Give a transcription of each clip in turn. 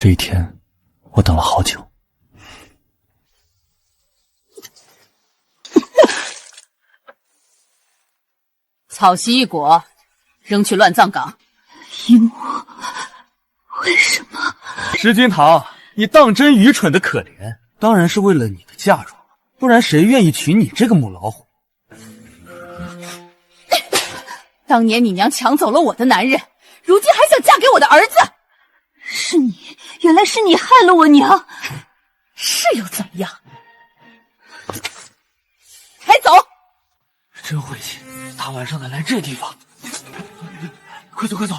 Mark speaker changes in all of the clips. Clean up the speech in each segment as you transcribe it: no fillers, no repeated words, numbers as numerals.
Speaker 1: 这一天，我等了好久。
Speaker 2: 草席一裹，扔去乱葬岗。
Speaker 3: 姨母，为什么？
Speaker 1: 石君堂，你当真愚蠢的可怜。当然是为了你的嫁妆，不然谁愿意娶你这个母老虎？
Speaker 2: 当年你娘抢走了我的男人，如今还想嫁给我的儿子。
Speaker 3: 是你，原来是你害了我娘。
Speaker 2: 是又怎么样？还走！
Speaker 1: 真晦气，大晚上的来这地方。快走快走！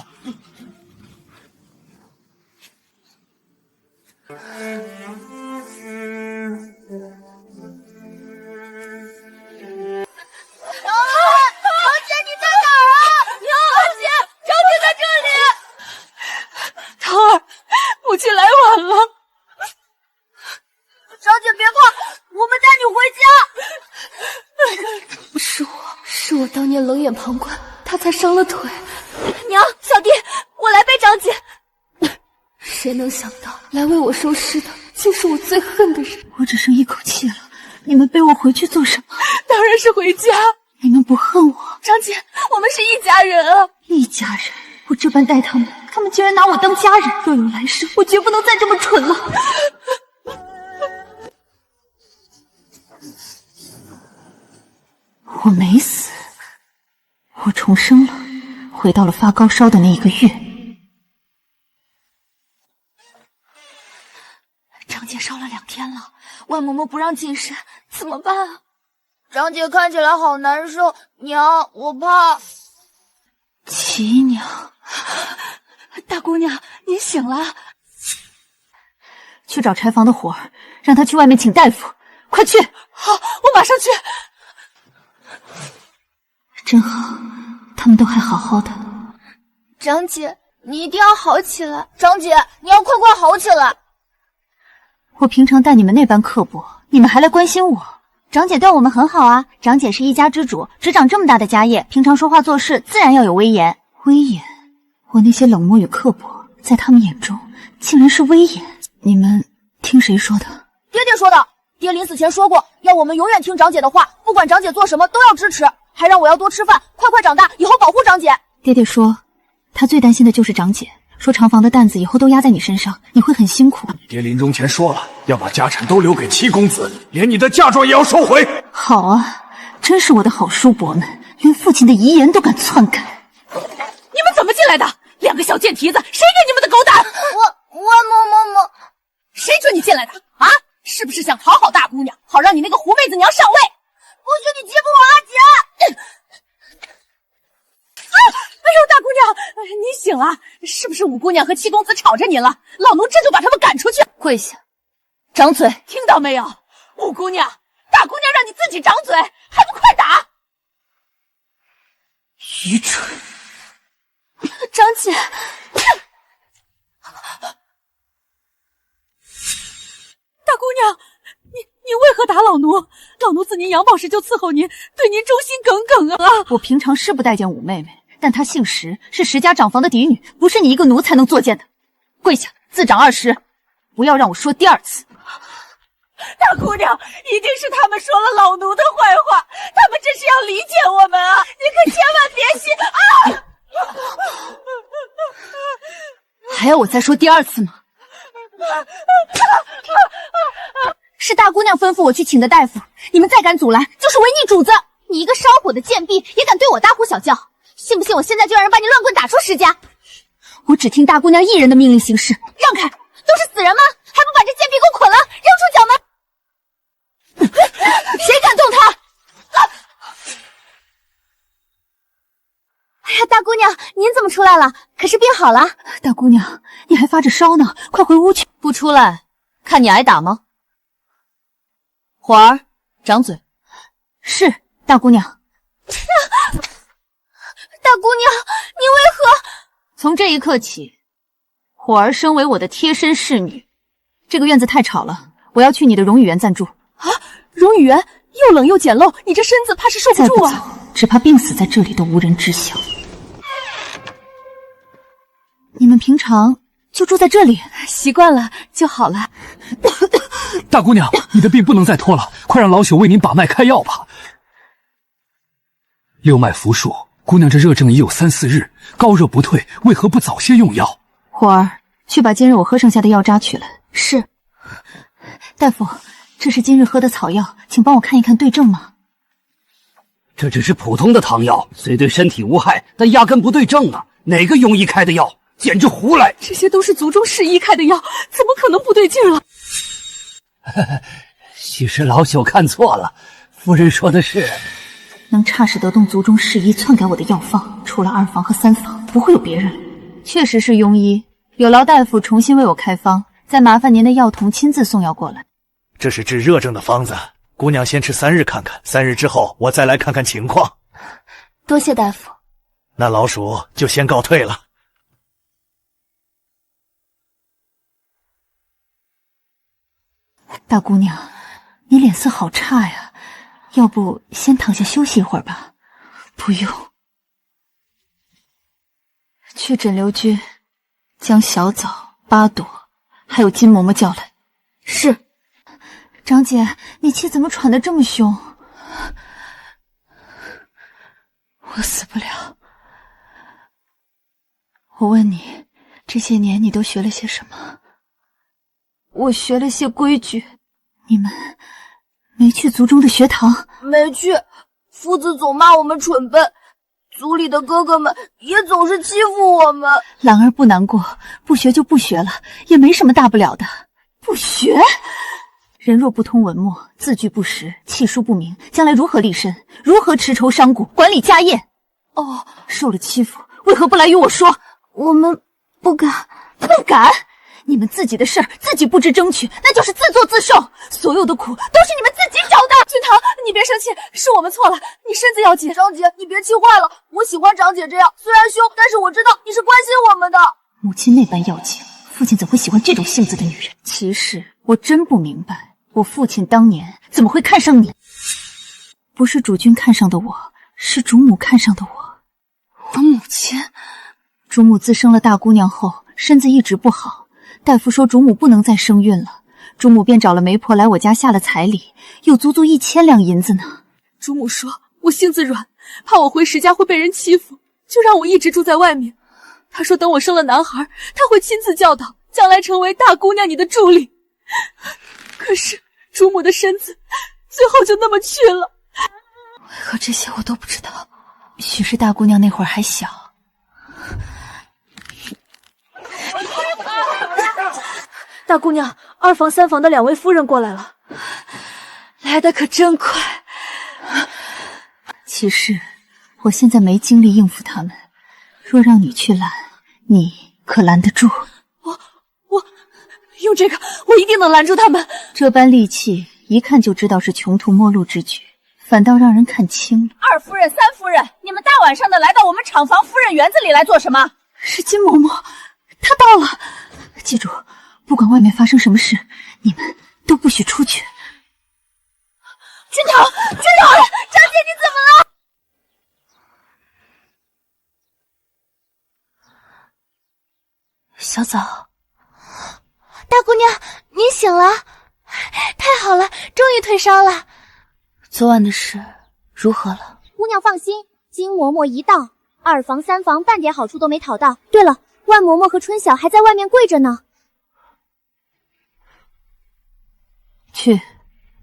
Speaker 3: 母亲来晚了，
Speaker 4: 长姐别怕，我们带你回家。
Speaker 3: 是我当年冷眼旁观，她才伤了腿。
Speaker 4: 娘，小弟，我来背长姐。
Speaker 3: 谁能想到，来为我收尸的竟是我最恨的人。我只剩一口气了，你们背我回去做什么？
Speaker 4: 当然是回家。
Speaker 3: 你们不恨我？
Speaker 4: 长姐，我们是一家人啊！
Speaker 3: 一家人。我这般待他们，他们竟然拿我当家人。若有来世，我绝不能再这么蠢了。我没死，我重生了，回到了发高烧的那一个月。
Speaker 4: 长姐烧了2天了，万嬷嬷不让进食，怎么办啊？长姐看起来好难受，娘，我怕。
Speaker 3: 齐娘。
Speaker 4: 大姑娘，您醒了。
Speaker 3: 去找柴房的火儿，让他去外面请大夫，快去！
Speaker 4: 好，我马上去。
Speaker 3: 真好，他们都还好好的。
Speaker 4: 长姐，你一定要好起来。长姐，你要快快好起来。
Speaker 3: 我平常待你们那般刻薄，你们还来关心我。
Speaker 5: 长姐对我们很好啊，长姐是一家之主，执掌这么大的家业，平常说话做事自然要有威严。
Speaker 3: 威严？我那些冷漠与刻薄，在他们眼中竟然是威严。你们听谁说的？
Speaker 4: 爹爹说的。爹临死前说过，要我们永远听长姐的话，不管长姐做什么都要支持，还让我要多吃饭，快快长大，以后保护长姐。
Speaker 3: 爹爹说，他最担心的就是长姐，说长房的担子以后都压在你身上，你会很辛苦。
Speaker 1: 你爹临终前说了，要把家产都留给七公子，连你的嫁妆也要收回。
Speaker 3: 好啊，真是我的好叔伯们，连父亲的遗言都敢篡改。
Speaker 2: 你们怎么进来的？2个小贱蹄子，谁给你们的狗胆？
Speaker 4: 万嬷嬷，
Speaker 2: 谁准你进来的啊？是不是想讨好大姑娘，好让你那个狐妹子娘上位？
Speaker 4: 不许你欺负我阿姐！
Speaker 2: 哎呦，大姑娘，你醒了？是不是五姑娘和七公子吵着您了？老奴这就把他们赶出去。
Speaker 3: 跪下，
Speaker 2: 掌嘴，听到没有？五姑娘，大姑娘让你自己掌嘴，还不快打！
Speaker 3: 愚蠢！
Speaker 4: 长姐，
Speaker 2: 大姑娘，你为何打老奴？老奴自您养宝时就伺候您，对您忠心耿耿啊！
Speaker 3: 我平常是不待见五妹妹，但她姓石，是石家长房的嫡女，不是你一个奴才能作践的。跪下，自掌20，不要让我说第2次。
Speaker 2: 大姑娘，一定是他们说了老奴的坏话，他们这是要理解我们啊！你可千万别信啊！
Speaker 3: 还要我再说第2次吗？
Speaker 5: 是大姑娘吩咐我去请的大夫，你们再敢阻拦，就是违逆主子。你一个烧火的贱婢，也敢对我大呼小叫？信不信我现在就让人把你乱棍打出石家？我只听大姑娘一人的命令行事。让开！都是死人吗？还不把这贱婢给我捆了，扔出角门！谁敢动她？哎呀，大姑娘，您怎么出来了？可是病好了？
Speaker 3: 大姑娘，你还发着烧呢，快回屋去。
Speaker 2: 不出来，看你挨打吗？火儿，掌嘴。
Speaker 3: 是，大姑娘。
Speaker 5: 大姑娘，你为何？
Speaker 3: 从这一刻起，火儿身为我的贴身侍女。这个院子太吵了，我要去你的荣誉园暂住。
Speaker 2: 啊，荣誉园又冷又简陋，你这身子怕是受不住啊！
Speaker 3: 再不走，只怕病死在这里都无人知晓。你们平常就住在这里，习惯了就好了。
Speaker 6: 大姑娘，你的病不能再拖了，快让老朽为您把脉开药吧。六脉服数，姑娘这热症已有3、4日，高热不退，为何不早些用药？
Speaker 3: 火儿，去把今日我喝剩下的药渣取来。是。大夫，这是今日喝的草药，请帮我看一看对症吗？
Speaker 7: 这只是普通的汤药，虽对身体无害，但压根不对症啊！哪个庸医开的药？简直胡来！
Speaker 2: 这些都是族中士医开的药，怎么可能不对劲了？
Speaker 7: 许是老朽看错了，夫人说的是，
Speaker 3: 能差使得动族中士医篡改我的药方，除了2房和3房，不会有别人了。确实是庸医，有劳大夫重新为我开方，再麻烦您的药童亲自送药过来。
Speaker 1: 这是治热症的方子，姑娘先吃3日看看，3日之后我再来看看情况。
Speaker 3: 多谢大夫。
Speaker 1: 那老鼠就先告退了。
Speaker 3: 大姑娘，你脸色好差呀，要不先躺下休息一会儿吧？不用。去诊疗居将小枣、8朵还有金嬷嬷叫来。是。长姐，你气怎么喘得这么凶？我死不了。我问你，这些年你都学了些什么？我学了些规矩。你们没去族中的学堂？
Speaker 4: 没去，夫子总骂我们蠢笨，族里的哥哥们也总是欺负我们。
Speaker 3: 兰儿不难过，不学就不学了，也没什么大不了的。不学？人若不通文墨，字句不识，气数不明，将来如何立身？如何持筹商贾，管理家业？哦，受了欺负，为何不来与我说？
Speaker 4: 我们不敢。
Speaker 3: 不敢？你们自己的事儿自己不知争取，那就是自作自受，所有的苦都是你们自己找的。
Speaker 2: 君堂，你别生气，是我们错了，你身子要紧。
Speaker 4: 长姐，你别气坏了，我喜欢长姐这样，虽然凶，但是我知道你是关心我们的。
Speaker 3: 母亲那般要紧，父亲怎会喜欢这种性子的女人？其实我真不明白，我父亲当年怎么会看上你？不是主君看上的我，是主母看上的我。我母亲？主母自生了大姑娘后，身子一直不好。大夫说主母不能再生孕了，主母便找了媒婆来我家下了彩礼，有足足1000两银子呢。
Speaker 2: 主母说我性子软，怕我回石家会被人欺负，就让我一直住在外面。她说等我生了男孩，她会亲自教导，将来成为大姑娘你的助理。可是主母的身子最后就那么去了。
Speaker 3: 为何这些我都不知道？许是大姑娘那会儿还小。
Speaker 2: 大姑娘，2房、3房的2位夫人过来了，来得可真快。
Speaker 3: 其实我现在没精力应付他们，若让你去拦，你可拦得住？
Speaker 2: 我用这个，我一定能拦住他们。
Speaker 3: 这般力气，一看就知道是穷途末路之举，反倒让人看清了。
Speaker 2: 2夫人、3夫人，你们大晚上的来到我们厂房夫人园子里来做什么？
Speaker 3: 是金嬷嬷，她到了。记住，不管外面发生什么事，你们都不许出去。
Speaker 2: 君堂，长姐你怎么了？
Speaker 3: 小枣，
Speaker 4: 大姑娘，你醒了，太好了，终于退烧了。
Speaker 3: 昨晚的事如何了？
Speaker 5: 姑娘放心，金嬷嬷一到，2房、3房半点好处都没讨到。对了，万嬷嬷和春晓还在外面跪着呢。
Speaker 3: 去，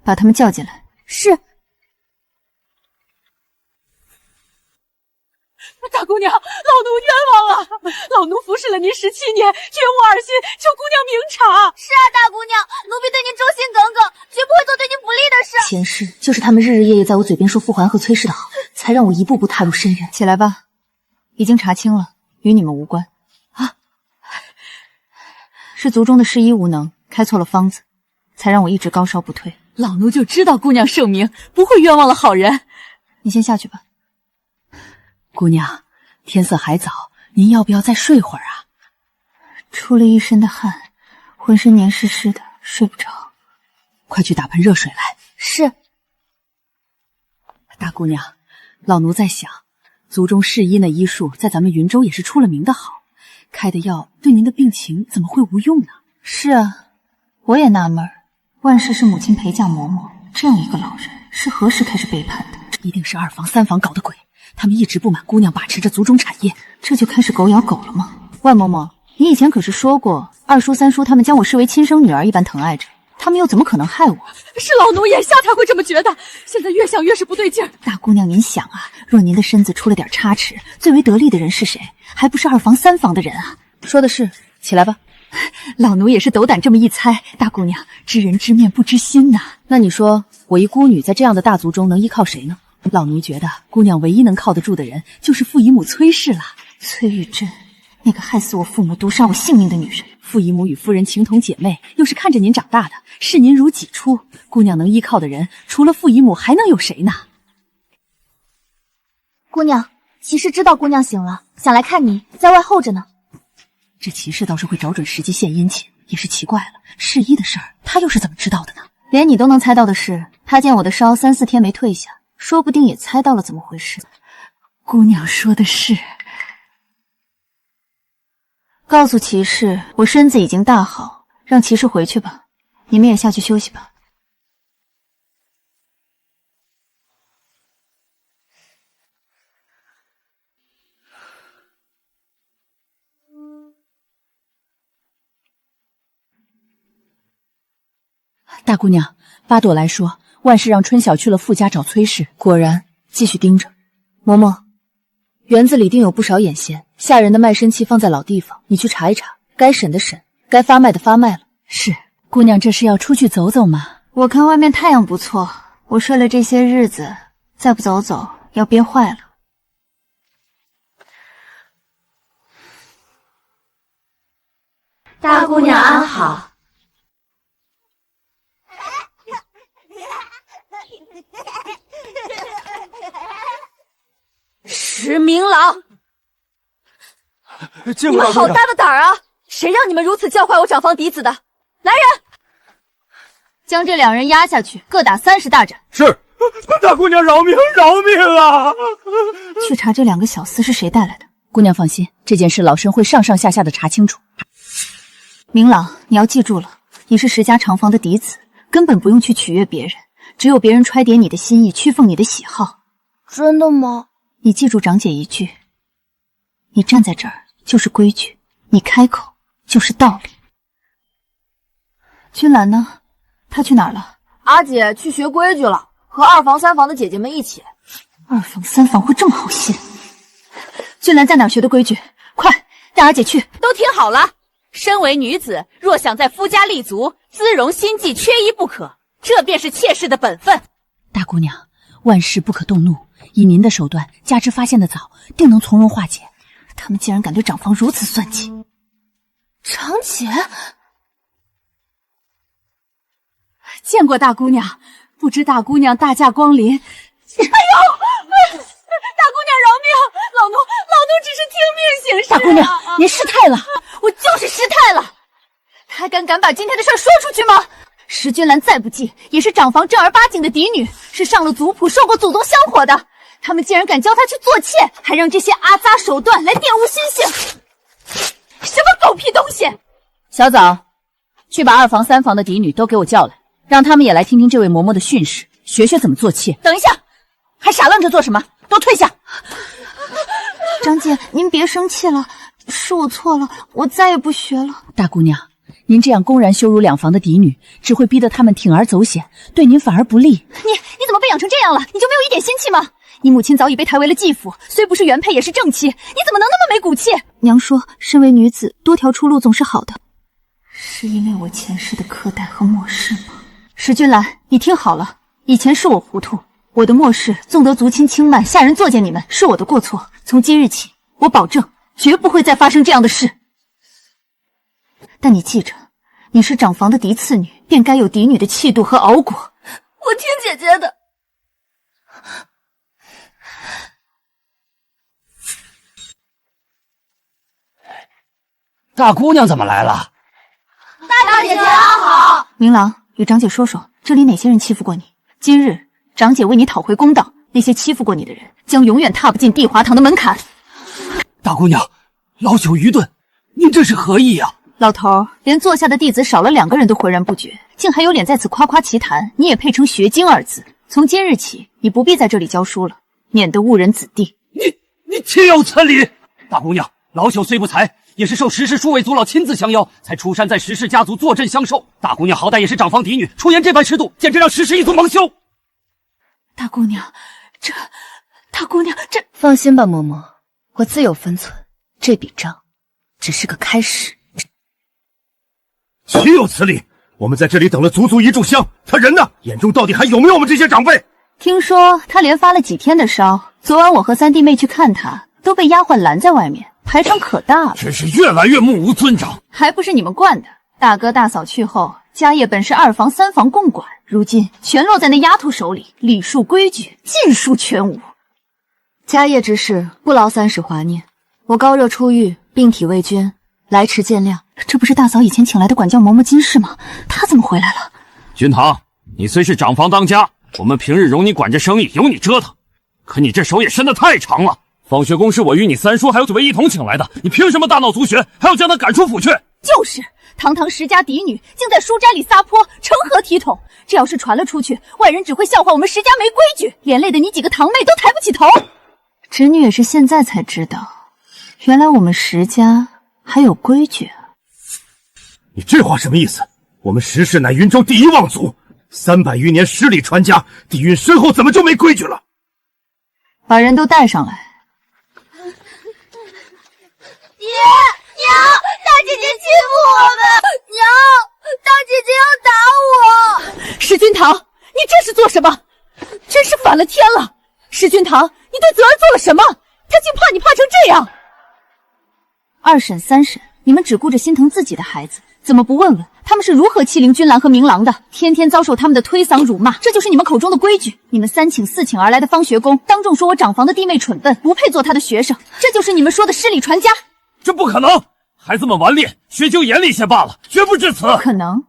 Speaker 3: 把他们叫进来。
Speaker 5: 是。
Speaker 2: 大姑娘，老奴冤枉啊！老奴服侍了您17年，绝无二心，求姑娘明察。
Speaker 4: 是啊，大姑娘，奴婢对您忠心耿耿，绝不会做对您不利的事。
Speaker 3: 前世就是他们日日夜夜在我嘴边说傅环和崔氏的好，才让我一步步踏入深渊。起来吧，已经查清了，与你们无关。啊，是族中的侍医无能，开错了方子，才让我一直高烧不退。
Speaker 2: 老奴就知道姑娘圣明，不会冤枉了好人。
Speaker 3: 你先下去吧。
Speaker 2: 姑娘，天色还早，您要不要再睡会儿啊？
Speaker 3: 出了一身的汗，浑身黏湿湿的，睡不着。
Speaker 2: 快去打盆热水来。
Speaker 3: 是。
Speaker 2: 大姑娘，老奴在想，族中侍医那医术在咱们云州也是出了名的好，开的药对您的病情怎么会无用呢？
Speaker 3: 是啊，我也纳闷，万氏是母亲陪嫁嬷嬷，这样一个老人是何时开始背叛的？
Speaker 2: 一定是2房3房搞的鬼，他们一直不满姑娘把持着族中产业，
Speaker 3: 这就开始狗咬狗了吗？万嬷嬷，你以前可是说过，二叔三叔他们将我视为亲生女儿一般疼爱着，他们又怎么可能害我？
Speaker 2: 是老奴眼下才会这么觉得，现在越想越是不对劲儿。
Speaker 3: 大姑娘，您想啊，若您的身子出了点差池，最为得利的人是谁？还不是2房3房的人啊！
Speaker 2: 说的是，起来吧。
Speaker 3: 老奴也是斗胆这么一猜，大姑娘知人知面不知心呐。
Speaker 2: 那你说，我一孤女在这样的大族中能依靠谁呢？老奴觉得姑娘唯一能靠得住的人就是傅姨母崔氏了。
Speaker 3: 崔玉珍，那个害死我父母、毒杀我性命的女人。
Speaker 2: 傅姨母与夫人情同姐妹，又是看着您长大的，视您如己出。姑娘能依靠的人，除了傅姨母，还能有谁呢？
Speaker 5: 姑娘，骑士知道姑娘醒了，想来看你，在外候着呢。
Speaker 2: 这骑士倒是会找准时机献殷勤，也是奇怪了，世一的事儿，他又是怎么知道的呢？
Speaker 3: 连你都能猜到的事，他见我的烧3、4天没退下，说不定也猜到了怎么回事。
Speaker 2: 姑娘说的是。
Speaker 3: 告诉骑士，我身子已经大好，让骑士回去吧。你们也下去休息吧。
Speaker 2: 大姑娘，巴朵来说，万氏让春晓去了傅家找崔氏，果然，继续盯着。嬷嬷，园子里定有不少眼线，下人的卖身契放在老地方，你去查一查，该审的审，该发卖的发卖了。是，姑娘这是要出去走走吗？
Speaker 3: 我看外面太阳不错，我睡了这些日子，再不走走要憋坏了。
Speaker 5: 大姑娘安好。
Speaker 2: 石明郎，
Speaker 1: 见
Speaker 2: 你们好大的胆儿啊！谁让你们如此教坏我长房嫡子的？来人，
Speaker 3: 将这2人押下去，各打30大斩。
Speaker 1: 是，大姑娘饶命，饶命啊！
Speaker 3: 去查这2个小厮是谁带来的。
Speaker 2: 姑娘放心，这件事老身会上上下下的查清楚。
Speaker 3: 明朗，你要记住了，你是石家长房的嫡子，根本不用去取悦别人，只有别人揣点你的心意，屈奉你的喜好。
Speaker 4: 真的吗？
Speaker 3: 你记住长姐一句，你站在这儿就是规矩，你开口就是道理。君兰呢？她去哪儿了？
Speaker 4: 阿姐去学规矩了，和2房3房的姐姐们一起。
Speaker 3: 2房3房会这么好心？君兰在哪儿学的规矩？快带阿姐去。
Speaker 2: 都听好了，身为女子，若想在夫家立足，姿容心计缺一不可，这便是妾室的本分。大姑娘，万事不可动怒，以您的手段，加之发现的早，定能从容化解。
Speaker 3: 他们竟然敢对长房如此算计！
Speaker 4: 长姐，
Speaker 2: 见过大姑娘，不知大姑娘大驾光临。哎呦，大姑娘饶命！老奴只是听命行事。大姑娘，您失态了，
Speaker 3: 我就是失态了。他还敢把今天的事说出去吗？石君兰再不济，也是长房正儿八经的嫡女，是上了族谱、受过祖宗香火的。他们竟然敢教她去做妾，还让这些阿杂手段来玷污心性，什么狗屁东西！
Speaker 2: 小枣，去把2房3房的嫡女都给我叫来，让他们也来听听这位嬷嬷的训示，学学怎么做妾。等一下，还傻愣着做什么？都退下！
Speaker 3: 长姐，您别生气了，是我错了，我再也不学了。
Speaker 2: 大姑娘，您这样公然羞辱2房的嫡女，只会逼得他们铤而走险，对您反而不利。
Speaker 3: 你怎么被养成这样了？你就没有一点心气吗？你母亲早已被抬为了继父，虽不是原配，也是正妻，你怎么能那么没骨气？娘说，身为女子，多条出路总是好的。是因为我前世的苛待和漠视吗？石君兰，你听好了，以前是我糊涂，我的漠视纵得族亲轻慢，下人作践你们，是我的过错。从今日起，我保证绝不会再发生这样的事。但你记着，你是长房的嫡次女，便该有嫡女的气度和傲骨。
Speaker 4: 我听姐姐的。
Speaker 7: 大姑娘怎么来了？
Speaker 4: 大姐姐安好。
Speaker 3: 明郎，与长姐说说，这里哪些人欺负过你？今日长姐为你讨回公道，那些欺负过你的人将永远踏不进帝华堂的门槛。
Speaker 7: 大姑娘，老朽愚钝，您这是何意啊？
Speaker 3: 老头，连座下的弟子少了2个人都浑然不觉，竟还有脸在此夸夸其谈，你也配称学经2字？从今日起，你不必在这里教书了，免得误人子弟。
Speaker 7: 你岂有此理！大姑娘，老朽虽不才，也是受石氏数位族老亲自相邀，才出山在石氏家族坐镇相授。大姑娘好歹也是长房嫡女，出言这般尺度，简直让石氏一族蒙羞。
Speaker 3: 大姑娘，大姑娘，
Speaker 8: 放心吧，嬷嬷，我自有分寸。这笔账只是个开始。
Speaker 9: 岂有此理！我们在这里等了足足1炷香，他人呢？眼中到底还有没有我们这些长辈？
Speaker 3: 听说他连发了几天的烧，昨晚我和3弟妹去看他，都被丫鬟拦在外面，排场可大了。
Speaker 9: 真是越来越目无尊长，
Speaker 3: 还不是你们惯的。大哥大嫂去后，家业本是2房3房共管，如今全落在那丫头手里，礼数规矩尽数全无。
Speaker 8: 家业之事不劳三使华念，我高热出狱，病体未捐，来迟见谅。
Speaker 3: 这不是大嫂以前请来的管教嬷嬷金氏吗？她怎么回来了？
Speaker 10: 君堂，你虽是长房当家，我们平日容你管着生意，由你折腾，可你这手也伸得太长了。放学宫是我与你三叔还有几位一同请来的，你凭什么大闹族学，还要将他赶出府去？
Speaker 3: 就是，堂堂石家嫡女，竟在书斋里撒泼，成何体统？这要是传了出去，外人只会笑话我们石家没规矩，连累的你几个堂妹都抬不起头。侄女也是现在才知道，原来我们石家还有规矩啊。
Speaker 9: 你这话什么意思？我们石氏乃云州第1望族，300余年十里传家，底蕴深厚，怎么就没规矩了？
Speaker 3: 把人都带上来。
Speaker 4: 娘，大姐姐欺负我们！娘，大姐姐要打我！
Speaker 2: 石君堂，你这是做什么？真是反了天了！石君堂，你对泽儿做了什么？他竟怕你怕成这样
Speaker 3: ！2审3审，你们只顾着心疼自己的孩子，怎么不问问他们是如何欺凌君兰和明郎的？天天遭受他们的推搡辱骂，这就是你们口中的规矩。你们3请4请而来的方学宫，当众说我长房的弟妹蠢笨，不配做他的学生，这就是你们说的失礼传家。
Speaker 10: 这不可能，孩子们顽劣，学究严厉些罢了，绝不至此。
Speaker 3: 可能，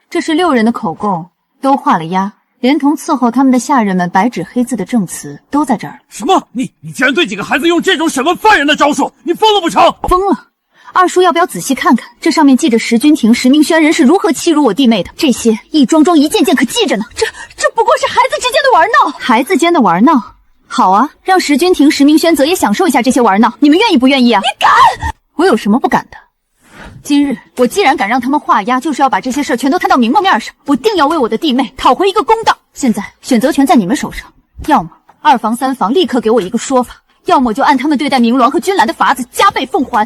Speaker 3: 这是6人的口供，都画了押，连同伺候他们的下人们白纸黑字的证词都在这儿了。
Speaker 10: 什么？你竟然对几个孩子用这种审问犯人的招数，你疯了不成？
Speaker 3: 疯了。二叔要不要仔细看看，这上面记着石君庭、石明轩人是如何欺辱我弟妹的？这些一桩桩一件件可记着呢。这不过是孩子之间的玩闹，孩子间的玩闹。好啊，让石君庭、石明轩则也享受一下这些玩闹，你们愿意不愿意啊？你敢？我有什么不敢的？今日我既然敢让他们画押，就是要把这些事全都摊到明面上，我定要为我的弟妹讨回一个公道。现在选择权在你们手上，要么2房3房立刻给我一个说法，要么就按他们对待明鸾和君兰的法子加倍奉还。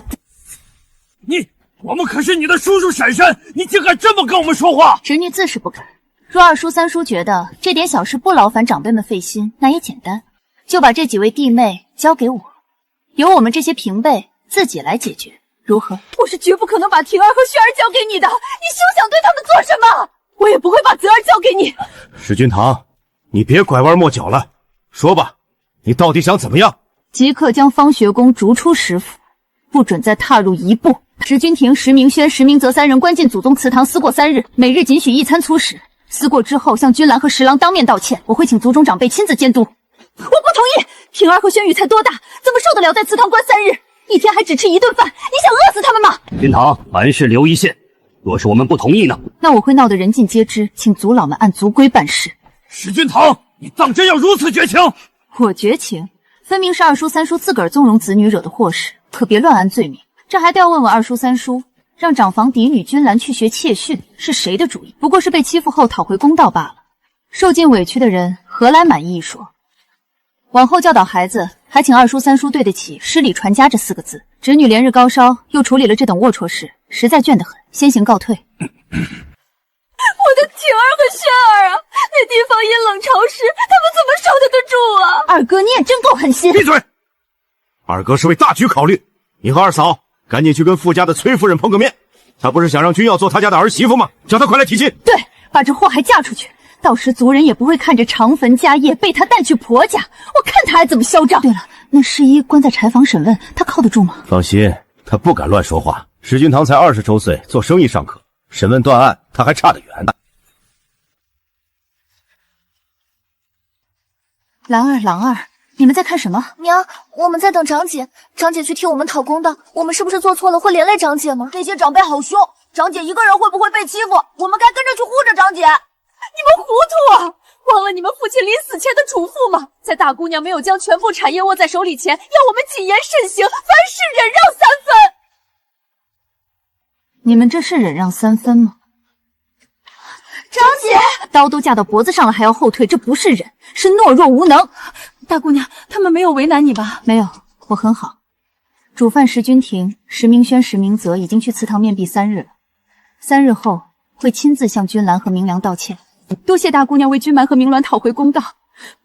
Speaker 10: 我们可是你的叔叔婶婶，你竟敢这么跟我们说话！
Speaker 3: 侄女自是不敢。若2叔3叔觉得这点小事不劳烦长辈们费心，那也简单，就把这几位弟妹交给我，由我们这些平辈自己来解决，如何？
Speaker 2: 我是绝不可能把婷儿和萱儿交给你的，你休想对他们做什么！我也不会把泽儿交给你。
Speaker 9: 石君堂，你别拐弯抹角了，说吧，你到底想怎么样？
Speaker 3: 即刻将方学宫逐出石府，不准再踏入一步。石君庭、石明轩、石明泽3人关进祖宗祠堂思过3日，每日仅许1餐粗食。思过之后，向君兰和石郎当面道歉。我会请族中长辈亲自监督。我不同意！婷儿和轩宇才多大，怎么受得了在祠堂关3日？一天还只吃1顿饭，你想饿死他们吗？
Speaker 7: 君堂，凡事留一线，若是我们不同意呢？
Speaker 3: 那我会闹得人尽皆知，请族老们按族规办事。
Speaker 10: 石君堂，你当真要如此绝情？
Speaker 3: 我绝情？分明是2叔3叔自个儿纵容子女惹的祸事，可别乱安罪名。这还得要问问2叔3叔，让长房嫡女君兰去学窃训是谁的主意？不过是被欺负后讨回公道罢了。受尽委屈的人何来满意一说？往后教导孩子，还请2叔3叔对得起失礼传家这4个字。侄女连日高烧，又处理了这等龌龊事，实在倦得很，先行告退。
Speaker 2: 我的婷儿和萱儿啊，那地方阴冷潮湿，他们怎么受得住啊？
Speaker 3: 二哥，你也真够狠心！
Speaker 9: 闭嘴！二哥是为大局考虑，你和二嫂赶紧去跟傅家的崔夫人碰个面，她不是想让君耀做她家的儿媳妇吗？叫她快来提亲。
Speaker 3: 对，把这祸害嫁出去，到时族人也不会看着长坟家业被她带去婆家，我看她还怎么嚣张。对了，那世一关在柴房审问，她靠得住吗？
Speaker 9: 放心，她不敢乱说话。石君堂才20周岁，做生意尚可，审问断案，她还差得远。
Speaker 3: 兰儿，你们在看什么？
Speaker 4: 娘，我们在等长姐，长姐去替我们讨公道。我们是不是做错了，会连累长姐吗？那些长辈好凶，长姐一个人会不会被欺负？我们该跟着去护着长姐。
Speaker 2: 你们糊涂啊！忘了你们父亲临死前的嘱咐吗？在大姑娘没有将全部产业握在手里前，要我们谨言慎行，凡事忍让3分。
Speaker 3: 你们这是忍让3分吗？
Speaker 2: 长姐，
Speaker 3: 刀都架到脖子上了还要后退，这不是忍，是懦弱无能。
Speaker 2: 大姑娘，他们没有为难你吧？
Speaker 3: 没有，我很好。主犯石君庭、石明轩、石明泽已经去祠堂面壁3日了，3日后会亲自向君兰和明良道歉。
Speaker 2: 多谢大姑娘为君兰和明鸾讨回公道，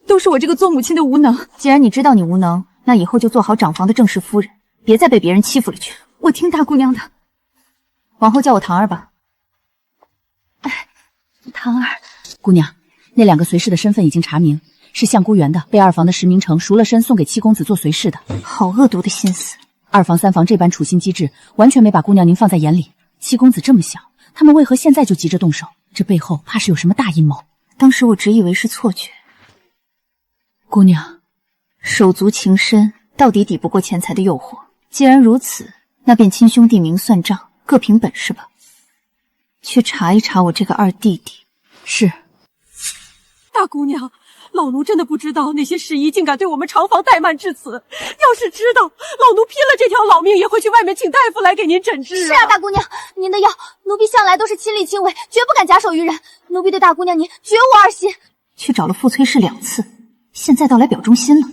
Speaker 2: 都是我这个做母亲的无能。
Speaker 3: 既然你知道你无能，那以后就做好长房的正室夫人，别再被别人欺负了去。
Speaker 2: 我听大姑娘的。
Speaker 3: 往后叫我堂儿吧。
Speaker 2: 哎，堂儿。
Speaker 11: 姑娘，那2个随侍的身份已经查明，是相孤园的，被2房的石明成赎了身，送给七公子做随侍的。
Speaker 3: 好恶毒的心思
Speaker 11: ！2房3房这般处心积虑，完全没把姑娘您放在眼里。七公子这么小，他们为何现在就急着动手？这背后怕是有什么大阴谋。
Speaker 3: 当时我只以为是错觉。
Speaker 11: 姑娘，
Speaker 3: 手足情深，到底抵不过钱财的诱惑。既然如此，那便亲兄弟明算账，各凭本事吧。去查一查我这个二弟弟。
Speaker 11: 是。
Speaker 2: 大姑娘，老奴真的不知道那些侍医竟敢对我们长房怠慢至此。要是知道，老奴拼了这条老命也会去外面请大夫来给您诊治。
Speaker 5: 是啊，大姑娘，您的药，奴婢向来都是亲力亲为，绝不敢假手于人。奴婢对大姑娘您绝无二心。
Speaker 3: 去找了傅崔氏2次，现在倒来表忠心了。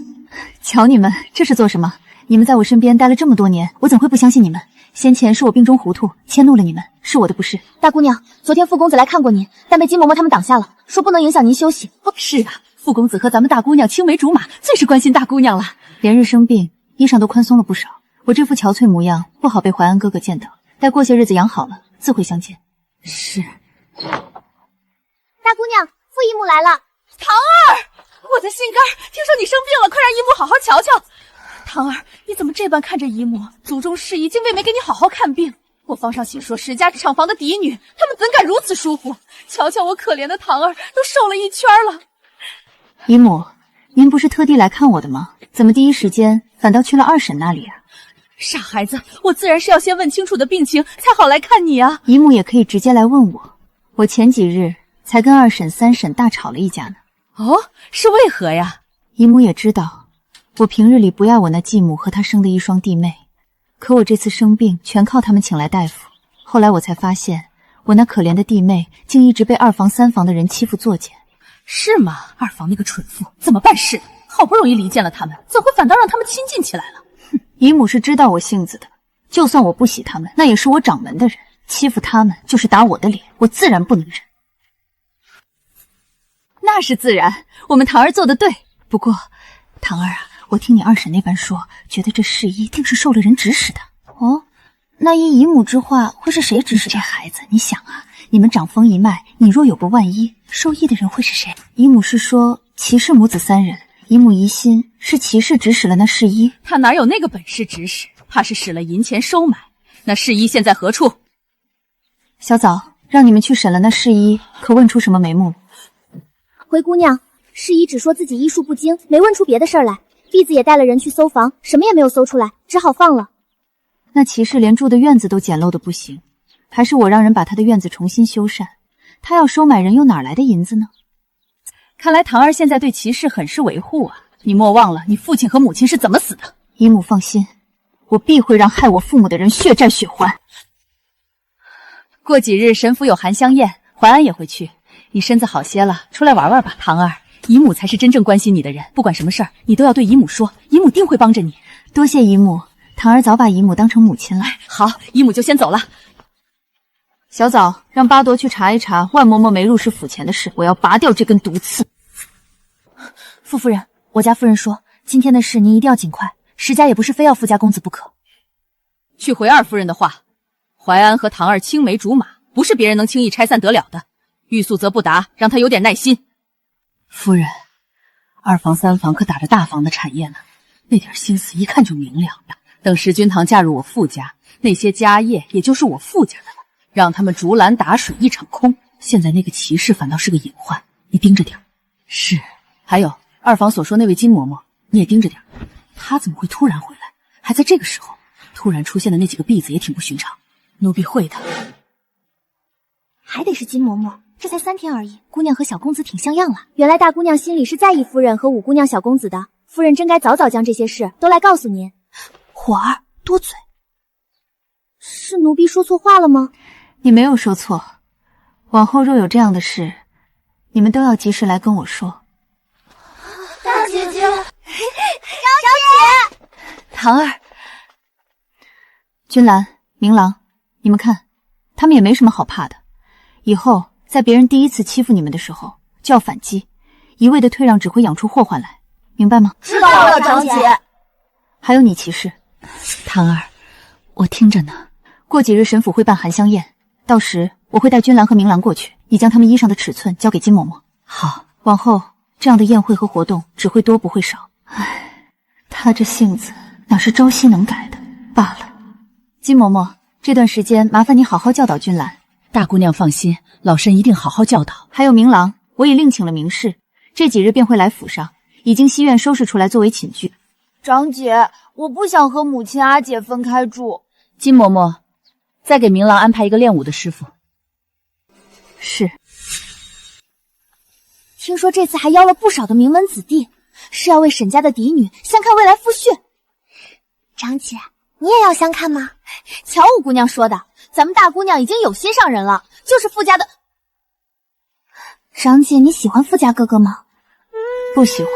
Speaker 3: 瞧你们这是做什么？你们在我身边待了这么多年，我怎会不相信你们？先前是我病中糊涂，迁怒了你们，是我的不是。
Speaker 5: 大姑娘，昨天傅公子来看过您，但被金嬷嬷他们挡下了，说不能影响您休息。
Speaker 2: 是啊，傅公子和咱们大姑娘青梅竹马，最是关心大姑娘了。
Speaker 3: 连日生病，衣裳都宽松了不少。我这副憔悴模样，不好被淮安哥哥见到。待过些日子养好了，自会相见。
Speaker 11: 是。
Speaker 5: 大姑娘，傅姨母来了。
Speaker 2: 堂儿，我的心肝，听说你生病了，快让姨母好好瞧瞧。堂儿，你怎么这般看着姨母？祖宗事已经未没给你好好看病。我方上写说石家厂房的嫡女，他们怎敢如此疏忽？瞧瞧我可怜的堂儿，都瘦了1圈了。
Speaker 3: 姨母，您不是特地来看我的吗？怎么第一时间反倒去了2婶那里啊？
Speaker 2: 傻孩子，我自然是要先问清楚的病情，才好来看你啊。
Speaker 3: 姨母也可以直接来问我。我前几日才跟2婶、3婶大吵了一架呢。
Speaker 2: 哦，是为何呀？
Speaker 3: 姨母也知道，我平日里不爱我那继母和她生的1双弟妹，可我这次生病全靠他们请来大夫。后来我才发现，我那可怜的弟妹竟一直被2房3房的人欺负作践。
Speaker 2: 是吗？2房那个蠢妇怎么办事的？好不容易离间了他们，怎会反倒让他们亲近起来了？
Speaker 3: 哼，姨母是知道我性子的，就算我不喜他们，那也是我掌门的人，欺负他们就是打我的脸，我自然不能忍。
Speaker 2: 那是自然，我们堂儿做得对。
Speaker 3: 不过，堂儿啊，我听你2婶那般说，觉得这侍医定是受了人指使的。哦，那依姨母之话，会是谁指使的？这孩子，你想啊，你们长风一脉，你若有个万一，受益的人会是谁？姨母是说齐氏母子3人，姨母疑心是齐氏指使了那侍医。
Speaker 2: 他哪有那个本事指使？怕是使了银钱收买。那侍医现在何处？
Speaker 3: 小枣，让你们去审了那侍医，可问出什么眉目？
Speaker 5: 回姑娘，侍医只说自己医术不精，没问出别的事儿来。婢子也带了人去搜房，什么也没有搜出来，只好放了。
Speaker 3: 那齐氏连住的院子都简陋的不行，还是我让人把他的院子重新修缮。他要收买人，又哪来的银子呢？
Speaker 2: 看来堂儿现在对齐氏很是维护啊。你莫忘了你父亲和母亲是怎么死的。
Speaker 3: 姨母放心，我必会让害我父母的人血债血还。
Speaker 2: 过几日神府有含香宴，淮安也会去。你身子好些了，出来玩玩吧。堂儿，姨母才是真正关心你的人，不管什么事儿，你都要对姨母说，姨母定会帮着你。
Speaker 3: 多谢姨母，堂儿早把姨母当成母亲了。
Speaker 2: 好，姨母就先走了。
Speaker 3: 小枣，让巴夺去查一查万嬷嬷没入室府前的事，我要拔掉这根毒刺。
Speaker 11: 傅夫人，我家夫人说，今天的事您一定要尽快，石家也不是非要傅家公子不可。
Speaker 2: 去回二夫人的话，淮安和堂儿青梅竹马，不是别人能轻易拆散得了的。欲速则不达，让他有点耐心。
Speaker 11: 夫人，2房3房可打着大房的产业呢，那点心思一看就明了呀。
Speaker 2: 等石君堂嫁入我傅家，那些家业也就是我傅家的了，让他们竹篮打水一场空。
Speaker 11: 现在那个齐氏反倒是个隐患，你盯着点。
Speaker 2: 是。还有2房所说那位金嬷嬷，
Speaker 11: 你也盯着点，他怎么会突然回来？还在这个时候，突然出现的那几个婢子也挺不寻常。奴婢会的。
Speaker 5: 还得是金嬷嬷，这才3天而已，姑娘和小公子挺像样了。原来大姑娘心里是在意夫人和五姑娘、小公子的，夫人真该早早将这些事都来告诉您。火儿，多嘴。是奴婢说错话了吗？
Speaker 8: 你没有说错，往后若有这样的事，你们都要及时来跟我说。
Speaker 4: 大姐姐，张
Speaker 5: 姐，
Speaker 8: 唐儿，君兰、明郎，你们看，他们也没什么好怕的。以后在别人第一次欺负你们的时候，就要反击，一味的退让只会养出祸患来，明白吗？
Speaker 4: 知道了，长姐。
Speaker 8: 还有你骑士，
Speaker 11: 唐儿，我听着呢。
Speaker 8: 过几日神府会办含香宴，到时我会带君兰和明郎过去，你将他们衣裳的尺寸交给金嬷嬷。
Speaker 11: 好，
Speaker 8: 往后这样的宴会和活动只会多不会少。唉，他这性子哪是朝夕能改的？罢了。金嬷嬷，这段时间麻烦你好好教导君兰。
Speaker 11: 大姑娘放心，老身一定好好教导。
Speaker 8: 还有明郎，我已另请了名士，这几日便会来府上，已经西院收拾出来作为寝具。
Speaker 4: 长姐，我不想和母亲阿姐分开住。
Speaker 11: 金嬷嬷，再给明郎安排一个练武的师傅。
Speaker 8: 是。
Speaker 5: 听说这次还邀了不少的名门子弟，是要为沈家的嫡女相看未来夫婿。长姐，你也要相看吗？瞧五姑娘说的，咱们大姑娘已经有心上人了，就是傅家的。长姐，你喜欢傅家哥哥吗？
Speaker 8: 不喜欢。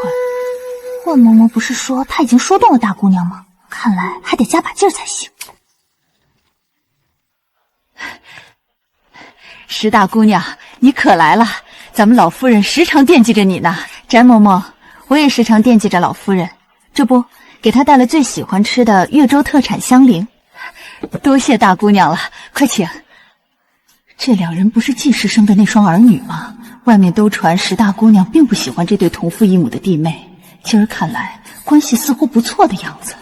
Speaker 5: 万嬷嬷不是说她已经说动了大姑娘吗？看来还得加把劲儿才行。
Speaker 8: 石大姑娘，你可来了，咱们老夫人时常惦记着你呢。翟嬷嬷，我也时常惦记着老夫人，这不给她带了最喜欢吃的越州特产香菱。多谢大姑娘了，快请。这两人不是季氏生的那双儿女吗？外面都传石大姑娘并不喜欢这对同父异母的弟妹，今儿看来关系似乎不错的样子。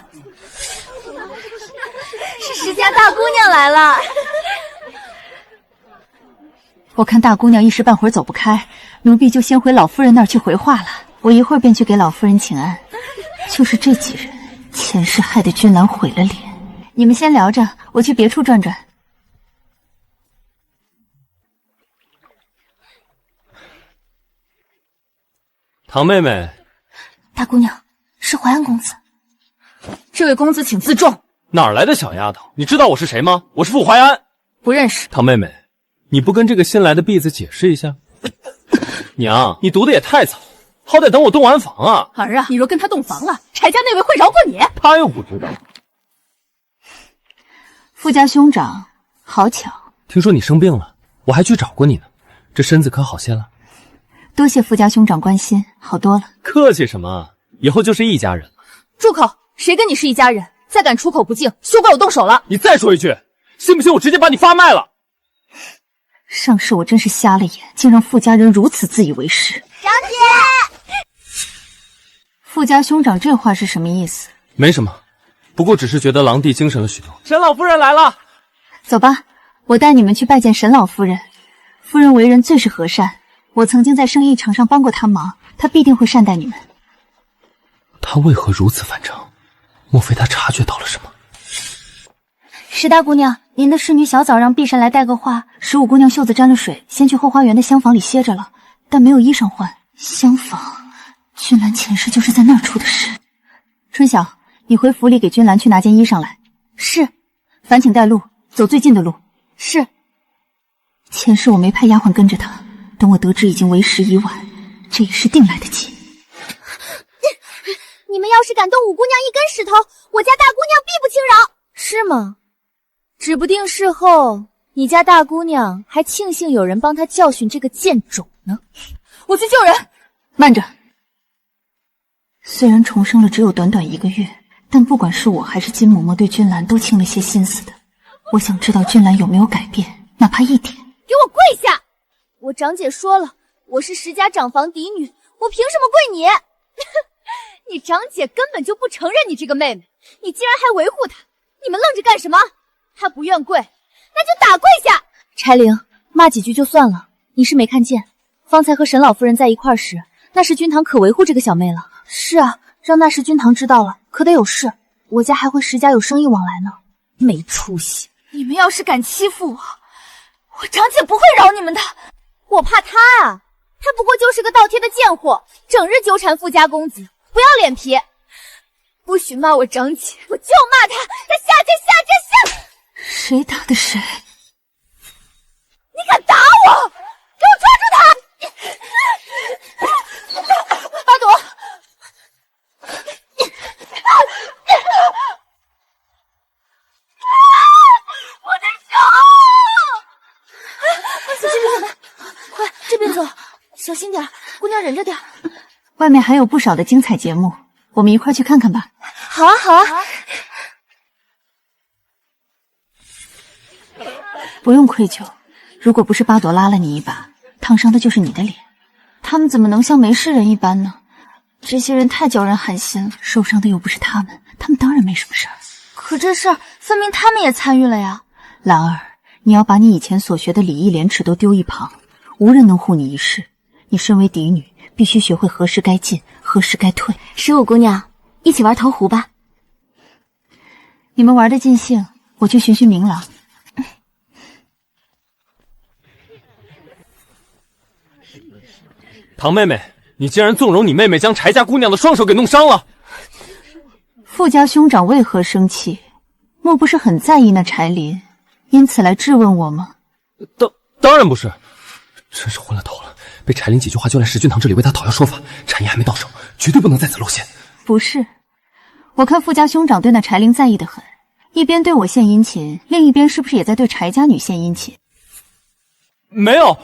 Speaker 5: 是石家大姑娘来了。
Speaker 8: 我看大姑娘一时半会儿走不开，奴婢就先回老夫人那儿去回话了。我一会儿便去给老夫人请安。就是这几人，前世害得君兰毁了脸。你们先聊着，我去别处转转。
Speaker 12: 唐妹妹，
Speaker 5: 大姑娘，是淮安公子。
Speaker 2: 这位公子请自重。
Speaker 12: 哪儿来的小丫头？你知道我是谁吗？我是傅淮安。
Speaker 2: 不认识。
Speaker 12: 唐妹妹，你不跟这个新来的婢子解释一下？娘，你读的也太早，好歹等我洞完房啊！
Speaker 2: 儿啊，你若跟他洞房了，柴家那位会饶过你？
Speaker 12: 他又不知道。
Speaker 8: 傅家兄长，好巧。
Speaker 12: 听说你生病了，我还去找过你呢。这身子可好些了？
Speaker 8: 多谢傅家兄长关心，好多了。
Speaker 12: 客气什么？以后就是一家人了。
Speaker 2: 住口！谁跟你是一家人？再敢出口不敬，休怪我动手了！
Speaker 12: 你再说一句，信不信我直接把你发卖了？
Speaker 8: 上世我真是瞎了眼，竟让傅家人如此自以为是。
Speaker 4: 长姐，
Speaker 8: 傅家兄长这话是什么意思？
Speaker 12: 没什么，不过只是觉得郎弟精神了许多。
Speaker 7: 沈老夫人来了，
Speaker 8: 走吧，我带你们去拜见沈老夫人。夫人为人最是和善，我曾经在生意场上帮过她忙，她必定会善待你们。
Speaker 12: 他为何如此反常？莫非他察觉到了什么？
Speaker 8: 石大姑娘，您的侍女小枣让婢身来带个话，15姑娘袖子沾了水，先去后花园的厢房里歇着了，但没有衣裳换。厢房，君兰前世就是在那儿出的事。春晓，你回府里给君兰去拿件衣裳来。
Speaker 5: 是。
Speaker 8: 烦请带路，走最近的路。
Speaker 5: 是。
Speaker 8: 前世我没派丫鬟跟着她，等我得知已经为时已晚，这一世定来得及。
Speaker 5: 你们要是敢动五姑娘一根石头，我家大姑娘必不轻饶。
Speaker 2: 是吗？指不定事后你家大姑娘还庆幸有人帮她教训这个贱种呢。我去救人。
Speaker 8: 慢着，虽然重生了只有短短1个月，但不管是我还是金嬷嬷对君兰都倾了些心思的。我想知道君兰有没有改变，哪怕一点。
Speaker 5: 给我跪下！我长姐说了，我是石家长房嫡女，我凭什么跪你？你长姐根本就不承认你这个妹妹，你竟然还维护她，你们愣着干什么？她不愿跪，那就打跪下！
Speaker 2: 柴玲，骂几句就算了，你是没看见，方才和沈老夫人在一块时，那时君堂可维护这个小妹了。是啊，
Speaker 5: 让那石君堂知道了，可得有事。我家还会石家有生意往来呢。
Speaker 2: 没出息！
Speaker 4: 你们要是敢欺负我，我长姐不会饶你们的。
Speaker 5: 我怕他啊，他不过就是个倒贴的贱货，整日纠缠富家公子，不要脸皮。
Speaker 4: 不许骂我长姐，我就骂他，他下贱下贱下！
Speaker 3: 谁打的谁？
Speaker 4: 你敢打我？给我抓住他！
Speaker 5: 八朵，
Speaker 4: 我的手！
Speaker 5: 小心别闪开，快这边走，小心点，姑娘忍着点。
Speaker 3: 外面还有不少的精彩节目，我们一块去看看吧。
Speaker 5: 好啊，好啊。
Speaker 3: 不用愧疚，如果不是巴朵拉了你一把，烫伤的就是你的脸。他们怎么能像没事人一般呢？这些人太叫人寒心了，受伤的又不是他们当然没什么事儿。
Speaker 5: 可这事儿分明他们也参与了呀。
Speaker 3: 兰儿，你要把你以前所学的礼义廉耻都丢一旁，无人能护你一世。你身为嫡女，必须学会何时该进，何时该退。
Speaker 5: 15姑娘，一起玩投壶吧。
Speaker 3: 你们玩得尽兴，我去寻寻明郎。
Speaker 12: 唐妹妹，你竟然纵容你妹妹将柴家姑娘的双手给弄伤了！
Speaker 3: 富家兄长为何生气？莫不是很在意那柴林，因此来质问我吗？
Speaker 12: 当然不是，真是昏了头了。被柴林几句话就来石君堂这里为他讨要说法，产业还没到手，绝对不能在此露馅。
Speaker 3: 不是，我看富家兄长对那柴林在意得很，一边对我献殷勤，另一边是不是也在对柴家女献殷勤？
Speaker 12: 没有，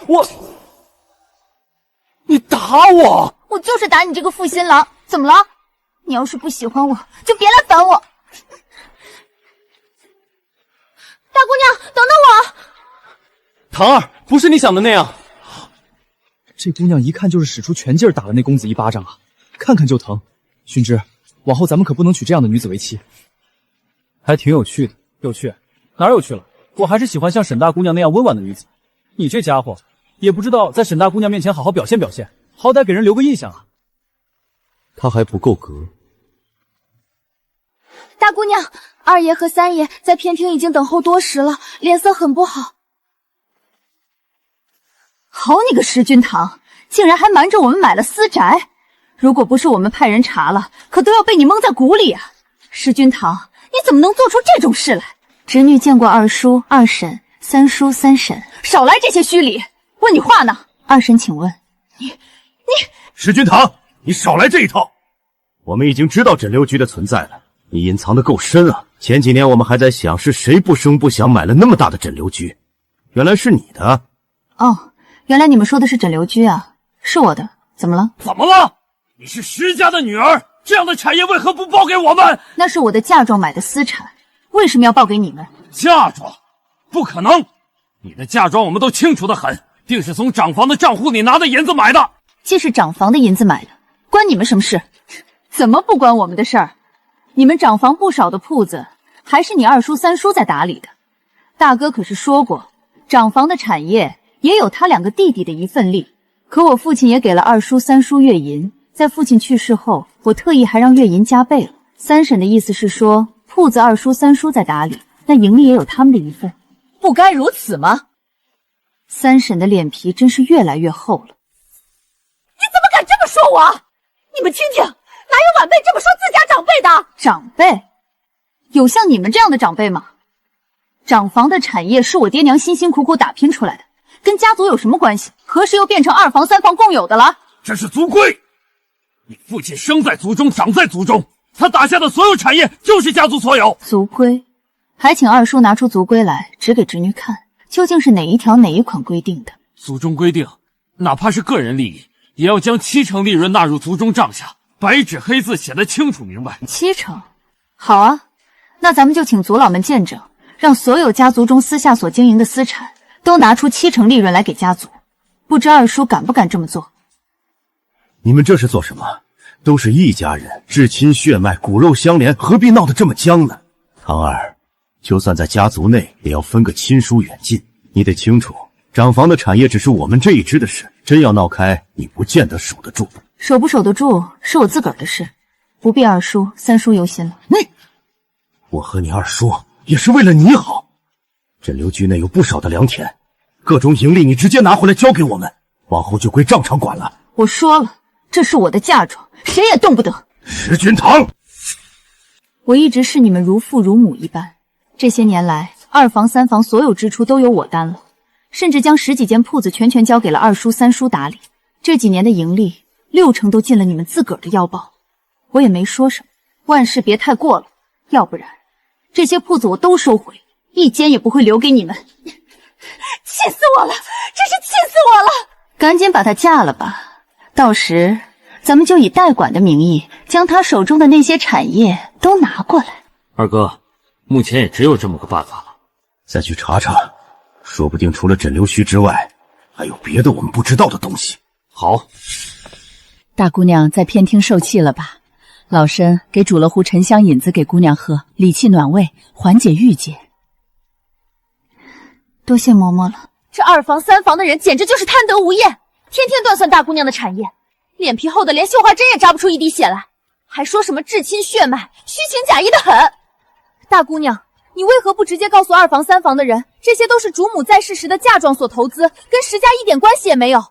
Speaker 12: 你打我！
Speaker 5: 我就是打你这个负心郎，怎么了？你要是不喜欢我，就别来烦我。大姑娘，等等我！
Speaker 12: 唐儿，不是你想的那样。
Speaker 6: 这姑娘一看就是使出全劲儿打了那公子一巴掌啊，看看就疼。熏之，往后咱们可不能娶这样的女子为妻。还挺有趣的，有趣？哪有趣了？我还是喜欢像沈大姑娘那样温婉的女子。你这家伙也不知道在沈大姑娘面前好好表现表现，好歹给人留个印象啊。
Speaker 12: 她还不够格。
Speaker 5: 大姑娘，二爷和三爷在偏厅已经等候多时了，脸色很不好。
Speaker 3: 好你个石君堂，竟然还瞒着我们买了私宅！如果不是我们派人查了，可都要被你蒙在鼓里啊！石君堂，你怎么能做出这种事来？侄女见过二叔、二婶、三叔、三婶，少来这些虚礼！问你话呢，二婶，请问你
Speaker 9: 石君堂，你少来这一套！我们已经知道诊疗局的存在了，你隐藏的够深啊！前几年我们还在想是谁不声不响买了那么大的诊疗局，原来是你的。
Speaker 3: 哦。原来你们说的是诊疗居啊，是我的，怎么了？
Speaker 10: 怎么了？你是石家的女儿，这样的产业为何不报给我们？
Speaker 3: 那是我的嫁妆买的私产，为什么要报给你们？
Speaker 10: 嫁妆？不可能！你的嫁妆我们都清楚得很，定是从长房的账户里拿的银子买的。
Speaker 3: 既是长房的银子买的，关你们什么事？怎么不关我们的事儿？你们长房不少的铺子，还是你二叔三叔在打理的。大哥可是说过，长房的产业也有他2个弟弟的一份力，可我父亲也给了二叔、三叔月银，在父亲去世后，我特意还让月银加倍了。三婶的意思是说，铺子二叔、三叔在打理，那盈利也有他们的一份，
Speaker 2: 不该如此吗？
Speaker 3: 三婶的脸皮真是越来越厚了。
Speaker 2: 你怎么敢这么说我？你们听听，哪有晚辈这么说自家长辈的？
Speaker 3: 长辈？有像你们这样的长辈吗？长房的产业是我爹娘辛辛苦苦打拼出来的，跟家族有什么关系？何时又变成2房3房共有的了？
Speaker 10: 这是族规，你父亲生在族中，长在族中，他打下的所有产业就是家族所有。
Speaker 3: 族规？还请二叔拿出族规来，指给侄女看，究竟是哪一条哪一款规定的？
Speaker 10: 族中规定，哪怕是个人利益，也要将70%利润纳入族中账下，白纸黑字写得清楚明白。
Speaker 3: 70%？好啊，那咱们就请族老们见证，让所有家族中私下所经营的私产都拿出70%利润来给家族。不知二叔敢不敢这么做？
Speaker 9: 你们这是做什么？都是一家人，至亲血脉，骨肉相连，何必闹得这么僵呢？堂儿，就算在家族内，也要分个亲疏远近。你得清楚，长房的产业只是我们这一支的事，真要闹开，你不见得守得住。
Speaker 3: 守不守得住是我自个儿的事，不必二叔、三叔忧心了。
Speaker 9: 我和你二叔也是为了你好。镇留局内有不少的良田，各种盈利你直接拿回来交给我们，往后就归账场管了。
Speaker 3: 我说了，这是我的嫁妆，谁也动不得。
Speaker 9: 石君堂，
Speaker 3: 我一直视你们如父如母一般，这些年来2房3房所有支出都由我担了，甚至将10几间铺子全交给了二叔三叔打理。这几年的盈利60%都进了你们自个儿的腰包，我也没说什么，万事别太过了，要不然这些铺子我都收回，一间也不会留给你们。
Speaker 5: 气死我了，真是气死我了！
Speaker 3: 赶紧把她嫁了吧，到时咱们就以代管的名义将她手中的那些产业都拿过来。
Speaker 10: 二哥，目前也只有这么个办法了。
Speaker 9: 再去查查，说不定除了枕流虚之外，还有别的我们不知道的东西。
Speaker 10: 好，
Speaker 11: 大姑娘在偏厅受气了吧？老身给煮了壶沉香饮子给姑娘喝，理气暖胃，缓解郁结。
Speaker 3: 多谢嬷嬷了。
Speaker 5: 这2房3房的人简直就是贪得无厌，天天断算大姑娘的产业，脸皮厚的连绣花针也扎不出一滴血来，还说什么至亲血脉，虚情假意的很。大姑娘，你为何不直接告诉2房3房的人，这些都是主母在世时的嫁妆所投资，跟石家一点关系也没有？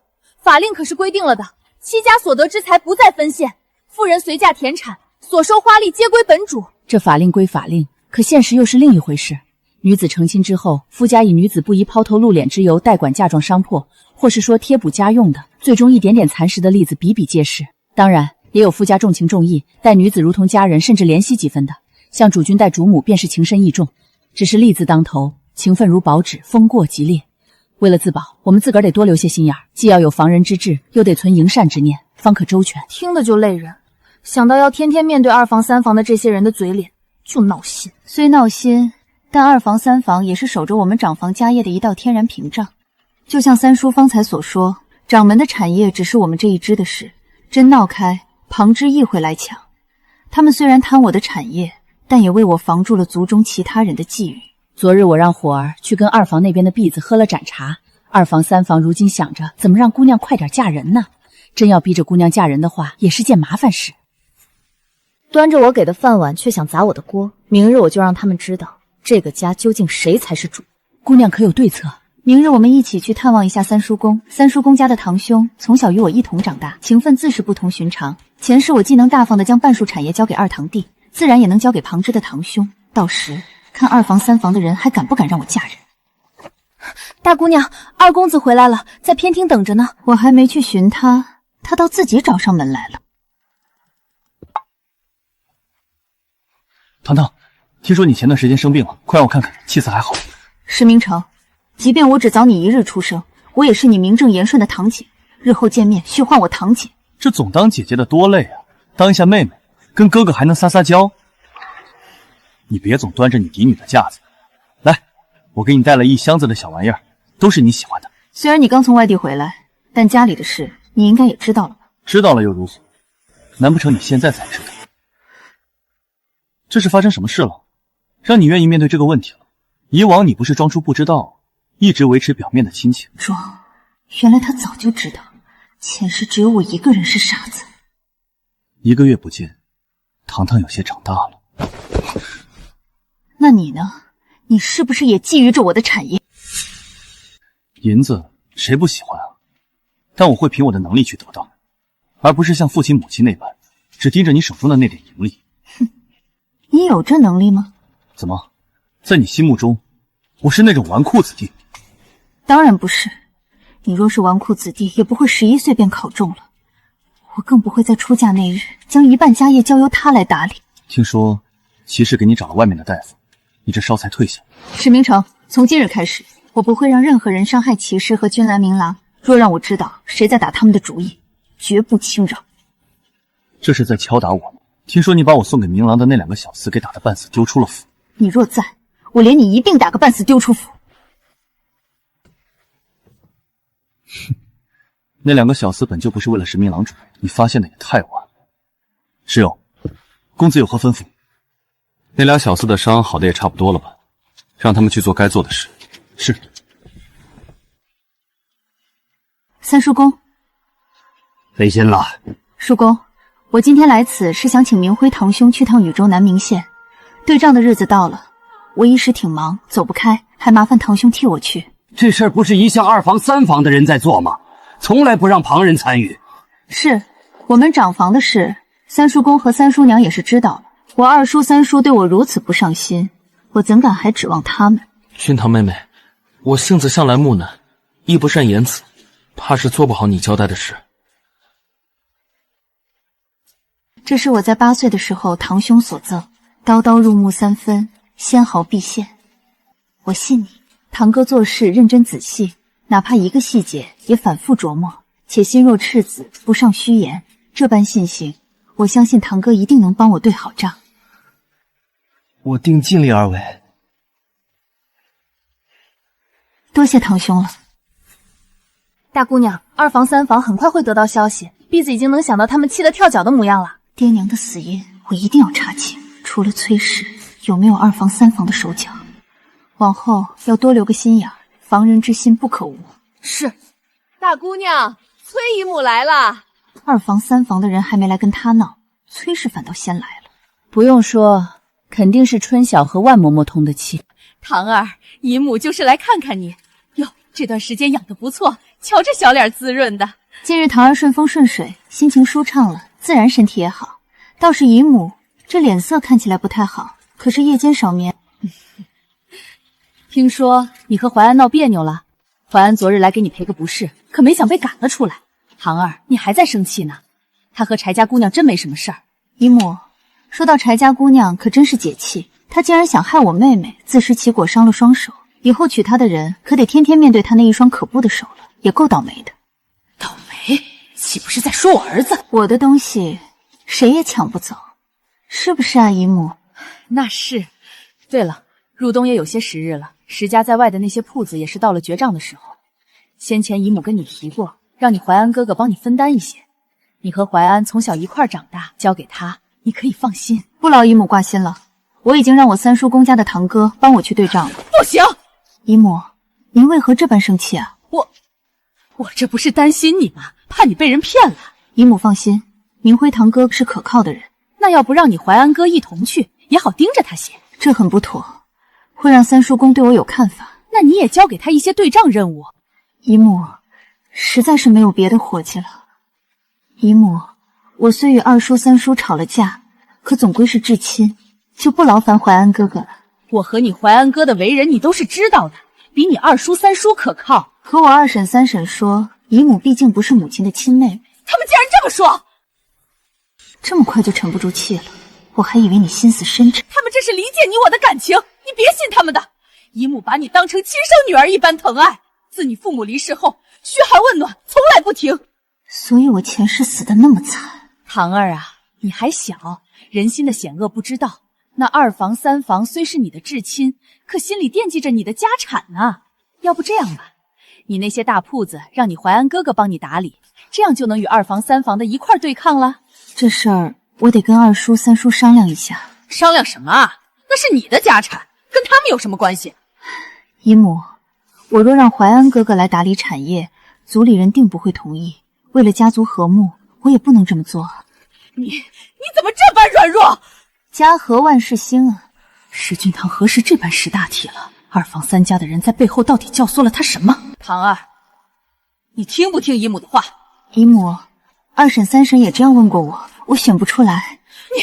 Speaker 5: 法令可是规定了的，戚家所得之财不再分现，妇人随嫁田产，所收花利皆归本主。
Speaker 11: 这法令归法令，可现实又是另一回事。女子成亲之后，夫家以女子不宜抛头露脸之由代管嫁妆商铺，或是说贴补家用的，最终一点点蚕食的例子比比皆是。当然，也有夫家重情重义，待女子如同家人，甚至怜惜几分的，像主君待主母便是情深意重。只是利字当头，情分如薄纸，风过即裂。为了自保，我们自个儿得多留些心眼儿，既要有防人之志，又得存营善之念，方可周全。
Speaker 2: 听的就累人，想到要天天面对2房3房的这些人的嘴脸，就闹心。
Speaker 3: 虽闹心，但2房3房也是守着我们长房家业的一道天然屏障。就像三叔方才所说，掌门的产业只是我们这一支的事，真闹开，旁支亦会来抢。他们虽然贪我的产业，但也为我防住了族中其他人的觊觎。
Speaker 11: 昨日我让火儿去跟2房那边的婢子喝了盏茶，2房3房如今想着怎么让姑娘快点嫁人呢？真要逼着姑娘嫁人的话，也是件麻烦事。
Speaker 2: 端着我给的饭碗却想砸我的锅，明日我就让他们知道这个家究竟谁才是主。
Speaker 11: 姑娘可有对策？
Speaker 3: 明日我们一起去探望一下三叔公。三叔公家的堂兄从小与我一同长大，情分自是不同寻常。前世我既能大方地将半数产业交给2堂弟，自然也能交给旁支的堂兄。到时看2房3房的人还敢不敢让我嫁人。
Speaker 2: 大姑娘，二公子回来了，在偏厅等着呢。
Speaker 3: 我还没去寻他，他倒自己找上门来了。
Speaker 6: 糖糖，听说你前段时间生病了，快让我看看，气色还好。
Speaker 3: 石明成，即便我只早你1日出生，我也是你名正言顺的堂姐，日后见面需唤我堂姐。
Speaker 6: 这总当姐姐的多累啊，当一下妹妹，跟哥哥还能撒撒娇。你别总端着你嫡女的架子，来，我给你带了一箱子的小玩意儿，都是你喜欢的。
Speaker 3: 虽然你刚从外地回来，但家里的事你应该也知道了吧？
Speaker 6: 知道了又如何？难不成你现在才知道？这是发生什么事了，让你愿意面对这个问题了？以往你不是装出不知道，一直维持表面的亲情。
Speaker 3: 装，原来他早就知道，前世只有我一个人是傻子。
Speaker 6: 1个月不见，糖糖有些长大了。
Speaker 3: 那你呢？你是不是也觊觎着我的产业？
Speaker 6: 银子谁不喜欢啊？但我会凭我的能力去得到，而不是像父亲母亲那般，只盯着你手中的那点盈利。
Speaker 3: 哼，你有这能力吗？
Speaker 6: 怎么，在你心目中，我是那种纨绔子弟？
Speaker 3: 当然不是。你若是纨绔子弟，也不会11岁便考中了。我更不会在出嫁那日将一半家业交由他来打理。
Speaker 6: 听说齐氏给你找了外面的大夫，你这烧才退下。
Speaker 3: 史明成，从今日开始，我不会让任何人伤害骑士和君兰明郎。若让我知道谁在打他们的主意，绝不轻饶。
Speaker 6: 这是在敲打我吗？听说你把我送给明郎的那2个小厮给打得半死，丢出了府。
Speaker 3: 你若在，我连你一并打个半死，丢出府。
Speaker 6: 哼，那2个小厮本就不是为了石明郎主，你发现的也太晚了。石勇，公子有何吩咐？
Speaker 10: 那俩小厮的伤好的也差不多了吧？让他们去做该做的事。
Speaker 6: 是。
Speaker 3: 三叔公，
Speaker 9: 费心了。
Speaker 3: 叔公，我今天来此是想请明辉堂兄去趟禹州南明县，对账的日子到了，我一时挺忙走不开，还麻烦堂兄替我去。
Speaker 7: 这事儿不是一向二房三房的人在做吗？从来不让旁人参与。
Speaker 3: 是我们长房的事，三叔公和三叔娘也是知道了。我二叔三叔对我如此不上心，我怎敢还指望他们？
Speaker 12: 君堂妹妹，我性子向来木讷，亦不善言辞，怕是做不好你交代的事。
Speaker 3: 这是我在8岁的时候堂兄所赠，刀刀入木3分，纤毫毕现。我信你，堂哥做事认真仔细，哪怕一个细节也反复琢磨，且心若赤子，不尚虚言。这般信心，我相信堂哥一定能帮我对好账。
Speaker 13: 我定尽力而为。
Speaker 3: 多谢堂兄了。
Speaker 5: 大姑娘，二房三房很快会得到消息，婢子已经能想到他们气得跳脚的模样了。
Speaker 3: 爹娘的死因我一定要查清，除了崔氏，有没有二房三房的手脚？往后要多留个心眼，防人之心不可无。
Speaker 2: 是。大姑娘，崔姨母来了。
Speaker 3: 二房三房的人还没来跟他闹，崔氏反倒先来了。
Speaker 11: 不用说，肯定是春晓和万嬷嬷通的气。
Speaker 2: 堂儿，姨母就是来看看你。哟，这段时间养得不错，瞧这小脸滋润的。
Speaker 3: 近日堂儿顺风顺水，心情舒畅了，自然身体也好。倒是姨母这脸色看起来不太好，可是夜间少眠。
Speaker 11: 听说你和淮安闹别扭了，淮安昨日来给你赔个不是，可没想被赶了出来。堂儿，你还在生气呢？他和柴家姑娘真没什么事儿。
Speaker 3: 姨母，说到柴家姑娘，可真是解气。她竟然想害我妹妹，自食其果，伤了双手。以后娶她的人可得天天面对她那一双可怖的手了，也够倒霉的。
Speaker 11: 倒霉？岂不是在说我儿子？
Speaker 3: 我的东西谁也抢不走，是不是啊，姨母？
Speaker 11: 那是。对了，入冬也有些时日了，石家在外的那些铺子也是到了绝账的时候。先前姨母跟你提过，让你淮安哥哥帮你分担一些。你和淮安从小一块长大，交给他，你可以放心。
Speaker 3: 不劳姨母挂心了，我已经让我三叔公家的堂哥帮我去对账了。
Speaker 11: 不行！
Speaker 3: 姨母，您为何这般生气啊？
Speaker 11: 我这不是担心你吗？怕你被人骗了。
Speaker 3: 姨母放心，明辉堂哥是可靠的人。
Speaker 11: 那要不让你淮安哥一同去，也好盯着他些。
Speaker 3: 这很不妥，会让三叔公对我有看法。
Speaker 11: 那你也交给他一些对账任务。
Speaker 3: 姨母，实在是没有别的伙计了。姨母，我虽与二叔三叔吵了架，可总归是至亲，就不劳烦淮安哥哥了。
Speaker 11: 我和你淮安哥的为人你都是知道的，比你二叔三叔可靠。
Speaker 3: 可我二婶三婶说，姨母毕竟不是母亲的亲妹妹。
Speaker 11: 他们竟然这么说！
Speaker 3: 这么快就沉不住气了，我还以为你心思深沉。
Speaker 11: 他们这是理解你我的感情，你别信他们的。姨母把你当成亲生女儿一般疼爱，自你父母离世后，嘘寒问暖从来不停。
Speaker 3: 所以我前世死得那么惨。
Speaker 11: 堂儿啊，你还小，人心的险恶不知道。那二房三房虽是你的至亲，可心里惦记着你的家产呢。要不这样吧，你那些大铺子让你淮安哥哥帮你打理，这样就能与二房三房的一块对抗了。
Speaker 3: 这事儿我得跟二叔三叔商量一下。
Speaker 11: 商量什么啊？那是你的家产，跟他们有什么关系？
Speaker 3: 姨母，我若让淮安哥哥来打理产业，族里人定不会同意。为了家族和睦，我也不能这么做。
Speaker 11: 你怎么这般软弱？
Speaker 3: 家和万事兴啊！
Speaker 11: 石君堂何时这般识大体了？二房三家的人在背后到底教唆了他什么？堂儿，你听不听姨母的话？
Speaker 3: 姨母，二婶三婶也这样问过我，我选不出来。
Speaker 11: 你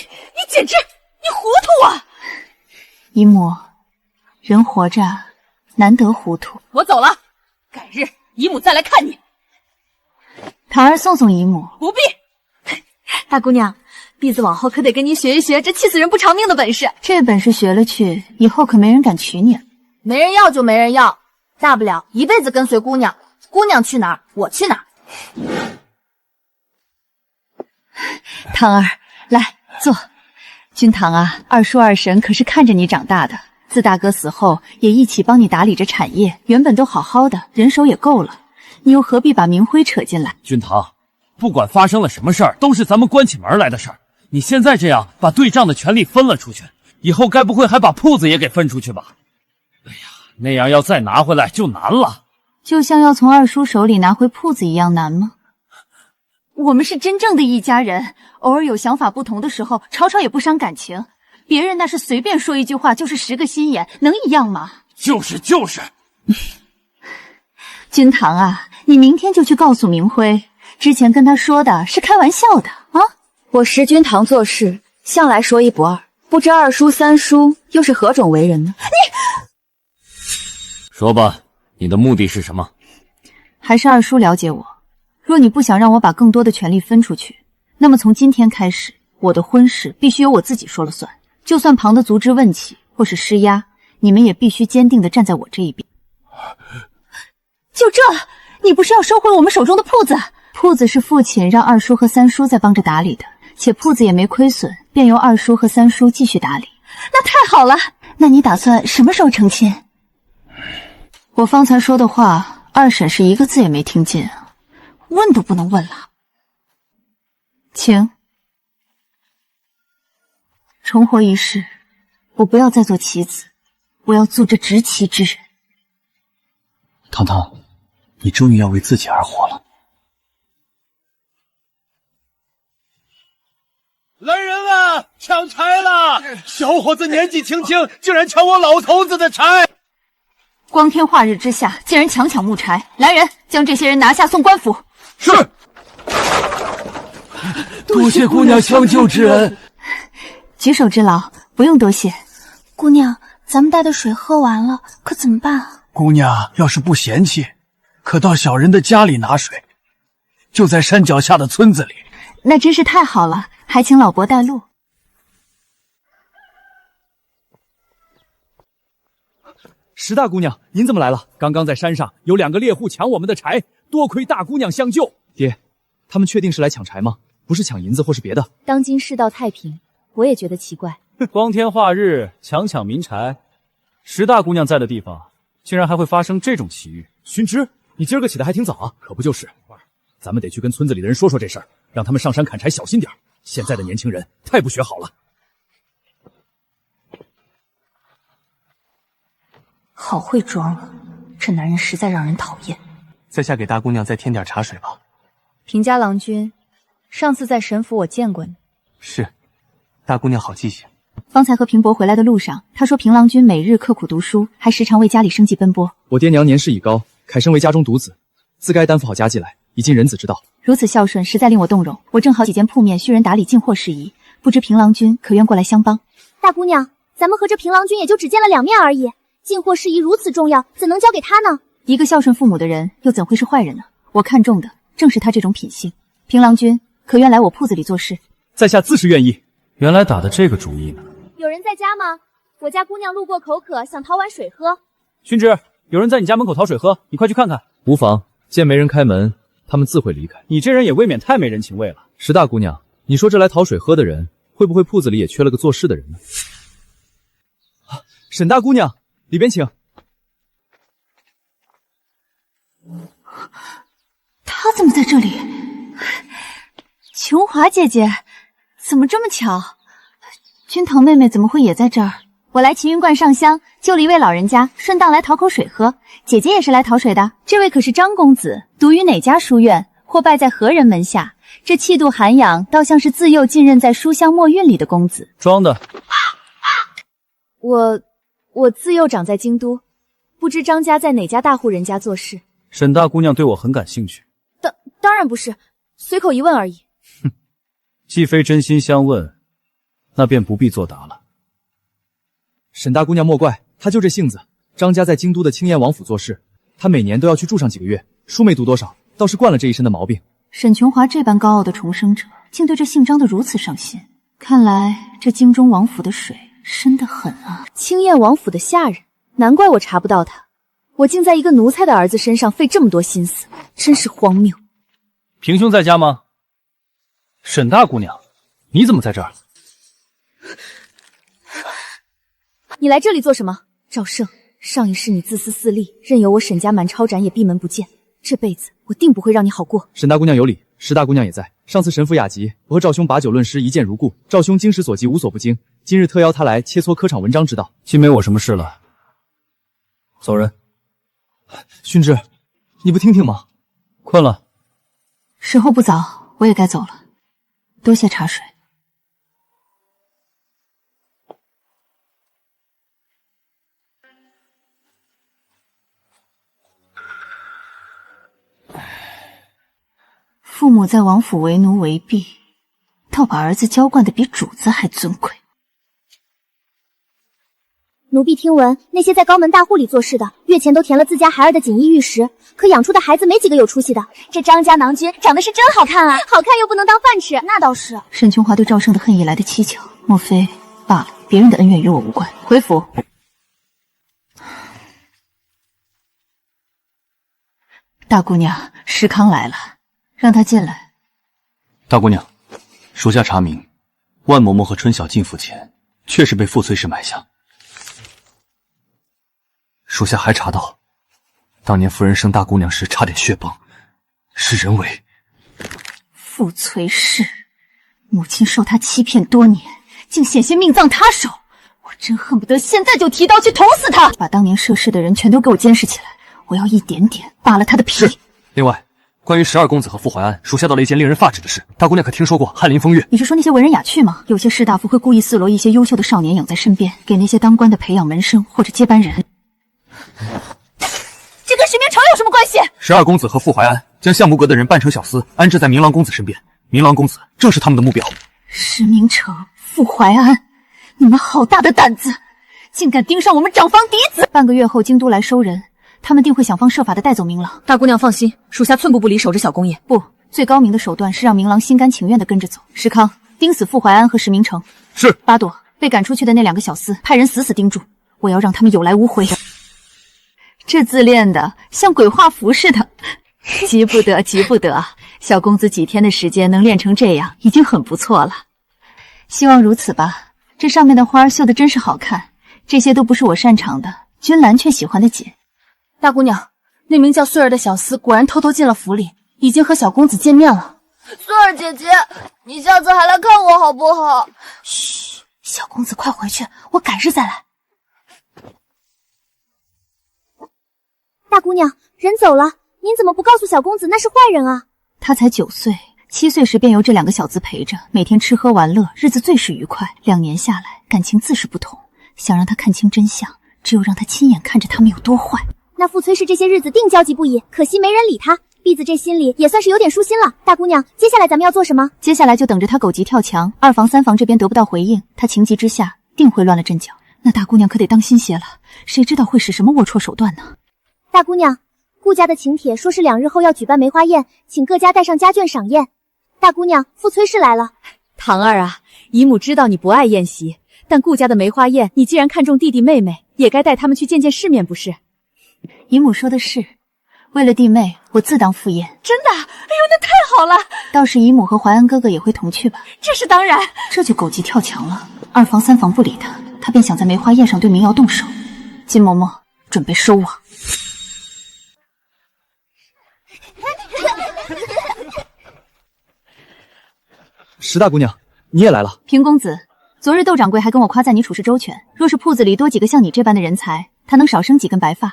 Speaker 11: 简直你糊涂啊！
Speaker 3: 姨母，人活着难得糊涂。
Speaker 11: 我走了，改日姨母再来看你。
Speaker 3: 堂儿送送姨母。
Speaker 11: 不必。
Speaker 5: 大姑娘，婢子往后可得跟您学一学这气死人不偿命的本事。
Speaker 3: 这本事学了去，以后可没人敢娶你了。
Speaker 5: 没人要就没人要，大不了一辈子跟随姑娘，姑娘去哪儿我去哪儿。
Speaker 3: 堂儿，来坐。君堂啊，二叔二婶可是看着你长大的，自大哥死后也一起帮你打理着产业，原本都好好的，人手也够了，你又何必把明辉扯进来？
Speaker 10: 君堂，不管发生了什么事儿，都是咱们关起门来的事儿。你现在这样把对账的权利分了出去，以后该不会还把铺子也给分出去吧？哎呀，那样要再拿回来就难了。
Speaker 3: 就像要从二叔手里拿回铺子一样难吗？我们是真正的一家人，偶尔有想法不同的时候，吵吵也不伤感情。别人那是随便说一句话就是10个心眼，能一样吗？
Speaker 10: 就是。
Speaker 3: 君堂啊，你明天就去告诉明辉，之前跟他说的是开玩笑的啊。
Speaker 11: 我识君堂做事向来说一不二，不知二叔三叔又是何种为人呢？
Speaker 10: 说吧，你的目的是什么？
Speaker 3: 还是二叔了解我。若你不想让我把更多的权力分出去，那么从今天开始，我的婚事必须由我自己说了算。就算旁的足之问起或是施压，你们也必须坚定地站在我这一边。就这，你不是要收回我们手中的铺子？铺子是父亲让二叔和三叔在帮着打理的，且铺子也没亏损，便由二叔和三叔继续打理。那太好了，那你打算什么时候成亲？我方才说的话，二婶是一个字也没听见啊，问都不能问了。请。重活一世，我不要再做棋子，我要做这执棋之人。
Speaker 13: 糖糖，你终于要为自己而活了。
Speaker 14: 来人啊，抢柴了！小伙子年纪轻轻，竟然抢我老头子的柴！
Speaker 3: 光天化日之下，竟然强抢木柴！来人，将这些人拿下送官府。
Speaker 14: 是。多谢姑娘相救之恩。
Speaker 3: 举手之劳，不用多谢。
Speaker 4: 姑娘，咱们带的水喝完了，可怎么办？
Speaker 14: 姑娘要是不嫌弃，可到小人的家里拿水，就在山脚下的村子里。
Speaker 3: 那真是太好了，还请老伯带路。
Speaker 6: 石大姑娘，您怎么来了？刚刚在山上有2个猎户抢我们的柴，多亏大姑娘相救。爹，他们确定是来抢柴吗？不是抢银子或是别的？
Speaker 11: 当今世道太平，我也觉得奇怪。
Speaker 6: 光天化日抢民柴，石大姑娘在的地方，竟然还会发生这种奇遇。寻之，你今儿个起得还挺早啊。可不就是，咱们得去跟村子里的人说说这事儿，让他们上山砍柴小心点。现在的年轻人太不学好了。
Speaker 3: 好会装啊，这男人实在让人讨厌。
Speaker 13: 在下给大姑娘再添点茶水吧。
Speaker 11: 平家郎君，上次在神府我见过你。
Speaker 13: 是，大姑娘好记性。
Speaker 3: 方才和平伯回来的路上，他说平郎君每日刻苦读书，还时常为家里生计奔波。
Speaker 6: 我爹娘年事已高，凯身为家中独子，自该担负好家计来，以尽人子之道。
Speaker 3: 如此孝顺，实在令我动容。我正好几间铺面需人打理进货事宜，不知平郎君可愿过来相帮？
Speaker 4: 大姑娘，咱们和这平郎君也就只见了2面而已，进货事宜如此重要，怎能交给他呢？
Speaker 3: 一个孝顺父母的人，又怎会是坏人呢？我看中的正是他这种品性。平郎君可愿来我铺子里做事？
Speaker 6: 在下自是愿意。原来打的这个主意呢。
Speaker 4: 有人在家吗？我家姑娘路过口渴，想讨碗水喝。
Speaker 6: 熏之，有人在你家门口讨水喝，你快去看看。无妨，见没人开门，他们自会离开。你这人也未免太没人情味了。石大姑娘，你说这来讨水喝的人，会不会铺子里也缺了个做事的人呢？沈大姑娘，里边请。
Speaker 3: 他怎么在这里？琼华姐姐，怎么这么巧？君堂妹妹怎么会也在这儿？我来齐云观上香，救了一位老人家，顺道来讨口水喝。姐姐也是来讨水的。这位可是张公子，读于哪家书院，或拜在何人门下？这气度涵养，倒像是自幼浸润在书香墨韵里的公子。
Speaker 6: 装的。
Speaker 11: 我自幼长在京都，不知张家在哪家大户人家做事。
Speaker 6: 沈大姑娘对我很感兴趣。
Speaker 11: 当然不是，随口一问而已。
Speaker 6: 哼，既非真心相问，那便不必作答了。沈大姑娘莫怪，她就这性子。张家在京都的青燕王府做事，她每年都要去住上几个月，书没读多少，倒是惯了这一身的毛病。
Speaker 3: 沈琼华这般高傲的重生者，竟对这姓张的如此上心。看来这京中王府的水深得很啊。
Speaker 11: 青燕王府的下人，难怪我查不到他。我竟在一个奴才的儿子身上费这么多心思，真是荒谬。
Speaker 6: 平兄在家吗？沈大姑娘，你怎么在这儿？
Speaker 11: 你来这里做什么？赵胜，上一世你自私自利，任由我沈家满抄斩也闭门不见，这辈子我定不会让你好过。
Speaker 6: 沈大姑娘有礼，石大姑娘也在。上次神府雅集，我和赵兄把酒论诗，一见如故。赵兄经史所及，无所不精。今日特邀他来切磋科场文章之道，既没我什么事了。走人。熏之，你不听听吗？困了。
Speaker 3: 时候不早，
Speaker 8: 我也该走了，多谢茶水。父母在王府为奴为婢，倒把儿子娇惯得比主子还尊贵。
Speaker 5: 奴婢听闻，那些在高门大户里做事的，月前都填了自家孩儿的锦衣玉食，可养出的孩子没几个有出息的。这张家囊君长得是真好看啊，好看又不能当饭吃，那倒是。
Speaker 8: 沈琼华对赵胜的恨意来得蹊跷，莫非罢了，别人的恩怨与我无关。回府。大姑娘，石康来了，让他进来。
Speaker 13: 大姑娘，属下查明，万嬷嬷和春晓进府前，确实被傅崔氏买下。属下还查到，当年夫人生大姑娘时差点血崩，是人为。
Speaker 8: 傅崔氏，母亲受他欺骗多年，竟险些命丧他手，我真恨不得现在就提刀去捅死他！把当年涉事的人全都给我监视起来，我要一点点扒了他的皮。
Speaker 6: 是。另外，关于12公子和傅怀安，属下到了一件令人发指的事。大姑娘可听说过翰林风月？
Speaker 8: 你是说那些文人雅趣吗？有些士大夫会故意捎罗一些优秀的少年养在身边，给那些当官的培养门生或者接班人。
Speaker 2: 这跟石明成有什么关系
Speaker 1: ？12公子和傅怀安将相木阁的人扮成小厮，安置在明郎公子身边。明郎公子正是他们的目标。
Speaker 8: 石明成、傅怀安，你们好大的胆子，竟敢盯上我们长房嫡子！半个月后京都来收人，他们定会想方设法的带走明郎。
Speaker 11: 大姑娘放心，属下寸步不离守着小公爷。
Speaker 8: 不，最高明的手段是让明郎心甘情愿的跟着走。石康，盯死傅怀安和石明成。
Speaker 6: 是。
Speaker 8: 八朵，被赶出去的那2个小厮，派人死死盯住，我要让他们有来无回。这字练的像鬼画符似的，急不得，急不得！小公子几天的时间能练成这样，已经很不错了。希望如此吧。这上面的花儿绣的真是好看，这些都不是我擅长的，君兰却喜欢的紧。
Speaker 2: 大姑娘，那名叫穗儿的小厮果然偷偷进了府里，已经和小公子见面了。
Speaker 4: 穗儿姐姐，你下次还来看我好不好？
Speaker 8: 嘘，小公子快回去，我改日再来。
Speaker 5: 大姑娘，人走了，您怎么不告诉小公子那是坏人啊？
Speaker 8: 他才9岁，7岁时便由这2个小子陪着，每天吃喝玩乐，日子最是愉快。2年下来，感情自是不同。想让他看清真相，只有让他亲眼看着他们有多坏。
Speaker 5: 那傅崔氏这些日子定焦急不已，可惜没人理他。婢子这心里也算是有点舒心了。大姑娘，接下来咱们要做什么？
Speaker 8: 接下来就等着他狗急跳墙，2房3房这边得不到回应，他情急之下定会乱了阵脚。那大姑娘可得当心些了，谁知道会使什么龌龊手段呢？
Speaker 5: 大姑娘，顾家的请帖说是2日后要举办梅花宴，请各家带上家眷赏宴。大姑娘，傅崔氏来了。
Speaker 11: 堂儿啊，姨母知道你不爱宴席，但顾家的梅花宴，你既然看中弟弟妹妹，也该带他们去见见世面，不是？
Speaker 8: 姨母说的是，为了弟妹，我自当赴宴。
Speaker 2: 真的？哎呦，那太好了！
Speaker 8: 倒是姨母和怀安哥哥也会同去吧？
Speaker 2: 这是当然。
Speaker 8: 这就狗急跳墙了，2房3房不理他，他便想在梅花宴上对明瑶动手。金嬷嬷，准备收网。
Speaker 6: 石大姑娘，你也来了。
Speaker 8: 平公子，昨日窦掌柜还跟我夸赞你处事周全，若是铺子里多几个像你这般的人才，他能少生几根白发。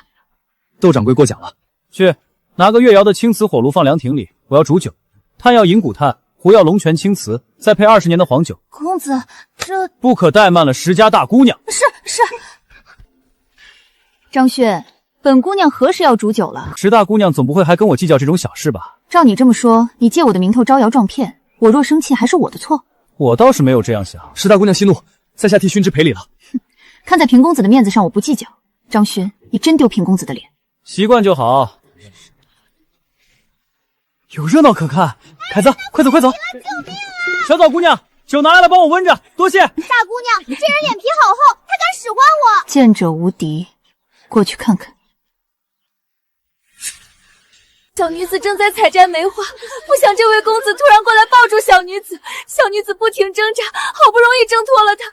Speaker 6: 窦掌柜过奖了。去拿个越窑的青瓷火炉放凉亭里，我要煮酒，炭要银骨炭，壶要龙泉青瓷，再配20年的黄酒。
Speaker 2: 公子，这
Speaker 6: 不可怠慢了石家大姑娘。
Speaker 2: 是。
Speaker 8: 张轩，本姑娘何时要煮酒了？
Speaker 6: 石大姑娘总不会还跟我计较这种小事吧？
Speaker 8: 照你这么说，你借我的名头招摇撞骗，我若生气还是我的错。
Speaker 6: 我倒是没有这样想。石大姑娘息怒，在下替勋之赔礼了。
Speaker 8: 哼，看在平公子的面子上，我不计较。张轩，你真丢平公子的脸。
Speaker 6: 习惯就好。有热闹可看，凯子，快走！救命啊！小枣姑娘，酒拿来了，帮我温着，多谢。
Speaker 5: 大姑娘，这人脸皮好厚，他敢使唤我。
Speaker 8: 见者无敌，过去看看。
Speaker 2: 小女子正在采摘梅花，不想这位公子突然过来抱住小女子，小女子不停挣扎，好不容易挣脱了他。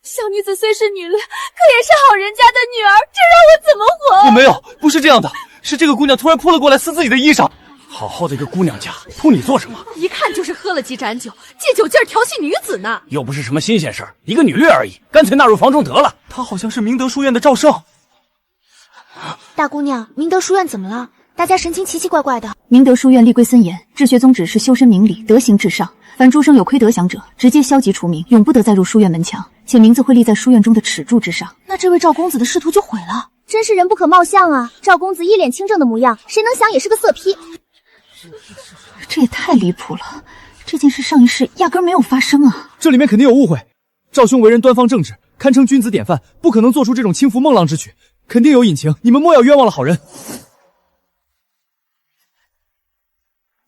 Speaker 2: 小女子虽是女劣，可也是好人家的女儿，这让我怎么活？
Speaker 6: 我没有，不是这样的，是这个姑娘突然扑了过来撕自己的衣裳。
Speaker 7: 好好的一个姑娘家，扑你做什么？
Speaker 2: 一看就是喝了几盏酒，借酒劲儿调戏女子呢。
Speaker 7: 又不是什么新鲜事儿，一个女劣而已，干脆纳入房中得了。
Speaker 6: 她好像是明德书院的赵胜。
Speaker 4: 大姑娘，明德书院怎么了？
Speaker 5: 大家神情奇奇怪怪的。
Speaker 8: 明德书院立规森严，治学宗旨是修身明理，德行至上。凡诸生有亏德想者，直接消极除名，永不得再入书院门墙，且名字会立在书院中的尺柱之上。
Speaker 5: 那这位赵公子的仕途就毁了。真是人不可貌相啊！赵公子一脸清正的模样，谁能想也是个色批。
Speaker 8: 这也太离谱了，这件事上一世压根没有发生啊！
Speaker 6: 这里面肯定有误会。赵兄为人端方正直，堪称君子典范，不可能做出这种轻浮孟浪之举，肯定有隐情，你们莫要冤枉了好人。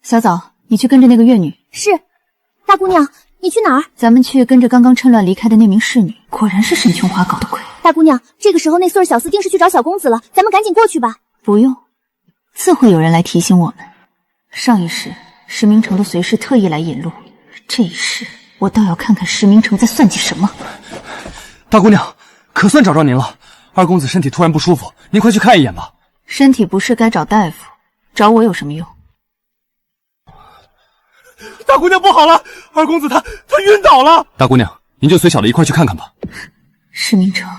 Speaker 8: 小枣，你去跟着那个乐女。
Speaker 5: 是。大姑娘，你去哪儿？
Speaker 8: 咱们去跟着刚刚趁乱离开的那名侍女，果然是沈琼华搞的鬼。
Speaker 5: 大姑娘，这个时候那穗儿小厮定是去找小公子了，咱们赶紧过去吧。
Speaker 8: 不用，自会有人来提醒我们。上一世石明城的随侍特意来引路，这一世我倒要看看石明城在算计什么。
Speaker 6: 大姑娘，可算找着您了。二公子身体突然不舒服，您快去看一眼吧。
Speaker 8: 身体不适该找大夫，找我有什么用？
Speaker 6: 大姑娘不好了，二公子他晕倒了。
Speaker 13: 大姑娘，您就随小的一块去看看吧。
Speaker 8: 石明城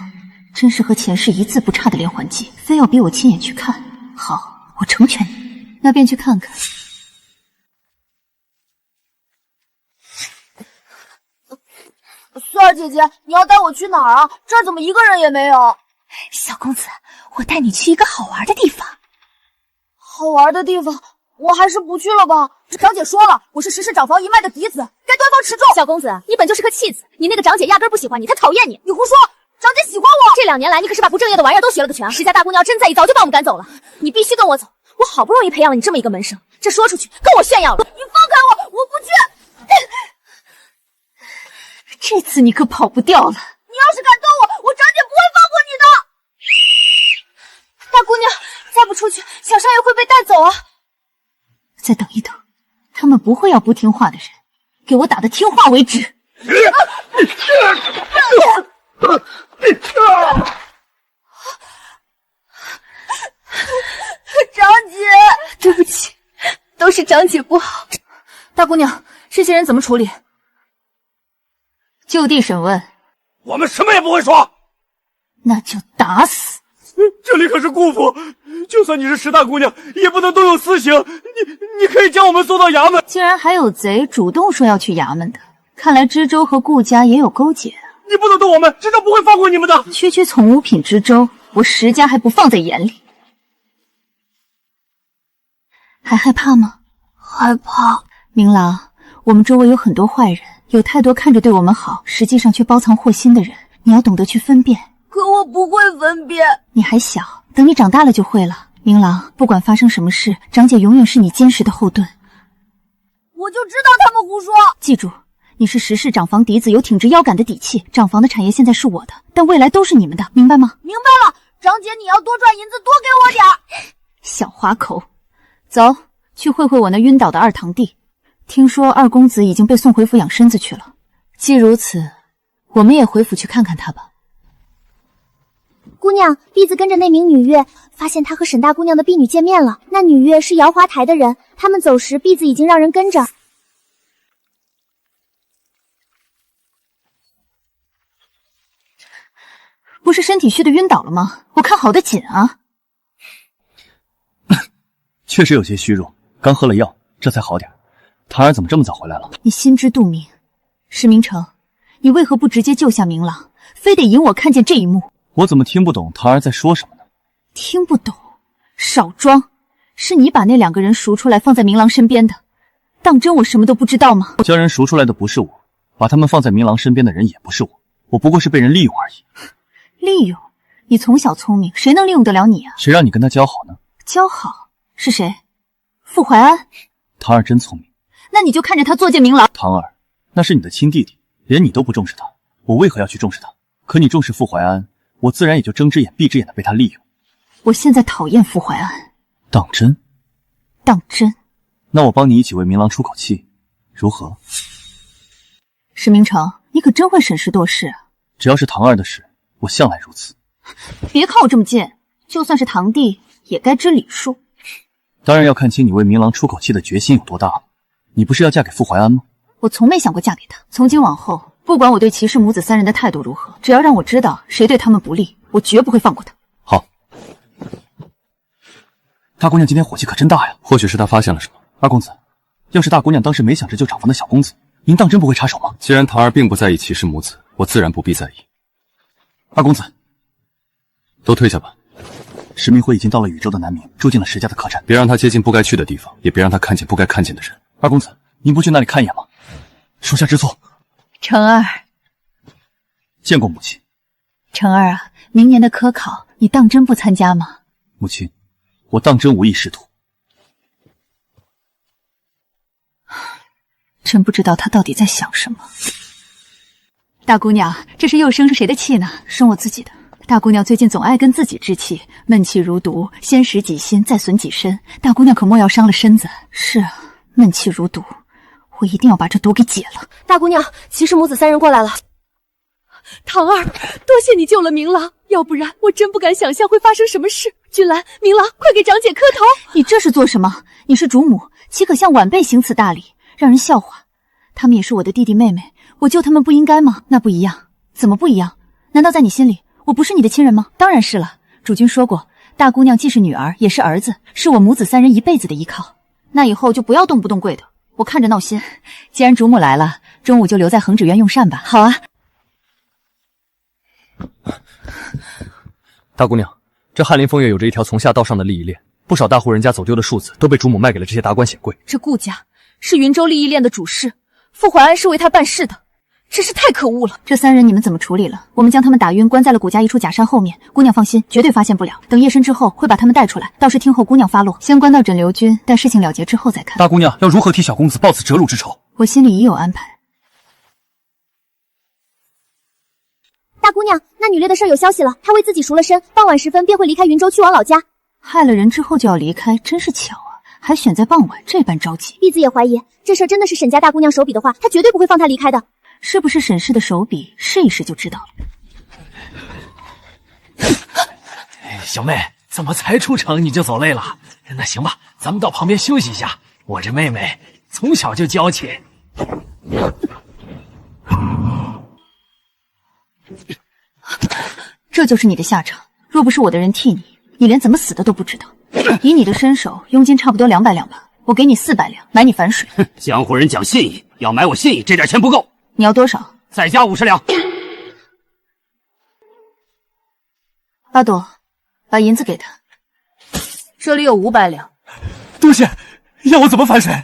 Speaker 8: 真是和前世一字不差的连环计，非要逼我亲眼去看。好，我成全你，那便去看看。
Speaker 4: 穗儿姐姐，你要带我去哪儿啊？这儿怎么一个人也没有？
Speaker 3: 小公子，我带你去一个好玩的地方。
Speaker 4: 好玩的地方？我还是不去了吧。长姐说了，我是石氏长房一脉的嫡子，该端方持重。
Speaker 5: 小公子，你本就是颗弃子，你那个长姐压根不喜欢你，她讨厌你。
Speaker 4: 你胡说，长姐喜欢我。
Speaker 5: 这2年来，你可是把不正业的玩意儿都学了个全。石家大姑娘真在意，早就把我们赶走了。你必须跟我走，我好不容易培养了你这么一个门生，这说出去跟我炫耀了。
Speaker 4: 你放开我，我不去。
Speaker 8: 这次你可跑不掉了。
Speaker 4: 你要是敢动我，我长姐不会放过你的。
Speaker 5: 大姑娘，再不出去，小少爷会被带走啊。
Speaker 8: 再等一等，他们不会要不听话的人，给我打得听话为止。
Speaker 4: 长姐，
Speaker 2: 对不起，都是长姐不好。大姑娘，这些人怎么处理？
Speaker 8: 就地审问。
Speaker 10: 我们什么也不会说。
Speaker 8: 那就打死。
Speaker 6: 这里可是顾府，就算你是石大姑娘，也不能动用私刑。你可以将我们送到衙门。
Speaker 8: 竟然还有贼主动说要去衙门的，看来知州和顾家也有勾结啊！
Speaker 6: 你不能动我们，知州不会放过你们的。
Speaker 8: 区区从五品知州，我石家还不放在眼里。还害怕吗？
Speaker 4: 害怕。
Speaker 8: 明郎，我们周围有很多坏人，有太多看着对我们好，实际上却包藏祸心的人，你要懂得去分辨。
Speaker 4: 可我不会分辨。
Speaker 8: 你还小，等你长大了就会了。明郎，不管发生什么事，长姐永远是你坚实的后盾。
Speaker 4: 我就知道他们胡说。
Speaker 8: 记住，你是石氏长房嫡子，有挺直腰杆的底气。长房的产业现在是我的，但未来都是你们的，明白吗？
Speaker 4: 明白了，长姐，你要多赚银子，多给我点儿。
Speaker 8: 小花口，走去会会我那晕倒的二堂弟。听说二公子已经被送回府养身子去了。既如此，我们也回府去看看他吧。
Speaker 5: 姑娘，婢子跟着那名女乐，发现她和沈大姑娘的婢女见面了。那女乐是瑶华台的人，他们走时，婢子已经让人跟着。
Speaker 8: 不是身体虚的晕倒了吗？我看好得紧啊。
Speaker 13: 确实有些虚弱，刚喝了药，这才好点。唐儿怎么这么早回来了？
Speaker 8: 你心知肚明。石明成，你为何不直接救下明郎，非得引我看见这一幕？
Speaker 13: 我怎么听不懂唐儿在说什么呢？
Speaker 8: 听不懂？少装！是你把那2个人赎出来放在明郎身边的，当真我什么都不知道吗？
Speaker 13: 将人赎出来的不是我，把他们放在明郎身边的人也不是我不过是被人利用而已。
Speaker 8: 利用？你从小聪明，谁能利用得了你啊？
Speaker 13: 谁让你跟他交好呢？
Speaker 8: 交好？是谁？傅怀安？
Speaker 13: 唐儿真聪明。
Speaker 8: 那你就看着他作践明郎。
Speaker 13: 唐儿，那是你的亲弟弟，连你都不重视他，我为何要去重视他？可你重视傅怀安，我自然也就睁只眼闭只眼的被他利用。
Speaker 8: 我现在讨厌傅怀安。
Speaker 13: 当真？
Speaker 8: 当真。
Speaker 13: 那我帮你一起为明郎出口气，如何？
Speaker 8: 石明成，你可真会审时度势啊！
Speaker 13: 只要是唐儿的事，我向来如此。
Speaker 8: 别靠我这么近，就算是堂弟，也该知礼数。
Speaker 13: 当然要看清你为明郎出口气的决心有多大了。你不是要嫁给傅怀安吗？
Speaker 8: 我从没想过嫁给他。从今往后，不管我对齐氏母子3人的态度如何，只要让我知道谁对他们不利，我绝不会放过他。
Speaker 13: 好。大姑娘今天火气可真大呀！
Speaker 6: 或许是她发现了什么。
Speaker 13: 二公子，要是大姑娘当时没想着救长房的小公子，您当真不会插手吗？
Speaker 6: 既然唐儿并不在意骑士母子，我自然不必在意。
Speaker 13: 二公子，
Speaker 6: 都退下吧。
Speaker 13: 石明辉已经到了禹州的南冥，住进了石家的客栈。
Speaker 6: 别让他接近不该去的地方，也别让他看见不该看见的人。
Speaker 13: 二公子，您不去那里看一眼吗？属下知错。
Speaker 8: 成儿，
Speaker 13: 见过母亲。
Speaker 8: 成儿啊，明年的科考，你当真不参加吗？
Speaker 13: 母亲，我当真无意仕途。
Speaker 8: 真不知道他到底在想什么。大姑娘，这是又生谁的气呢？生我自己的。大姑娘最近总爱跟自己置气，闷气如毒，先食己心，再损己身。大姑娘可莫要伤了身子。是啊，闷气如毒，我一定要把这毒给解了。
Speaker 2: 大姑娘，骑士母子三人过来了。唐儿，多谢你救了明郎，要不然我真不敢想象会发生什么事。君兰、明郎，快给长姐磕头！
Speaker 8: 你这是做什么？你是主母，岂可向晚辈行此大礼，让人笑话。他们也是我的弟弟妹妹，我救他们不应该吗？那不一样。怎么不一样？难道在你心里我不是你的亲人吗？当然是了。主君说过，大姑娘既是女儿也是儿子，是我母子三人一辈子的依靠。那以后就不要动不动跪的，我看着闹心。既然主母来了，中午就留在恒芷院用膳吧。好啊。
Speaker 6: 大姑娘，这翰林风月有着一条从下到上的利益链，不少大户人家走丢的庶子都被主母卖给了这些达官显贵。
Speaker 2: 这顾家是云州利益链的主事，傅怀安是为他办事的，真是太可恶了。
Speaker 8: 这三人你们怎么处理了？我们将他们打晕，关在了谷家一处假山后面。姑娘放心，绝对发现不了。等夜深之后会把他们带出来，到时听候姑娘发落。先关到枕流军，待事情了结之后再看。
Speaker 13: 大姑娘要如何替小公子报此折辱之仇？
Speaker 8: 我心里已有安排。
Speaker 5: 大姑娘，那女烈的事有消息了，她为自己赎了身，傍晚时分便会离开云州去往老家。
Speaker 8: 害了人之后就要离开，真是巧啊！还选在傍晚，这般着急。
Speaker 5: 婢子也怀疑，这事真的是沈家大姑娘手笔的话，她绝对不会放她离开的。
Speaker 8: 是不是沈氏的手笔？试一试就知道
Speaker 14: 了。小妹，怎么才出城你就走累了？那行吧，咱们到旁边休息一下。我这妹妹从小就娇气。
Speaker 8: 这就是你的下场。若不是我的人替你，你连怎么死的都不知道。以你的身手，佣金差不多200两吧，我给你400两，买你反水。
Speaker 7: 江湖人讲信义，要买我信义，这点钱不够。
Speaker 8: 你要多少？
Speaker 7: 再加50两。
Speaker 8: 阿朵，把银子给他。这里有500两。
Speaker 14: 多谢，要我怎么反水？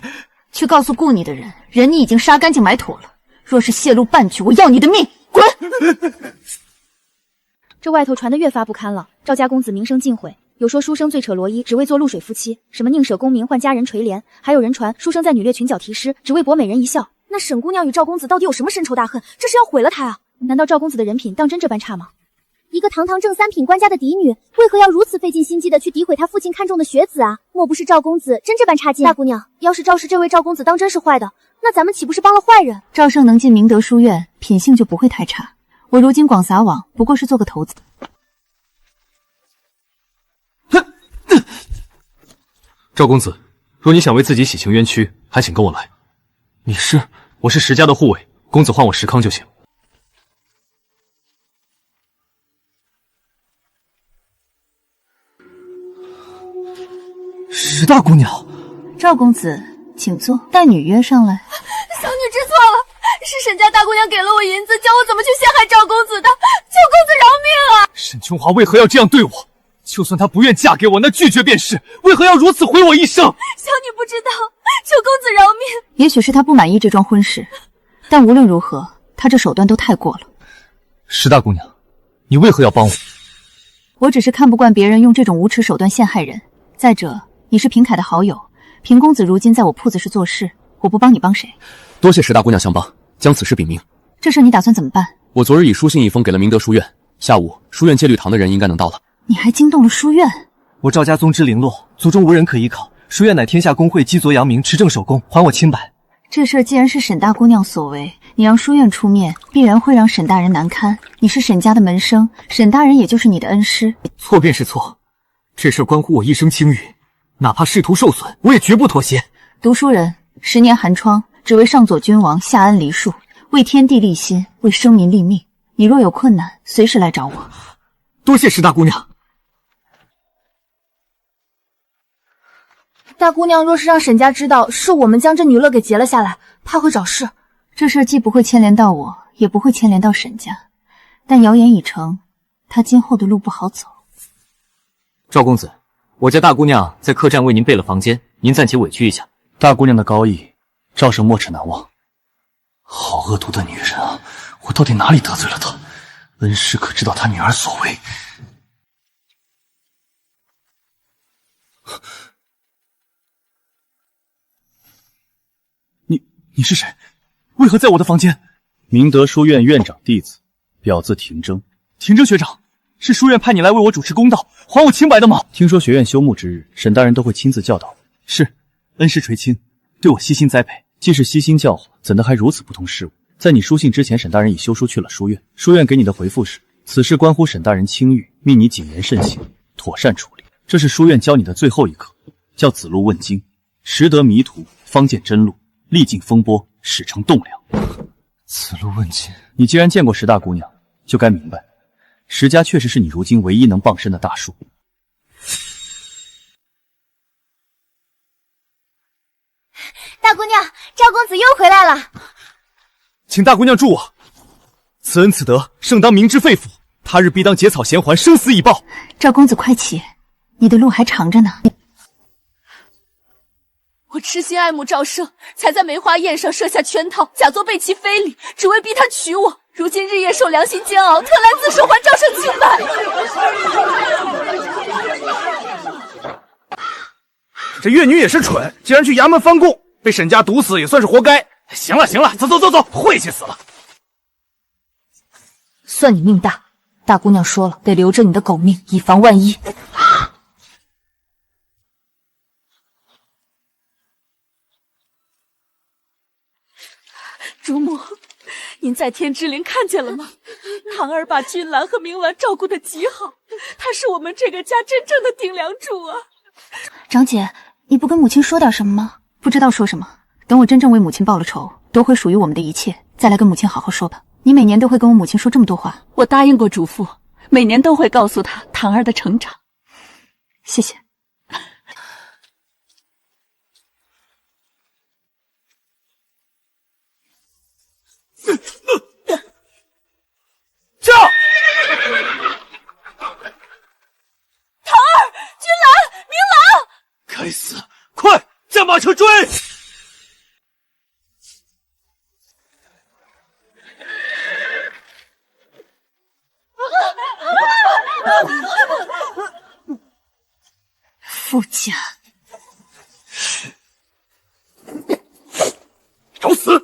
Speaker 8: 去告诉雇你的人，人你已经杀干净埋妥了。若是泄露半句，我要你的命！滚！
Speaker 5: 这外头传得越发不堪了。赵家公子名声尽毁，有说书生醉扯罗衣，只为做露水夫妻，什么宁舍功名换佳人垂怜，还有人传书生在女猎裙角题诗，只为博美人一笑。那沈姑娘与赵公子到底有什么深仇大恨？这是要毁了他啊！难道赵公子的人品当真这般差吗？一个堂堂正三品官家的嫡女，为何要如此费尽心机的去诋毁他父亲看中的学子啊？莫不是赵公子真这般差劲？大姑娘，要是赵氏这位赵公子当真是坏的，那咱们岂不是帮了坏人？
Speaker 8: 赵胜能进明德书院，品性就不会太差。我如今广撒网，不过是做个投资。
Speaker 6: 赵公子，若你想为自己洗清冤屈，还请跟我来。
Speaker 13: 你是？
Speaker 6: 我是石家的护卫，公子换我石康就行。
Speaker 13: 石大姑娘，
Speaker 8: 赵公子，请坐，带女约上来。
Speaker 2: 小女知错了，是沈家大姑娘给了我银子，教我怎么去陷害赵公子的，求公子饶命啊！
Speaker 6: 沈琼华为何要这样对我？就算她不愿嫁给我，那拒绝便是，为何要如此毁我一生？
Speaker 2: 小女不知道，求公子饶命。
Speaker 8: 也许是他不满意这桩婚事，但无论如何，他这手段都太过了。
Speaker 6: 石大姑娘，你为何要帮我？
Speaker 8: 我只是看不惯别人用这种无耻手段陷害人。再者，你是平凯的好友，平公子如今在我铺子是做事，我不帮你帮谁？
Speaker 6: 多谢石大姑娘相帮，将此事禀明。
Speaker 8: 这事你打算怎么办？
Speaker 6: 我昨日以书信一封给了明德书院，下午书院戒律堂的人应该能到了。
Speaker 8: 你还惊动了书院？
Speaker 15: 我赵家宗之零落，族中无人可依靠，书院乃天下公会积浊扬名，持正守公，还我清白。
Speaker 8: 这事既然是沈大姑娘所为，你让书院出面，必然会让沈大人难堪。你是沈家的门生，沈大人也就是你的恩师。
Speaker 16: 错便是错，这事关乎我一生清誉，哪怕仕途受损，我也绝不妥协。
Speaker 8: 读书人10年寒窗，只为上佐君王，下安梨树，为天地立心，为生民立命。你若有困难，随时来找我。
Speaker 16: 多谢石大姑娘。
Speaker 4: 大姑娘若是让沈家知道是我们将这女乐给劫了下来，怕会找事。
Speaker 3: 这事既不会牵连到我，也不会牵连到沈家，但谣言已成，他今后的路不好走。
Speaker 12: 赵公子，我家大姑娘在客栈为您备了房间，您暂且委屈一下。
Speaker 13: 大姑娘的高义，赵生没齿难忘。好恶毒的女人啊！我到底哪里得罪了她？恩师可知道她女儿所为？你是谁？为何在我的房间？
Speaker 6: 明德书院院长弟子，表字廷征。
Speaker 13: 廷征学长，是书院派你来为我主持公道，还我清白的吗？
Speaker 6: 听说学院休沐之日，沈大人都会亲自教导。
Speaker 13: 是，恩师垂青，对我悉心栽培。
Speaker 6: 既是悉心教化，怎能还如此不通事务？在你书信之前，沈大人已休书去了书院。书院给你的回复是：此事关乎沈大人清誉，命你谨言慎行，妥善处理。这是书院教你的最后一课，叫子路问经，识得迷途，方见真路，历尽风波，始成栋梁。
Speaker 13: 子路问经，
Speaker 6: 你既然见过石大姑娘，就该明白，石家确实是你如今唯一能傍身的大树。
Speaker 4: 大姑娘，赵公子又回来了。
Speaker 13: 请大姑娘助我，此恩此德，盛当明知肺腑。他日必当结草衔环，生死以报。
Speaker 3: 赵公子快起，你的路还长着呢。
Speaker 2: 我痴心爱慕赵胜，才在梅花宴上设下圈套，假作被其非礼，只为逼他娶我。如今日夜受良心煎熬，特来自首还赵胜清
Speaker 17: 白。这月女也是蠢，竟然去衙门翻供，被沈家毒死也算是活该。行了行了，走，晦气死了。
Speaker 3: 算你命大，大姑娘说了，得留着你的狗命，以防万一。
Speaker 2: 主母，您在天之灵看见了吗？堂儿把君兰和明兰照顾得极好，她是我们这个家真正的顶梁柱啊。
Speaker 3: 长姐，你不跟母亲说点什么吗？不知道说什么，等我真正为母亲报了仇，夺回属于我们的一切，再来跟母亲好好说吧。你每年都会跟我母亲说这么多话。
Speaker 2: 我答应过主父，每年都会告诉她堂儿的成长。
Speaker 3: 谢谢。
Speaker 17: 叫！
Speaker 2: 堂儿、君兰、明兰！
Speaker 17: 该死！快将马车追！
Speaker 3: 傅家，
Speaker 17: 找死！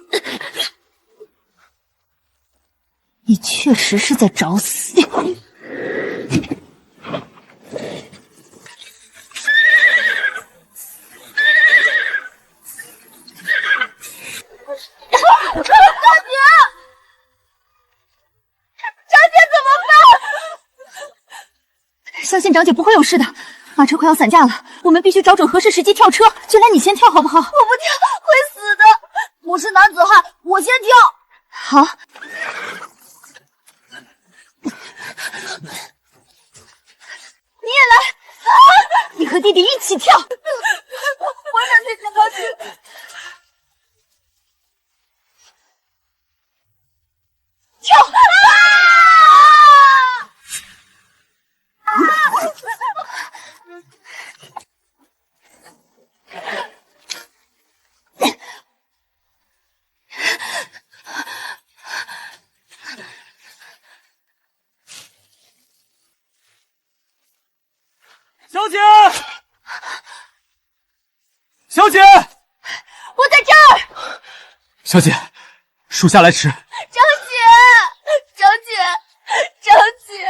Speaker 3: 你确实是在找死！相信长姐不会有事的，马车快要散架了，我们必须找准合适时机跳车。君兰，你先跳好不好？我不
Speaker 4: 跳，会死的。我是男子汉，我先跳。
Speaker 3: 好。
Speaker 4: 你也来，
Speaker 3: 你和弟弟一起跳。
Speaker 4: 我想去跳高去。跳！
Speaker 17: 小姐，小姐，
Speaker 4: 我在这儿。
Speaker 13: 小姐，属下来迟。
Speaker 4: 张姐，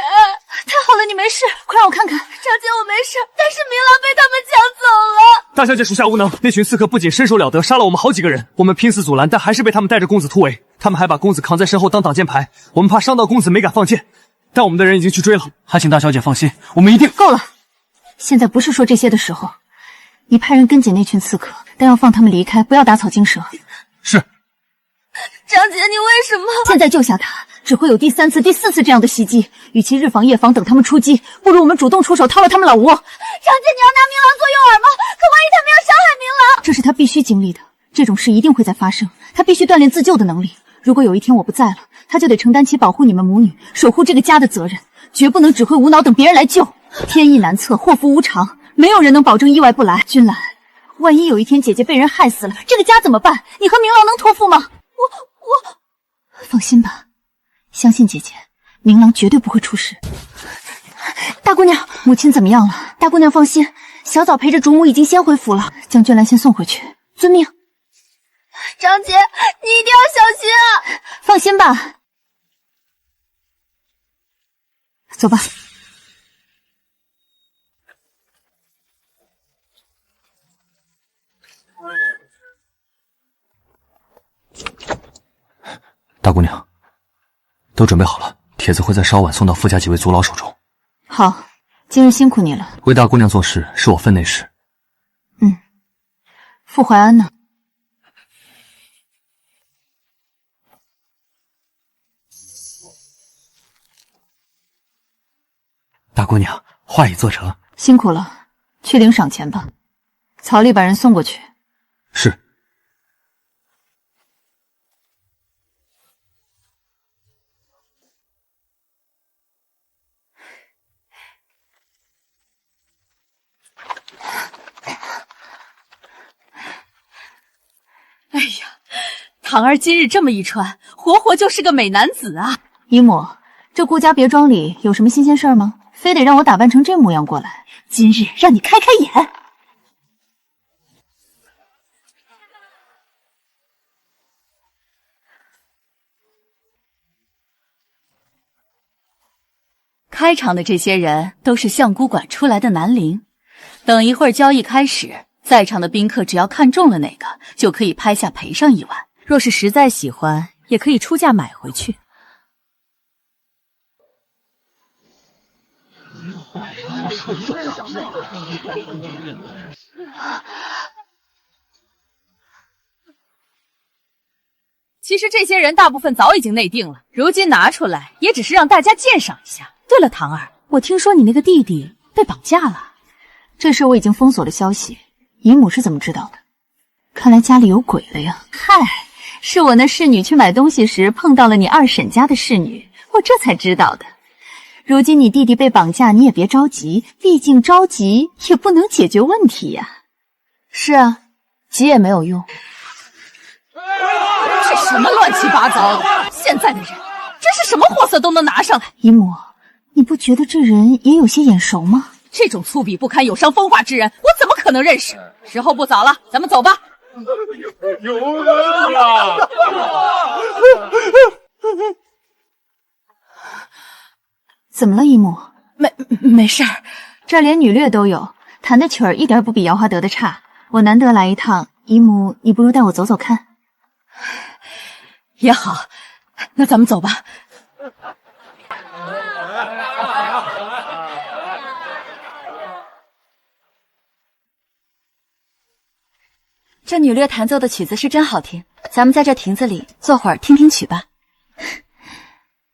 Speaker 4: 太好了，你没事，快让我看看。张姐，我没事，但是明兰被他们抢走了。
Speaker 13: 大小姐属下无能，那群刺客不仅身手了得，杀了我们好几个人，我们拼死阻拦，但还是被他们带着公子突围。他们还把公子扛在身后当挡箭牌，我们怕伤到公子，没敢放箭。但我们的人已经去追了，
Speaker 7: 还请大小姐放心，我们一定。
Speaker 3: 够了，现在不是说这些的时候。你派人跟紧那群刺客，但要放他们离开，不要打草惊蛇。
Speaker 13: 是。
Speaker 4: 张姐，你为什么
Speaker 3: 现在救下他？只会有第3次、第4次这样的袭击。与其日防夜防等他们出击，不如我们主动出手掏了他们老窝。
Speaker 5: 长姐，你要拿明郎做诱饵吗？可万一他们要伤害明郎，
Speaker 3: 这是他必须经历的，这种事一定会再发生，他必须锻炼自救的能力。如果有一天我不在了，他就得承担起保护你们母女、守护这个家的责任，绝不能只会无脑等别人来救。天意难测，祸福无常，没有人能保证意外不来。君兰，万一有一天姐姐被人害死了，这个家怎么办？你和明郎能托付吗？我放心吧，相信姐姐，明郎绝对不会出事。大姑娘，母亲怎么样了？大姑娘放心，小枣陪着主母已经先回府了，将娟兰先送回去。遵命。
Speaker 5: 长姐，你一定要小心啊！
Speaker 3: 放心吧，走吧。
Speaker 15: 大姑娘，都准备好了，帖子会在稍晚送到傅家几位族老手中。
Speaker 3: 好，今日辛苦你了。
Speaker 15: 为大姑娘做事是我分内事。
Speaker 3: 傅怀安呢？
Speaker 15: 大姑娘，话已做成。
Speaker 3: 辛苦了，去领赏钱吧。曹丽把人送过去。
Speaker 15: 是。
Speaker 2: 哎呀，堂儿今日这么一穿，活活就是个美男子啊！
Speaker 3: 姨母，这顾家别庄里有什么新鲜事儿吗？非得让我打扮成这模样过来？今日让你开开眼。
Speaker 11: 开场的这些人都是相姑馆出来的男伶，等一会儿交易开始，在场的宾客只要看中了哪个，就可以拍下赔上1万。若是实在喜欢，也可以出价买回去。
Speaker 2: 其实这些人大部分早已经内定了，如今拿出来也只是让大家鉴赏一下。对了，堂儿，我听说你那个弟弟被绑架了，
Speaker 3: 这事我已经封锁了消息。姨母是怎么知道的？看来家里有鬼了呀！嗨，是我那侍女去买东西时碰到了你二婶家的侍女，我这才知道的。如今你弟弟被绑架，你也别着急，毕竟着急也不能解决问题呀。
Speaker 11: 是啊，急也没有用。
Speaker 2: 这什么乱七八糟的？现在的人真是什么货色都能拿上来。
Speaker 3: 姨母，你不觉得这人也有些眼熟吗？
Speaker 2: 这种粗鄙不堪、有伤风化之人，我怎么可能认识？时候不早了，咱们走吧。
Speaker 18: 有人啊！
Speaker 3: 怎么了，姨母？
Speaker 2: 没事儿，
Speaker 3: 这儿连女劣都有，弹的曲儿一点不比姚华德的差。我难得来一趟，姨母，你不如带我走走看。
Speaker 2: 也好，那咱们走吧。
Speaker 11: 这女劣弹奏的曲子是真好听，咱们在这亭子里坐会儿听听曲吧。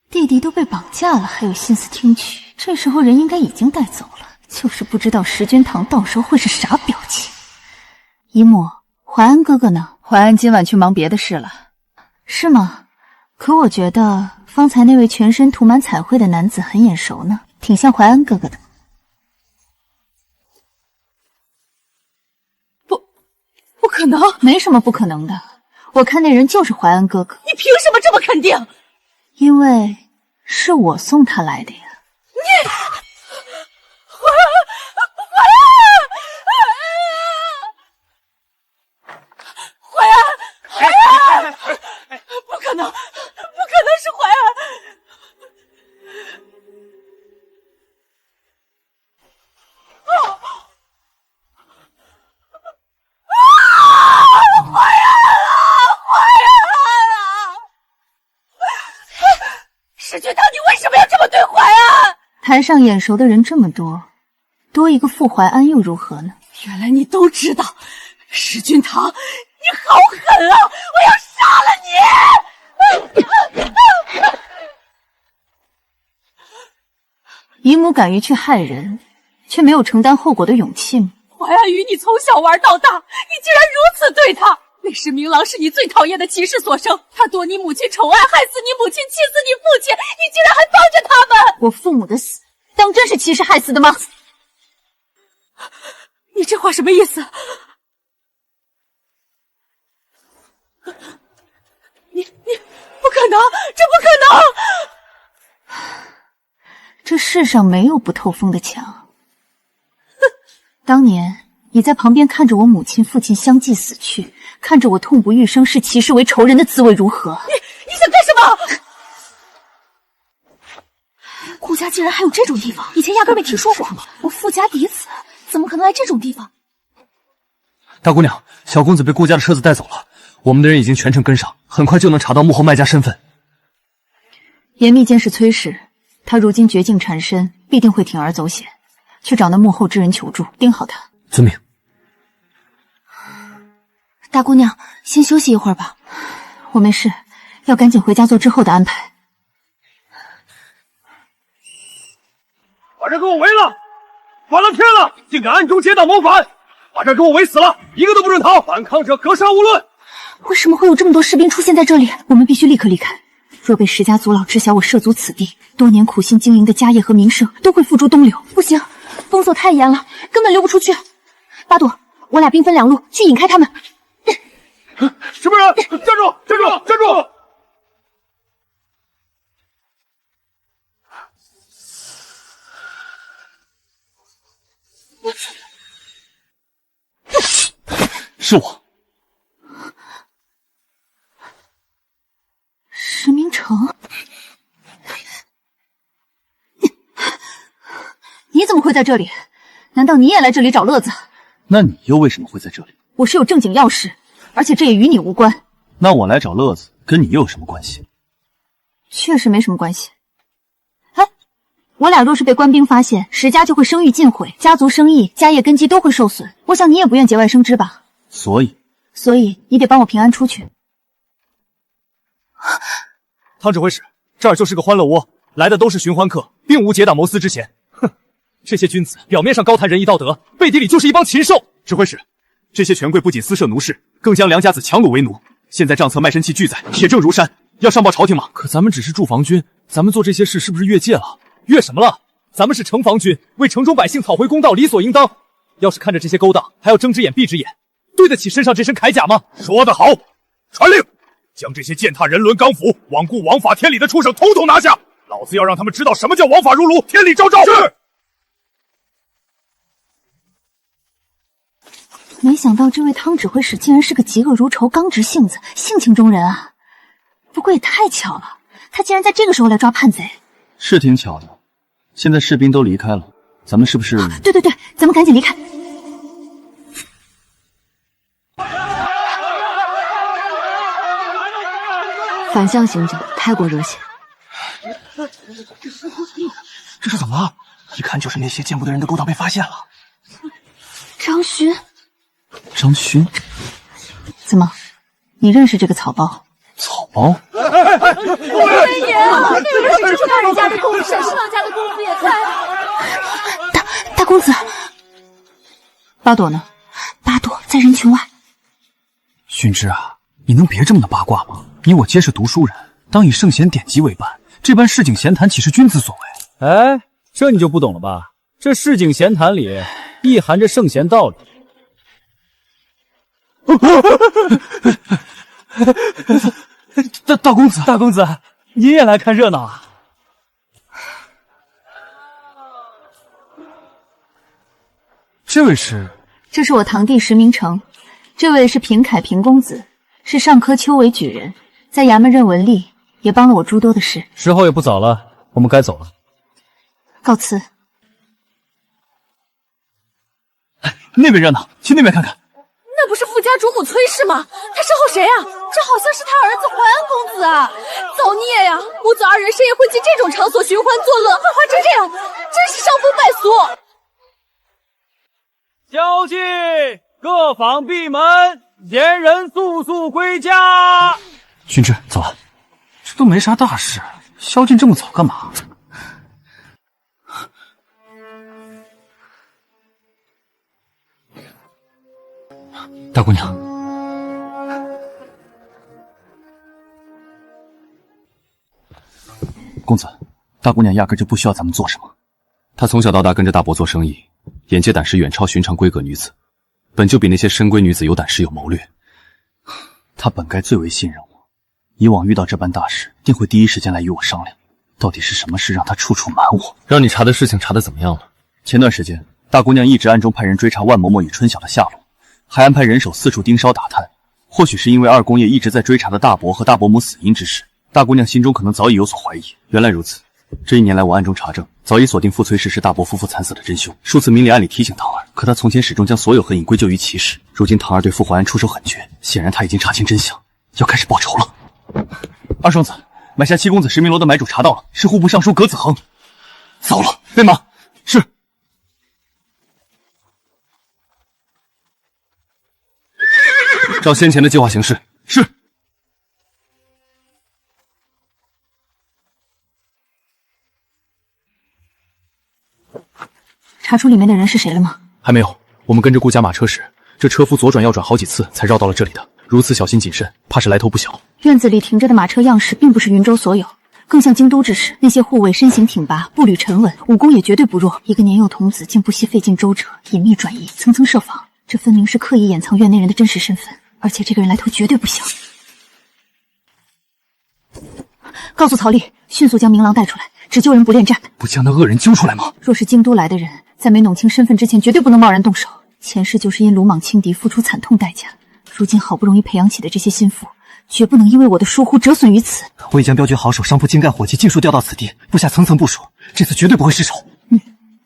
Speaker 3: 弟弟都被绑架了，还有心思听曲？这时候人应该已经带走了，就是不知道石君堂到时候会是啥表情。姨母，怀安哥哥呢？
Speaker 11: 怀安今晚去忙别的事了。
Speaker 3: 是吗？可我觉得方才那位全身涂满彩绘的男子很眼熟呢，挺像怀安哥哥的。
Speaker 2: 不可能，
Speaker 3: 没什么不可能的。我看那人就是怀安哥哥。
Speaker 2: 你凭什么这么肯定？
Speaker 3: 因为是我送他来的呀。
Speaker 2: 你怀安，不可能，不可能是怀安。石君堂，你为什么要这么对怀安？
Speaker 3: 台上眼熟的人这么多，多一个傅怀安又如何呢？
Speaker 2: 原来你都知道，石君堂，你好狠啊！我要杀了你！
Speaker 3: 敢于去害人，却没有承担后果的勇气吗？
Speaker 2: 淮安与你从小玩到大，你竟然如此对他！那时明郎是你最讨厌的骑士所生，他夺你母亲宠爱，害死你母亲，气死你父亲，你竟然还帮着他们！
Speaker 3: 我父母的死，当真是骑士害死的吗？
Speaker 2: 你这话什么意思？你不可能，这不可能！
Speaker 3: 这世上没有不透风的墙。当年你在旁边看着我母亲父亲相继死去，看着我痛不欲生，视骑士为仇人的滋味如何？
Speaker 2: 你想干什么？
Speaker 5: 顾家竟然还有这种地方，以前压根没听说过。我富家嫡子怎么可能来这种地方？
Speaker 13: 大姑娘，小公子被顾家的车子带走了，我们的人已经全程跟上，很快就能查到幕后卖家身份。
Speaker 3: 严密监视崔氏，他如今绝境缠身，必定会铤而走险，去找那幕后之人求助，盯好他。
Speaker 13: 遵命。
Speaker 5: 大姑娘，先休息一会儿吧。
Speaker 3: 我没事，要赶紧回家做之后的安排。
Speaker 17: 把这给我围了！反了天了，竟敢暗中结党谋反！把这给我围死了，一个都不准逃！反抗者格杀勿论！
Speaker 3: 为什么会有这么多士兵出现在这里？我们必须立刻离开。若被石家族老知晓我涉足此地，多年苦心经营的家业和名声都会付诸东流。
Speaker 5: 不行，封锁太严了，根本溜不出去。八朵，我俩兵分两路去引开他们。
Speaker 17: 什么人？站住！站住！站住！
Speaker 13: 是我，
Speaker 3: 石明成，你怎么会在这里？难道你也来这里找乐子？
Speaker 6: 那你又为什么会在这里？
Speaker 3: 我是有正经要事，而且这也与你无关。
Speaker 6: 那我来找乐子，跟你又有什么关系？
Speaker 3: 确实没什么关系。哎，我俩若是被官兵发现，石家就会声誉尽毁，家族生意、家业根基都会受损。我想你也不愿节外生枝吧？所以你得帮我平安出去。
Speaker 13: 汤指挥使，这儿就是个欢乐窝，来的都是寻欢客，并无结党谋私之嫌。哼，这些君子表面上高谈仁义道德，背地里就是一帮禽兽。指挥使，这些权贵不仅私设奴氏，更将良家子强掳为奴，现在账册卖身契俱在，铁证如山，要上报朝廷吗？可咱们只是驻防军，咱们做这些事是不是越界了？越什么了？咱们是城防军，为城中百姓讨回公道，理所应当。要是看着这些勾当，还要睁只眼闭只眼，对得起身上这身铠甲吗？
Speaker 17: 说得好，传令，将这些践踏人伦纲府、罔顾王法天理的畜生统统拿下！老子要让他们知道什么叫王法如炉，天理昭昭。是。
Speaker 3: 没想到这位汤指挥使竟然是个嫉恶如仇、刚直性子、性情中人啊！不过也太巧了，他竟然在这个时候来抓叛贼。
Speaker 6: 是挺巧的。现在士兵都离开了，咱们是不是？
Speaker 3: 对，咱们赶紧离开。
Speaker 11: 反向行径太过热血。
Speaker 15: 这是怎么了？一看就是那些见不得人的勾当被发现了。
Speaker 3: 张勋，
Speaker 6: 张勋，
Speaker 3: 怎么？你认识这个草包？
Speaker 6: 草包？
Speaker 2: 威爷，那个是朱大人家的公子，沈侍郎家的公子也在。
Speaker 3: 大公子，八朵呢？八朵在人群外。
Speaker 13: 熏之啊，你能别这么的八卦吗？你我皆是读书人，当以圣贤典籍为伴，这般市井闲谈岂是君子所为？
Speaker 6: 哎，这你就不懂了吧？这市井闲谈里意含着圣贤道理。
Speaker 13: 大公子，你也来看热闹啊？这位是？
Speaker 3: 这是我堂弟石明成，这位是平凯平公子，是上科丘为举人，在衙门任文吏，也帮了我诸多的事。
Speaker 6: 时候也不早了，我们该走了。
Speaker 3: 告辞。
Speaker 13: 那边热闹，去那边看看。
Speaker 2: 那不是富家主母崔氏吗？他身后谁啊？这好像是他儿子淮安公子啊！造孽呀！母子二人深夜会进这种场所寻欢作乐，幻化成这样，真是伤风败俗。
Speaker 6: 消息，各房闭门，言人速速归家。
Speaker 13: 熏之，走了。这都没啥大事，宵禁这么早干嘛？
Speaker 12: 大姑娘，
Speaker 6: 公子，大姑娘压根就不需要咱们做什么。
Speaker 12: 她从小到大跟着大伯做生意，眼界胆识远超寻常闺阁女子，本就比那些深闺女子有胆识有谋略。
Speaker 6: 她本该最为信任我，以往遇到这般大事，定会第一时间来与我商量。到底是什么事让她处处瞒我？
Speaker 12: 让你查的事情查得怎么样了？
Speaker 6: 前段时间，大姑娘一直暗中派人追查万嬷嬷与春晓的下落，还安排人手四处盯梢打探。或许是因为二公爷一直在追查的大伯和大伯母死因之事，大姑娘心中可能早已有所怀疑。原来如此，这1年来我暗中查证，早已锁定傅崔氏是大伯夫妇惨死的真凶。数次明里暗里提醒唐儿，可她从前始终将所有黑影归咎于其事。如今唐儿对傅怀安出手狠绝，显然他已经查清真相，要开始报仇了。二双子，买下7公子石明楼的买主查到了，是户部尚书葛子恒。糟了，备马。是。
Speaker 12: 照先前的计划行事。
Speaker 6: 是。
Speaker 3: 查出里面的人是谁了吗？
Speaker 13: 还没有，我们跟着顾家马车时，这车夫左转右转好几次才绕到了这里的。如此小心谨慎，怕是来头不小。
Speaker 3: 院子里停着的马车样式并不是云州所有，更像京都之士。那些护卫身形挺拔，步履沉稳，武功也绝对不弱。一个年幼童子竟不惜费尽周折，隐秘转移，层层设防，这分明是刻意掩藏院内人的真实身份。而且这个人来头绝对不小。告诉曹丽，迅速将明郎带出来，只救人不恋战。
Speaker 13: 不将那恶人揪出来吗？
Speaker 3: 若是京都来的人，在没弄清身份之前，绝对不能贸然动手。前世就是因鲁莽轻敌付出惨痛代价，如今好不容易培养起的这些心腹，绝不能因为我的疏忽折损于此。
Speaker 15: 我已将镖局好手商铺精干伙计尽数调到此地，部下层层部署，这次绝对不会失手。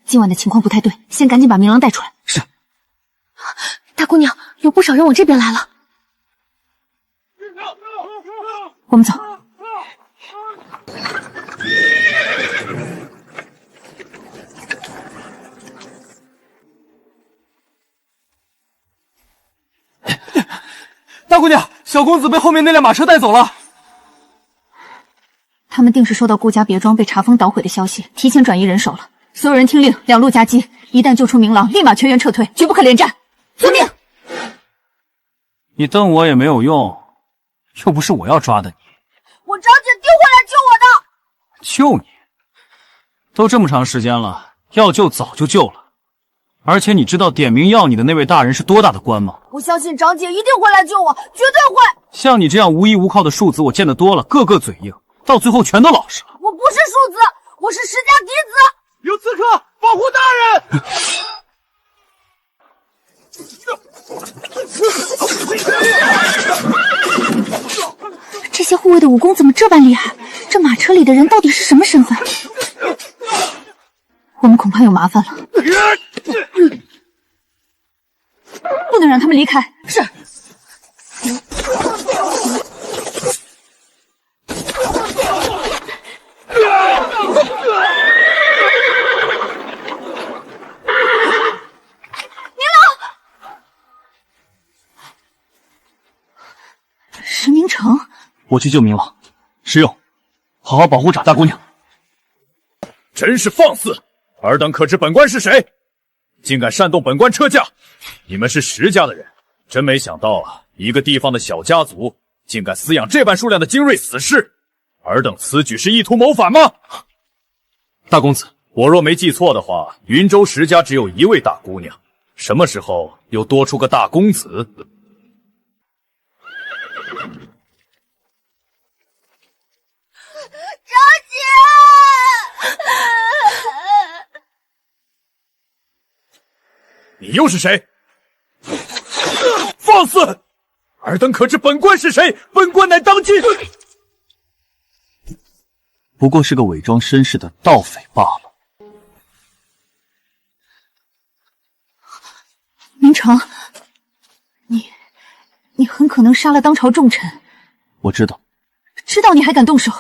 Speaker 3: 今晚的情况不太对，先赶紧把明郎带出来。
Speaker 15: 是。
Speaker 2: 大姑娘，有不少人往这边来了。
Speaker 3: 我们走。
Speaker 6: 大姑娘，小公子被后面那辆马车带走了。
Speaker 3: 他们定是收到顾家别庄被查封捣毁的消息，提前转移人手了。所有人听令，两路夹击，一旦救出明郎，立马全员撤退，绝不可恋战。遵命。
Speaker 1: 你瞪我也没有用，又不是我要抓的你。
Speaker 4: 我长姐定会来救我的。
Speaker 1: 救你？都这么长时间了，要救早就救了。而且你知道点名要你的那位大人是多大的官吗？
Speaker 4: 我相信长姐一定会来救我，绝对会。
Speaker 1: 像你这样无依无靠的庶子，我见得多了，个个嘴硬，到最后全都老实了。
Speaker 4: 我不是庶子，我是石家嫡子。
Speaker 17: 有刺客，保护大人！
Speaker 3: 这些护卫的武功怎么这般厉害？这马车里的人到底是什么身份？我们恐怕有麻烦了，不能让他们离开。是。石明成，
Speaker 6: 我去救明郎。石勇，好好保护长大姑娘。
Speaker 13: 真是放肆！尔等可知本官是谁？竟敢煽动本官车驾！你们是石家的人，真没想到啊！一个地方的小家族，竟敢饲养这般数量的精锐死士！尔等此举是意图谋反吗？大公子，我若没记错的话，云州石家只有一位大姑娘，什么时候又多出个大公子？
Speaker 4: 长姐，
Speaker 13: 你又是谁？放肆！尔等可知本官是谁？本官乃当今……
Speaker 6: 不过是个伪装绅士的盗匪罢了。
Speaker 3: 明成，你很可能杀了当朝重臣。
Speaker 6: 我知道。
Speaker 3: 知道你还敢动手？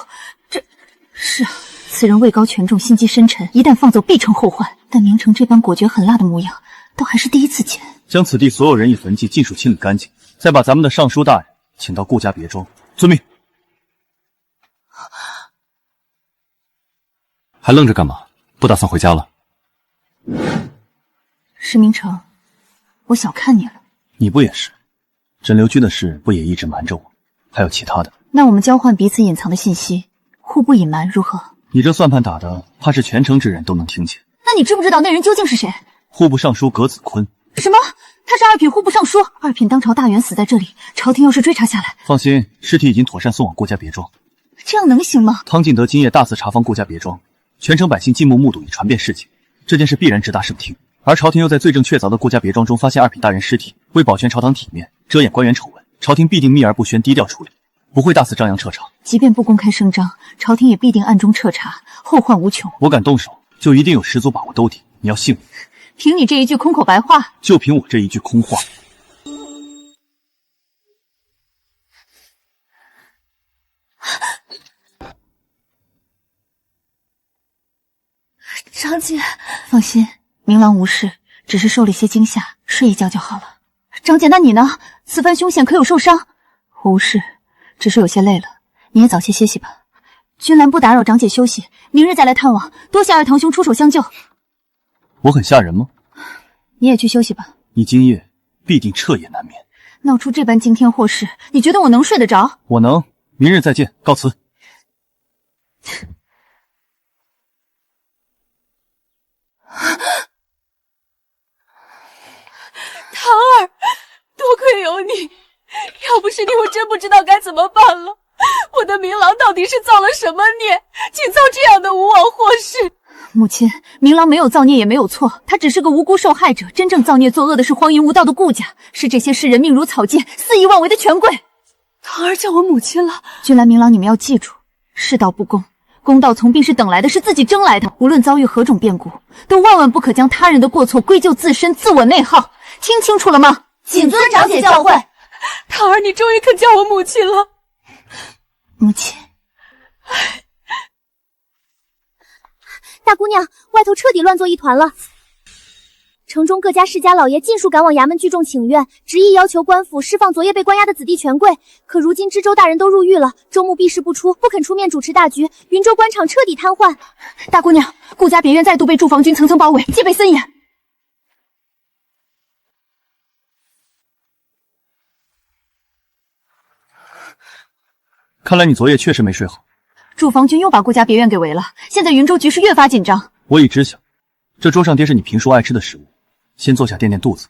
Speaker 3: 是啊，此人位高权重，心机深沉，一旦放走必成后患。但明成这般果决狠辣的模样，倒还是第一次见。
Speaker 6: 将此地所有人与坟迹尽数清理干净，再把咱们的尚书大人请到顾家别庄。遵命。
Speaker 12: 还愣着干嘛？不打算回家了？
Speaker 3: 石明成，我小看你了。
Speaker 6: 你不也是？枕流君的事不也一直瞒着我？还有其他的？
Speaker 3: 那我们交换彼此隐藏的信息，互不隐瞒，如何？
Speaker 6: 你这算盘打的，怕是全城之人都能听见。
Speaker 3: 那你知不知道那人究竟是谁？
Speaker 6: 户部尚书葛子坤。
Speaker 3: 什么？他是二品户部尚书？二品当朝大员死在这里，朝廷要是追查下来……
Speaker 6: 放心，尸体已经妥善送往顾家别庄。
Speaker 3: 这样能行吗？
Speaker 6: 汤敬德今夜大肆查访顾家别庄，全城百姓尽目睹以传遍世界，这件事必然直达圣听。而朝廷又在罪证确凿的顾家别庄中发现二品大人尸体，为保全朝堂体面，遮掩官员丑闻，朝廷必定秘而不宣，低调处理，不会大肆张扬彻查。
Speaker 3: 即便不公开声张，朝廷也必定暗中彻查，后患无穷。
Speaker 6: 我敢动手，就一定有十足把握兜底，你要信我。
Speaker 3: 凭你这一句空口白话？
Speaker 6: 就凭我这一句空话。
Speaker 3: 长姐，放心，明郎无事，只是受了些惊吓，睡一觉就好了。长姐，那你呢？此番凶险，可有受伤？无事，只是有些累了。你也早些歇息吧。君兰不打扰长姐休息，明日再来探望。多谢二堂兄出手相救。
Speaker 6: 我很吓人吗？
Speaker 3: 你也去休息吧。
Speaker 6: 你今夜必定彻夜难眠。
Speaker 3: 闹出这般惊天祸事，你觉得我能睡得着？
Speaker 6: 我能。明日再见，告辞。
Speaker 2: 唐儿，多亏有你，要不是你，我真不知道该怎么办了。我的明郎到底是造了什么孽，竟造这样的无妄祸事？
Speaker 3: 母亲，明郎没有造孽也没有错，他只是个无辜受害者。真正造孽作恶的是荒淫无道的顾家，是这些世人命如草芥、肆意妄为的权贵。
Speaker 2: 唐儿叫我母亲了。
Speaker 3: 君兰、明郎，你们要记住，世道不公，公道从必是等来的，是自己争来的。无论遭遇何种变故，都万万不可将他人的过错归咎自身，自我内耗。听清楚了吗？
Speaker 4: 谨遵长姐教诲。
Speaker 2: 唐儿，你终于肯叫我母亲了。
Speaker 3: 母亲。
Speaker 5: 大姑娘，外头彻底乱作一团了。城中各家世家老爷尽数赶往衙门聚众请愿，执意要求官府释放昨夜被关押的子弟权贵。可如今知州大人都入狱了，州牧避世不出，不肯出面主持大局，云州官场彻底瘫痪。
Speaker 3: 大姑娘，顾家别院再度被驻防军层层包围，戒备森严。
Speaker 6: 看来你昨夜确实没睡好。
Speaker 3: 驻防军又把顾家别院给围了，现在云州局势越发紧张。
Speaker 6: 我已知晓，这桌上皆是你平叔爱吃的食物，先坐下垫垫肚子。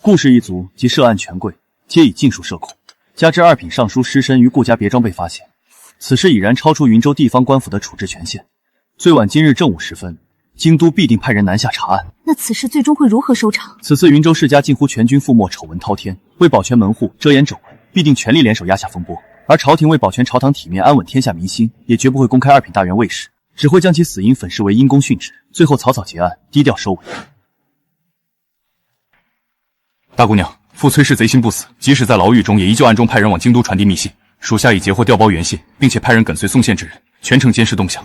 Speaker 6: 顾氏一族及涉案权贵皆已尽数设控，加之二品尚书尸身于顾家别庄被发现，此事已然超出云州地方官府的处置权限。最晚今日正午时分，京都必定派人南下查案。
Speaker 3: 那此事最终会如何收场？
Speaker 6: 此次云州世家近乎全军覆没，丑闻滔天，为保全门户、遮掩丑闻，必定全力联手压下风波。而朝廷为保全朝堂体面、安稳天下民心，也绝不会公开二品大员卫士，只会将其死因粉饰为因公殉职，最后草草结案，低调收尾。
Speaker 13: 大姑娘，傅崔氏贼心不死，即使在牢狱中，也依旧暗中派人往京都传递密信。属下已截获调包原信，并且派人跟随送信之人，全程监视动向。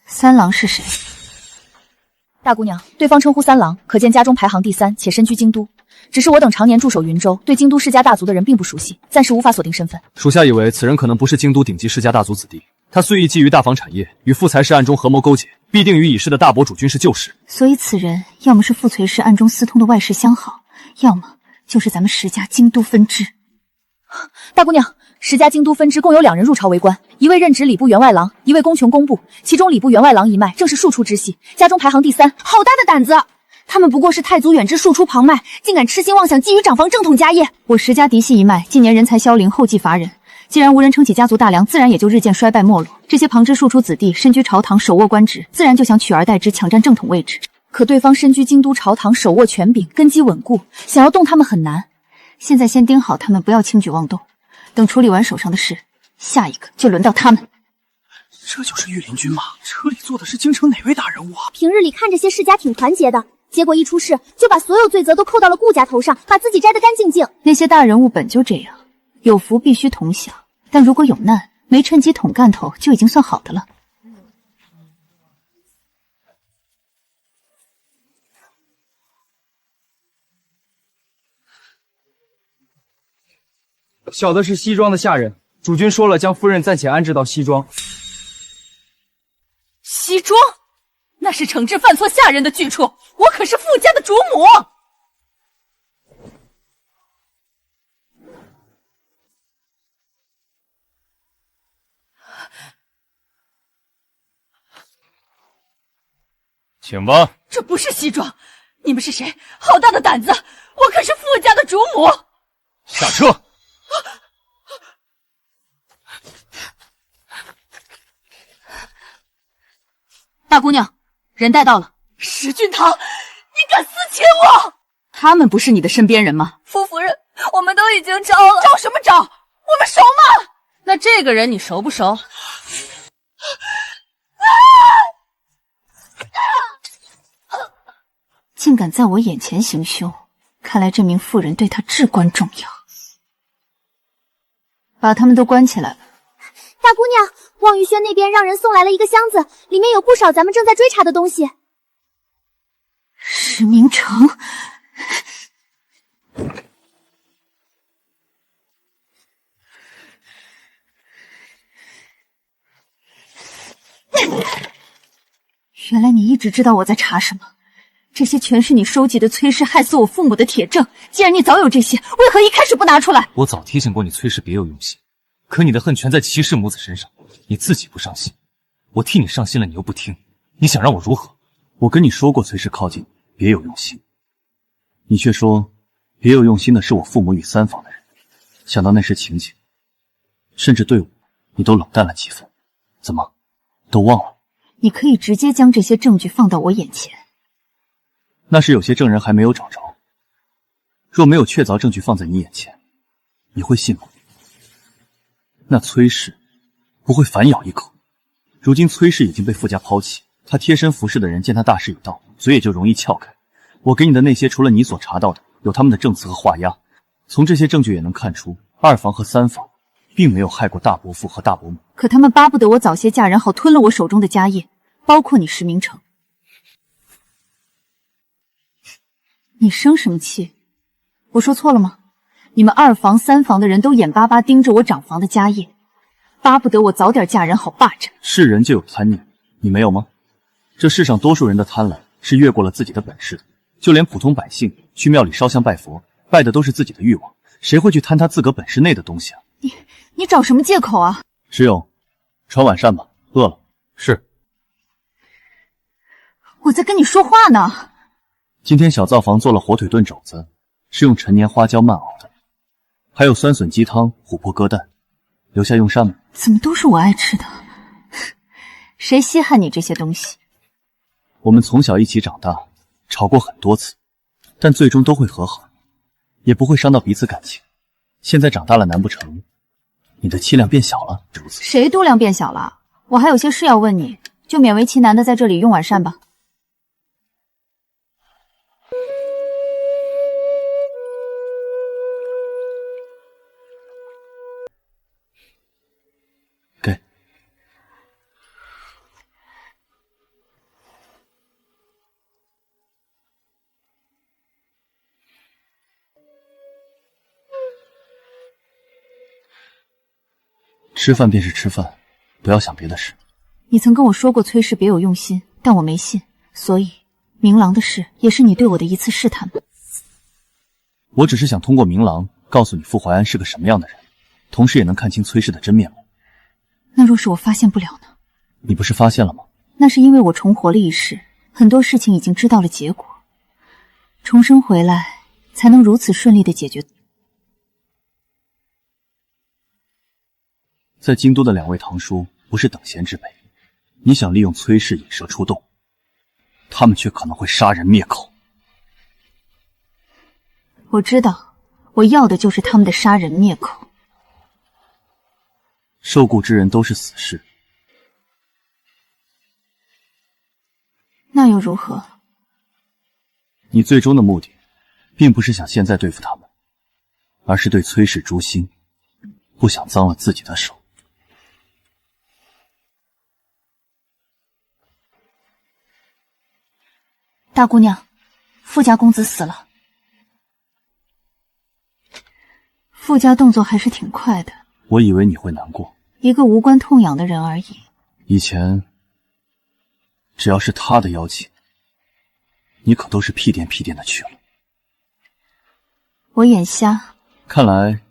Speaker 3: 三郎是谁？
Speaker 11: 大姑娘，对方称呼三郎，可见家中排行第3，且身居京都。只是我等常年驻守云州，对京都世家大族的人并不熟悉，暂时无法锁定身份。
Speaker 12: 属下以为此人可能不是京都顶级世家大族子弟，他虽已觊觎大房产业，与傅才氏暗中合谋勾结，必定与已逝的大伯主君是旧识。
Speaker 3: 所以此人要么是傅崔氏暗中私通的外室相好，要么就是咱们石家京都分支。
Speaker 11: 大姑娘，石家京都分支共有2人入朝为官，一位任职礼部员外郎，一位公穷工部，其中礼部员外郎一脉正是庶出之系，家中排行第3。
Speaker 3: 好大的胆子！他们不过是太祖远支庶出旁脉，竟敢痴心妄想觊觎长房正统家业。我石家嫡系一脉近年人才凋零，后继乏人，既然无人撑起家族大梁，自然也就日渐衰败没落。这些旁支庶出子弟身居朝堂，手握官职，自然就想取而代之，抢占正统位置。
Speaker 11: 可对方身居京都朝堂，手握权柄，根基稳固，想要动他们很难。
Speaker 3: 现在先盯好他们，不要轻举妄动。等处理完手上的事，下一个就轮到他们。
Speaker 17: 这就是御林军吗？这里坐的是京城哪位大人物啊？
Speaker 5: 平日里看这些世家挺团结的，结果一出事就把所有罪责都扣到了顾家头上，把自己摘得干净净。
Speaker 3: 那些大人物本就这样，有福必须同享，但如果有难，没趁机捅干头就已经算好的了。
Speaker 6: 小的是西庄的下人，主君说了，将夫人暂且安置到西庄。
Speaker 2: 西庄，那是惩治犯错下人的去处，我可是傅家的主母。
Speaker 10: 请吧。
Speaker 2: 这不是西装，你们是谁？好大的胆子！我可是傅家的主母。
Speaker 10: 下车。
Speaker 11: 大姑娘，人带到了。
Speaker 2: 石俊堂，你敢私侵我？
Speaker 11: 他们不是你的身边人吗？
Speaker 2: 傅夫人，我们都已经招了。招什么招？我们熟吗？
Speaker 11: 那这个人你熟不熟？
Speaker 3: 竟敢在我眼前行凶，看来这名妇人对他至关重要。把他们都关起来。
Speaker 5: 大姑娘，望玉轩那边让人送来了一个箱子，里面有不少咱们正在追查的东西。
Speaker 3: 石明成，原来你一直知道我在查什么，这些全是你收集的崔氏害死我父母的铁证。既然你早有这些，为何一开始不拿出来？
Speaker 6: 我早提醒过你，崔氏别有用心，可你的恨全在齐氏母子身上，你自己不上心，我替你上心了，你又不听，你想让我如何？
Speaker 1: 我跟你说过，崔氏靠近别有用心，你却说别有用心的是我父母与三房的人。想到那时情景，甚至对我你都冷淡了几分，怎么都忘了？
Speaker 3: 你可以直接将这些证据放到我眼前。
Speaker 1: 那是有些证人还没有找着，若没有确凿证据放在你眼前，你会信吗？那崔氏不会反咬一口。如今崔氏已经被傅家抛弃，他贴身服侍的人见他大势已到，嘴也就容易撬开。我给你的那些，除了你所查到的，有他们的证词和画押。从这些证据也能看出，二房和三房并没有害过大伯父和大伯母。
Speaker 3: 可他们巴不得我早些嫁人，好吞了我手中的家业，包括你石明成。你生什么气？我说错了吗？你们二房三房的人都眼巴巴盯着我长房的家业，巴不得我早点嫁人好霸占。
Speaker 1: 是人就有贪念，你没有吗？这世上多数人的贪婪是越过了自己的本事的，就连普通百姓去庙里烧香拜佛，拜的都是自己的欲望，谁会去贪他自个本事内的东西啊？
Speaker 3: 你找什么借口啊？
Speaker 1: 石勇，传晚膳吧，饿了。
Speaker 6: 是。
Speaker 3: 我在跟你说话呢。
Speaker 1: 今天小灶房做了火腿炖肘子，是用陈年花椒慢熬的，还有酸笋鸡汤、琥珀鸽蛋，留下用膳吗？
Speaker 3: 怎么都是我爱吃的？谁稀罕你这些东西？
Speaker 1: 我们从小一起长大，吵过很多次，但最终都会和好，也不会伤到彼此感情。现在长大了，难不成你的气量变小了？如此，
Speaker 3: 谁度量变小了？我还有些事要问你，就勉为其难的在这里用晚膳吧。
Speaker 1: 给。吃饭便是吃饭，不要想别的事。
Speaker 3: 你曾跟我说过崔氏别有用心，但我没信，所以明郎的事也是你对我的一次试探吧。
Speaker 1: 我只是想通过明郎告诉你傅怀安是个什么样的人，同时也能看清崔氏的真面目。
Speaker 3: 那若是我发现不了呢？
Speaker 1: 你不是发现了吗？
Speaker 3: 那是因为我重活了一世，很多事情已经知道了结果，重生回来才能如此顺利的解决。
Speaker 1: 在京都的两位堂叔不是等闲之辈，你想利用崔氏引蛇出洞，他们却可能会杀人灭口。
Speaker 3: 我知道，我要的就是他们的杀人灭口。
Speaker 1: 受雇之人都是死士，
Speaker 3: 那又如何？
Speaker 1: 你最终的目的并不是想现在对付他们，而是对崔氏诛心，不想脏了自己的手。
Speaker 3: 大姑娘，傅家公子死了。傅家动作还是挺快的。
Speaker 1: 我以为你会难过，
Speaker 3: 一个无关痛痒的人而已。
Speaker 1: 以前只要是他的邀请，你可都是屁颠屁颠的去了。
Speaker 3: 我眼瞎，
Speaker 1: 看来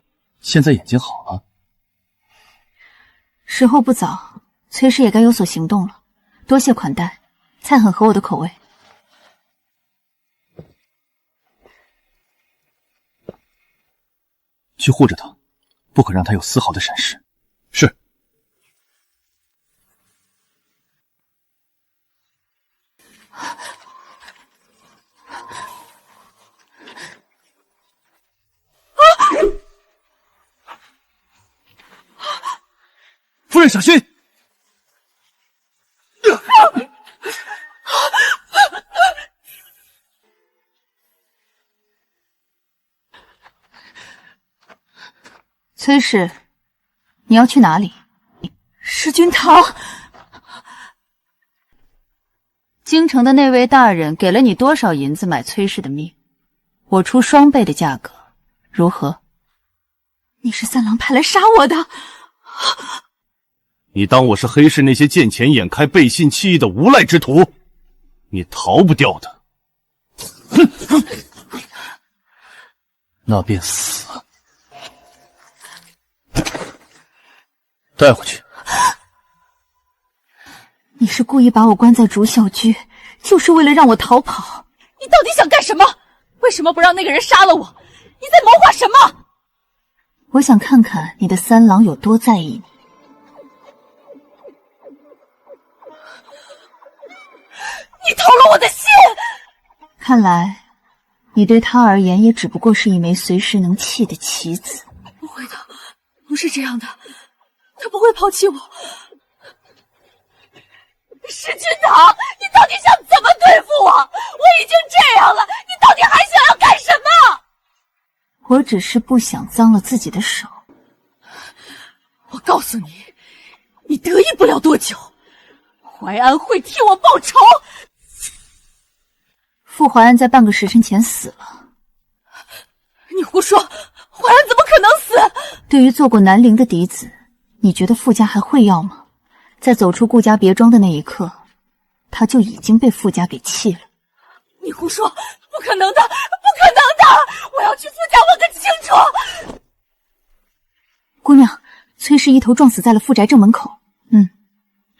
Speaker 1: 现在眼睛好了。
Speaker 3: 时候不早，崔氏也该有所行动了。多谢款待，菜很合我的口味。
Speaker 1: 去护着他，不可让他有丝毫的闪失。
Speaker 9: 是。
Speaker 13: 夫人小心！
Speaker 8: 崔氏，你要去哪里？
Speaker 3: 石君堂，
Speaker 8: 京城的那位大人给了你多少银子买崔氏的命？我出双倍的价格，如何？
Speaker 3: 你是三郎派来杀我的。
Speaker 9: 你当我是黑市那些见钱眼开、背信弃义的无赖之徒？你逃不掉的。
Speaker 1: 那便死。带回去。
Speaker 3: 你是故意把我关在竹小居，就是为了让我逃跑。
Speaker 2: 你到底想干什么？为什么不让那个人杀了我？你在谋划什么？
Speaker 8: 我想看看你的三郎有多在意你。
Speaker 2: 你偷了我的心！
Speaker 8: 看来你对他而言也只不过是一枚随时能弃的棋子。
Speaker 2: 不会的，不是这样的，他不会抛弃我。石君堂，你到底想怎么对付我？我已经这样了，你到底还想要干什么？
Speaker 8: 我只是不想脏了自己的手。
Speaker 2: 我告诉你，你得意不了多久，淮安会替我报仇。
Speaker 8: 傅淮安在半个时辰前死了。
Speaker 2: 你胡说，淮安怎么可能死？
Speaker 8: 对于做过南陵的嫡子，你觉得傅家还会要吗？在走出顾家别庄的那一刻，他就已经被傅家给弃了。
Speaker 2: 你胡说，不可能的，不可能的！我要去傅家问个清楚。
Speaker 8: 姑娘，崔氏一头撞死在了傅宅正门口。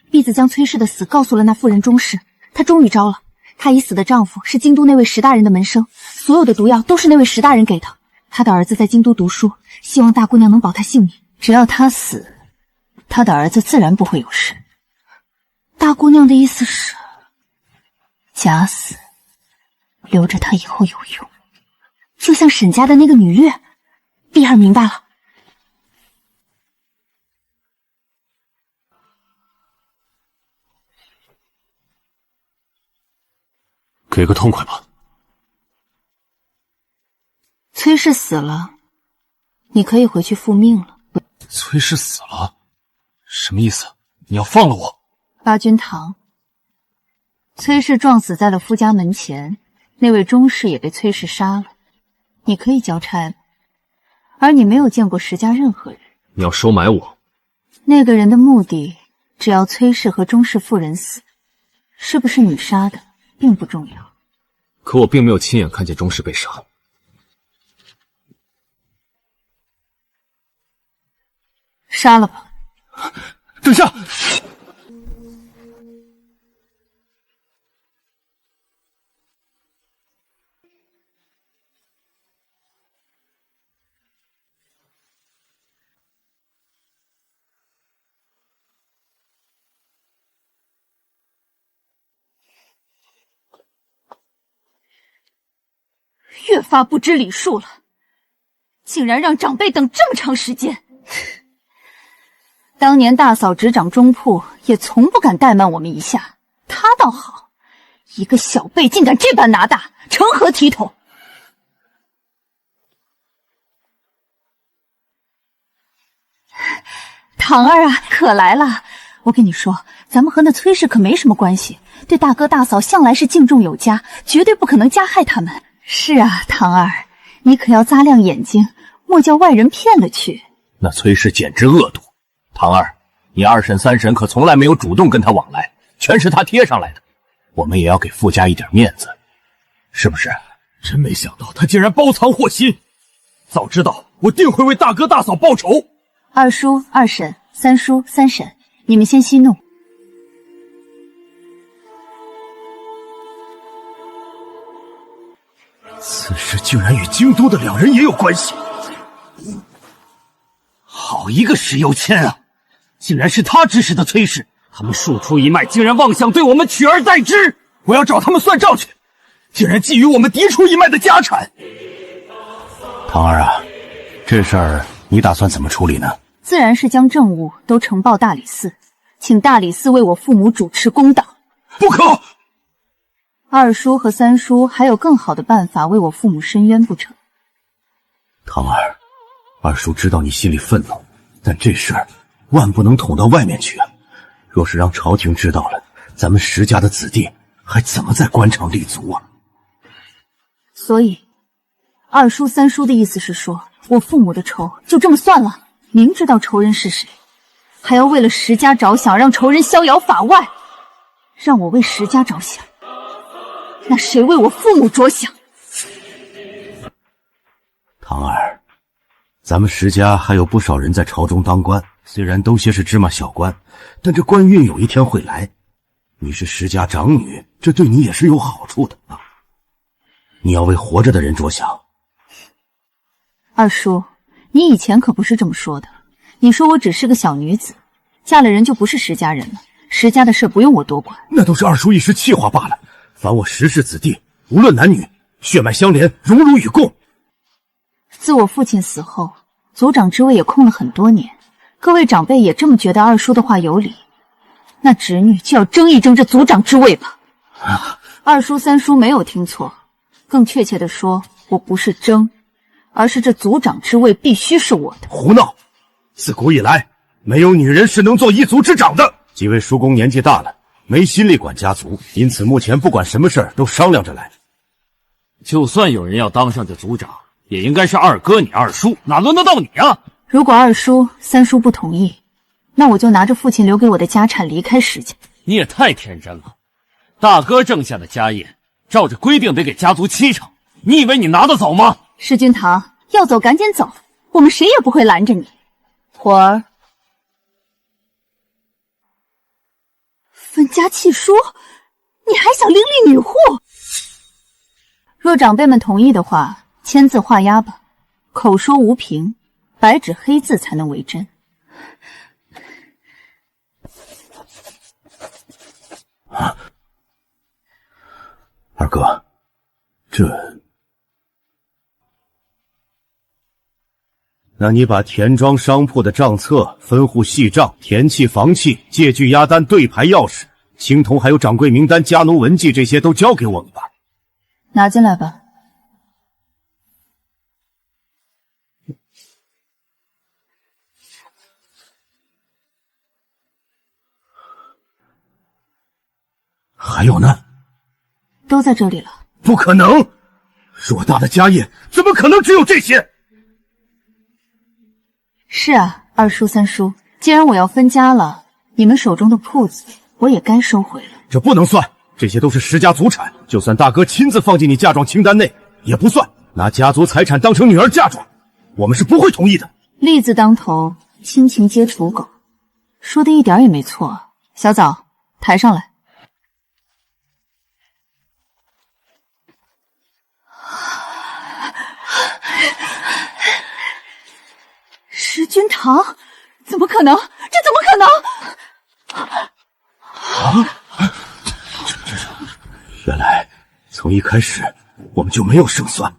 Speaker 8: 婢子将崔氏的死告诉了那妇人钟氏，她终于招了。她已死的丈夫是京都那位石大人的门生，所有的毒药都是那位石大人给的。他的儿子在京都读书，希望大姑娘能保他性命。只要他死，他的儿子自然不会有事。大姑娘的意思是，假死，留着他以后有用，就像沈家的那个女月。碧儿明白了。
Speaker 9: 给个痛快吧。
Speaker 8: 崔氏死了，你可以回去复命了。
Speaker 13: 崔氏死了？什么意思？你要放了我？
Speaker 8: 八君堂，崔氏撞死在了夫家门前，那位钟氏也被崔氏杀了。你可以交差了，而你没有见过石家任何人。
Speaker 12: 你要收买我？
Speaker 8: 那个人的目的，只要崔氏和钟氏夫人死，是不是你杀的并不重要。
Speaker 12: 可我并没有亲眼看见钟氏被杀。
Speaker 8: 杀了吧。
Speaker 13: 等下！
Speaker 3: 越发不知礼数了，竟然让长辈等这么长时间。
Speaker 8: 当年大嫂执掌中铺，也从不敢怠慢我们一下。她倒好，一个小辈竟敢这般拿大，成何体统？堂儿啊，可来了！我跟你说，咱们和那崔氏可没什么关系，对大哥大嫂向来是敬重有加，绝对不可能加害他们。是啊，堂儿，你可要擦亮眼睛，莫叫外人骗了去。
Speaker 9: 那崔氏简直恶毒。堂儿，你二婶三婶可从来没有主动跟他往来，全是他贴上来的。我们也要给傅家一点面子，是不是？
Speaker 13: 真没想到他竟然包藏祸心，早知道我定会为大哥大嫂报仇。
Speaker 8: 二叔、二婶、三叔、三婶，你们先息怒。
Speaker 9: 此事竟然与京都的两人也有关系。
Speaker 7: 好一个石油谦啊！竟然是他指使的崔氏，他们庶出一脉，竟然妄想对我们取而代之！
Speaker 17: 我要找他们算账去！竟然觊觎我们嫡出一脉的家产！
Speaker 9: 唐儿啊，这事儿你打算怎么处理呢？
Speaker 3: 自然是将政务都呈报大理寺，请大理寺为我父母主持公道。
Speaker 17: 不可！
Speaker 3: 二叔和三叔还有更好的办法为我父母伸冤不成？
Speaker 9: 唐儿，二叔知道你心里愤怒，但这事儿万不能捅到外面去啊！若是让朝廷知道了，咱们石家的子弟还怎么在官场立足啊？
Speaker 3: 所以，二叔、三叔的意思是说，我父母的仇就这么算了？明知道仇人是谁，还要为了石家着想，让仇人逍遥法外？让我为石家着想，那谁为我父母着想？
Speaker 9: 唐儿，咱们石家还有不少人在朝中当官，虽然都些是芝麻小官，但这官运有一天会来。你是石家长女，这对你也是有好处的啊！你要为活着的人着想。
Speaker 3: 二叔，你以前可不是这么说的。你说我只是个小女子，嫁了人就不是石家人了，石家的事不用我多管。
Speaker 9: 那都是二叔一时气话罢了。凡我石氏子弟，无论男女，血脉相连，荣辱与共。
Speaker 3: 自我父亲死后，族长之位也空了很多年，各位长辈也这么觉得二叔的话有理，那侄女就要争一争这族长之位吧。二叔三叔没有听错，更确切的说，我不是争，而是这族长之位必须是我的。
Speaker 9: 胡闹！自古以来，没有女人是能做一族之长的。几位叔公年纪大了，没心力管家族，因此目前不管什么事儿都商量着来。
Speaker 10: 就算有人要当上这族长，也应该是二哥你二叔，哪轮得到你啊？
Speaker 3: 如果二叔三叔不同意，那我就拿着父亲留给我的家产离开石家。
Speaker 10: 你也太天真了，大哥挣下的家业，照着规定得给家族70%，你以为你拿得走吗？
Speaker 3: 石君堂，要走赶紧走，我们谁也不会拦着你。火儿，分家弃书，你还想另立女户？若长辈们同意的话，签字画押吧，口说无凭，白纸黑字才能为真。
Speaker 9: 二哥，那你把田庄商铺的账册、分户细账、田契、房契、借据押单、对牌钥匙、青铜还有掌柜名单、家奴文记这些都交给我们吧。
Speaker 3: 拿进来吧。
Speaker 9: 还有呢？
Speaker 3: 都在这里了。
Speaker 9: 不可能！偌大的家业，怎么可能只有这些？
Speaker 3: 是啊，二叔三叔，既然我要分家了，你们手中的铺子我也该收回了。
Speaker 9: 这不能算，这些都是石家族产，就算大哥亲自放进你嫁妆清单内也不算。拿家族财产当成女儿嫁妆，我们是不会同意的。
Speaker 3: 利字当头，亲情皆刍狗，说的一点也没错。小枣，抬上来。石君堂，怎么可能？这怎么可能？
Speaker 9: 原来从一开始我们就没有胜算。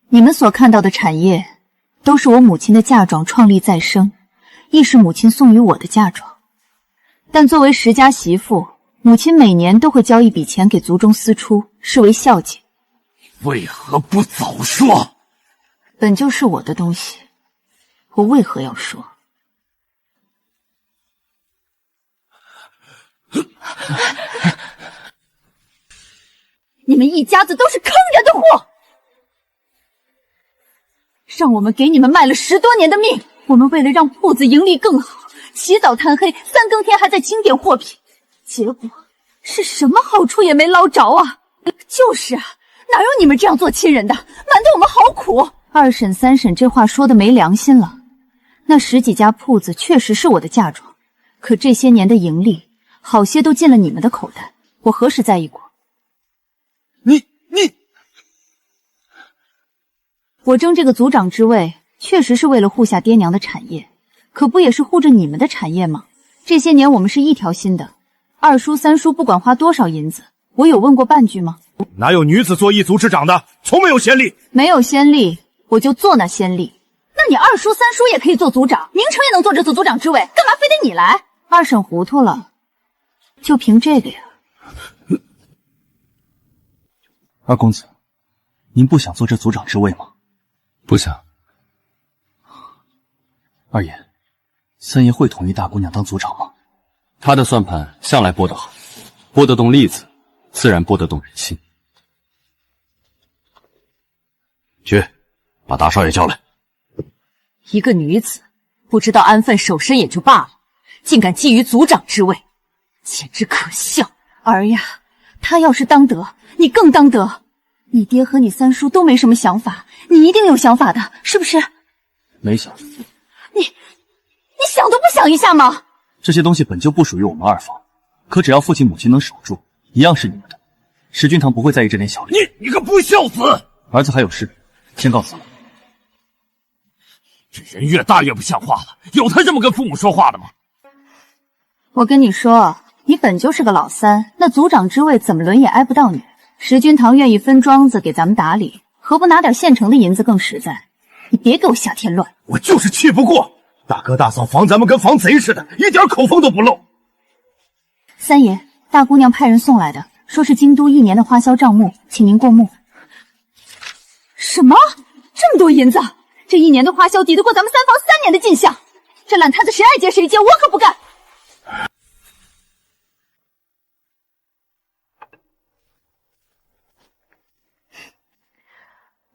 Speaker 3: 你们所看到的产业，都是我母亲的嫁妆创立再生，亦是母亲送予我的嫁妆。但作为石家媳妇，母亲每年都会交一笔钱给族中私出，视为孝敬。
Speaker 10: 为何不早说？
Speaker 3: 本就是我的东西，我为何要说？你们一家子都是坑人的货，让我们给你们卖了10多年的命。我们为了让铺子盈利更好，起早贪黑，3更天还在清点货品，结果是什么好处也没捞着啊！就是啊，哪有你们这样做亲人的，瞒得我们好苦。2审3审这话说的没良心了。那10几家铺子确实是我的嫁妆，可这些年的盈利，好些都进了你们的口袋，我何时在意过？
Speaker 8: 我争这个族长之位，确实是为了护下爹娘的产业，可不也是护着你们的产业吗？这些年我们是一条心的，二叔三叔不管花多少银子，我有问过半句吗？
Speaker 9: 哪有女子做一族之长的？从没有先例。
Speaker 8: 没有先例，我就做那先例。
Speaker 3: 那你二叔三叔也可以做族长，明成也能做这组族长之位，干嘛非得你来？
Speaker 8: 二婶糊涂了，就凭这个呀？
Speaker 1: 二公子，您不想做这族长之位吗？
Speaker 10: 不想。
Speaker 1: 二爷，三爷会同意大姑娘当族长吗？
Speaker 10: 他的算盘向来拨得好，拨得动栗子，自然拨得动人心。
Speaker 9: 去，把大少爷叫来。
Speaker 2: 一个女子不知道安分守身也就罢了，竟敢觊觎族长之位，简直可笑！
Speaker 8: 儿呀，他要是当得，你更当得。你爹和你三叔都没什么想法，你一定有想法的，是不是？
Speaker 1: 没想。
Speaker 3: 你想都不想一下吗？
Speaker 1: 这些东西本就不属于我们二房，可只要父亲母亲能守住，一样是你们的。石君堂不会在意这点小利。
Speaker 10: 你个不孝子！
Speaker 1: 儿子还有事，先告辞了。
Speaker 10: 这人越大越不像话了，有他这么跟父母说话的吗？
Speaker 8: 我跟你说，你本就是个老三，那族长之位怎么轮也挨不到你。石君堂愿意分庄子给咱们打理，何不拿点现成的银子更实在？你别给我瞎添乱！
Speaker 9: 我就是气不过，大哥大嫂防咱们跟防贼似的，一点口风都不漏。
Speaker 8: 三爷，大姑娘派人送来的，说是京都1年的花销账目，请您过目。
Speaker 3: 什么？这么多银子？这1年的花销抵得过咱们三房3年的进项，这烂摊子谁爱接谁接，我可不干！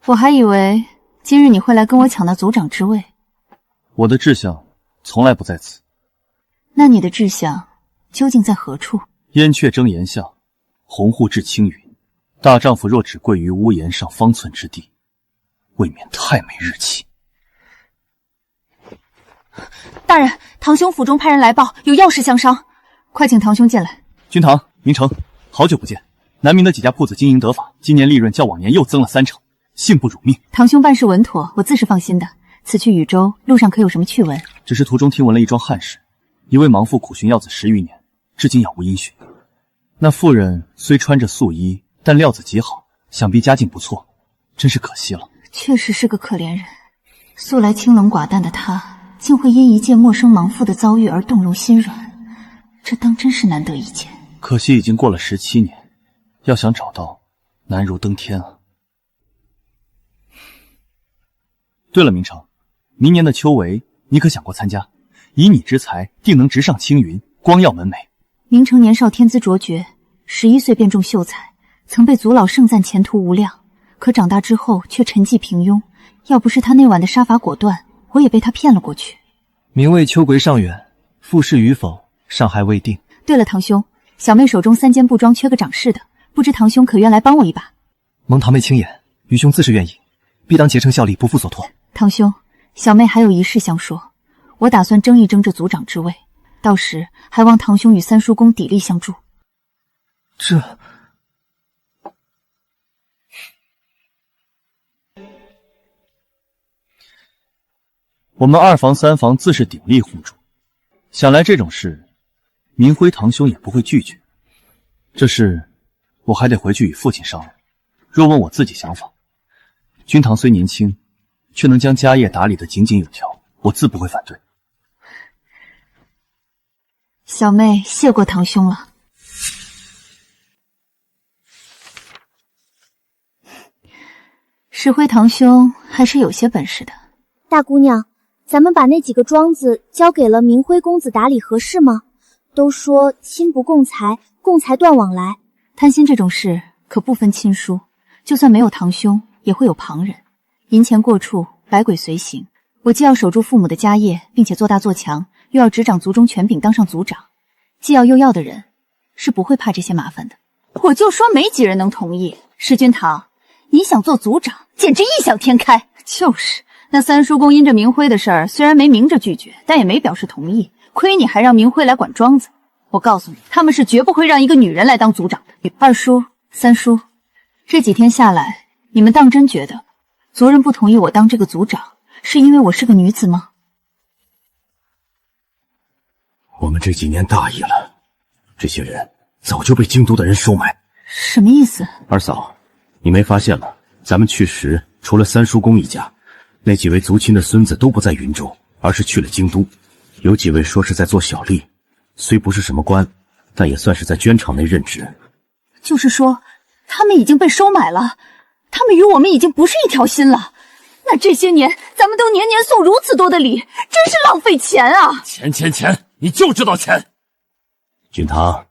Speaker 8: 我还以为今日你会来跟我抢那族长之位。
Speaker 1: 我的志向从来不在此。
Speaker 8: 那你的志向究竟在何处？
Speaker 1: 燕雀争岩下，鸿鹄至青云。大丈夫若只跪于屋檐上方寸之地，未免太没日气。
Speaker 3: 大人，堂兄府中派人来报，有要事相商，
Speaker 8: 快请堂兄进来。
Speaker 1: 君堂、明成，好久不见。南明的几家铺子经营得法，今年利润较往年又增了3成，幸不辱命。
Speaker 8: 堂兄办事稳妥，我自是放心的。此去禹州，路上可有什么趣闻？
Speaker 1: 只是途中听闻了一桩憾事，一位盲妇苦寻药子10余年，至今杳无音讯。那妇人虽穿着素衣，但料子极好，想必家境不错，真是可惜了。
Speaker 8: 确实是个可怜人，素来清冷寡淡的他，竟会因一介陌生盲妇的遭遇而动容心软，这当真是难得一见。
Speaker 1: 可惜已经过了17年，要想找到，难如登天啊。对了，明成，明年的秋闱，你可想过参加？以你之才，定能直上青云，光耀门楣。
Speaker 8: 明成年少天资卓绝，11岁便中秀才，曾被族老盛赞前途无量。可长大之后却沉寂平庸，要不是他那晚的杀伐果断，我也被他骗了过去。
Speaker 15: 名为秋葵尚远，复试与否尚还未定。
Speaker 8: 对了，堂兄，小妹手中3间布庄缺个掌事的，不知堂兄可愿来帮我一把？
Speaker 15: 蒙堂妹轻言，愚兄自是愿意，必当竭诚效力，不负所托。
Speaker 8: 堂兄，小妹还有一事相说，我打算争一争这族长之位，到时还望堂兄与三叔公砥砺相助。
Speaker 15: 这
Speaker 1: 我们2房3房自是鼎力护主，想来这种事，明辉堂兄也不会拒绝。这事我还得回去与父亲商量。若问我自己想法，君堂虽年轻，却能将家业打理得井井有条，我自不会反对。
Speaker 8: 小妹谢过堂兄了。石辉堂兄还是有些本事的。
Speaker 4: 大姑娘，咱们把那几个庄子交给了明辉公子打理合适吗？都说亲不共财，共财断往来。
Speaker 8: 贪心这种事可不分亲疏，就算没有堂兄，也会有旁人。银钱过处，百鬼随行。我既要守住父母的家业，并且做大做强，又要执掌族中权柄，当上族长。既要又要的人，是不会怕这些麻烦的。
Speaker 3: 我就说没几人能同意。石君堂，你想做族长，简直异想天开。
Speaker 8: 就是，那三叔公因着明辉的事儿，虽然没明着拒绝，但也没表示同意。亏你还让明辉来管庄子。我告诉你，他们是绝不会让一个女人来当族长的。二叔、三叔，这几天下来，你们当真觉得
Speaker 3: 族人不同意我当这个族长，是因为我是个女子吗？
Speaker 9: 我们这几年大意了，这些人早就被京都的人收买。
Speaker 3: 什么意思？
Speaker 9: 二嫂，你没发现吗？咱们去时，除了三叔公一家，那几位族亲的孙子都不在云州，而是去了京都。有几位说是在做小吏，虽不是什么官，但也算是在绢厂内任职。
Speaker 3: 就是说，他们已经被收买了，他们与我们已经不是一条心了。那这些年，咱们都年年送如此多的礼，真是浪费钱啊！
Speaker 10: 钱，你就知道钱。
Speaker 9: 君堂，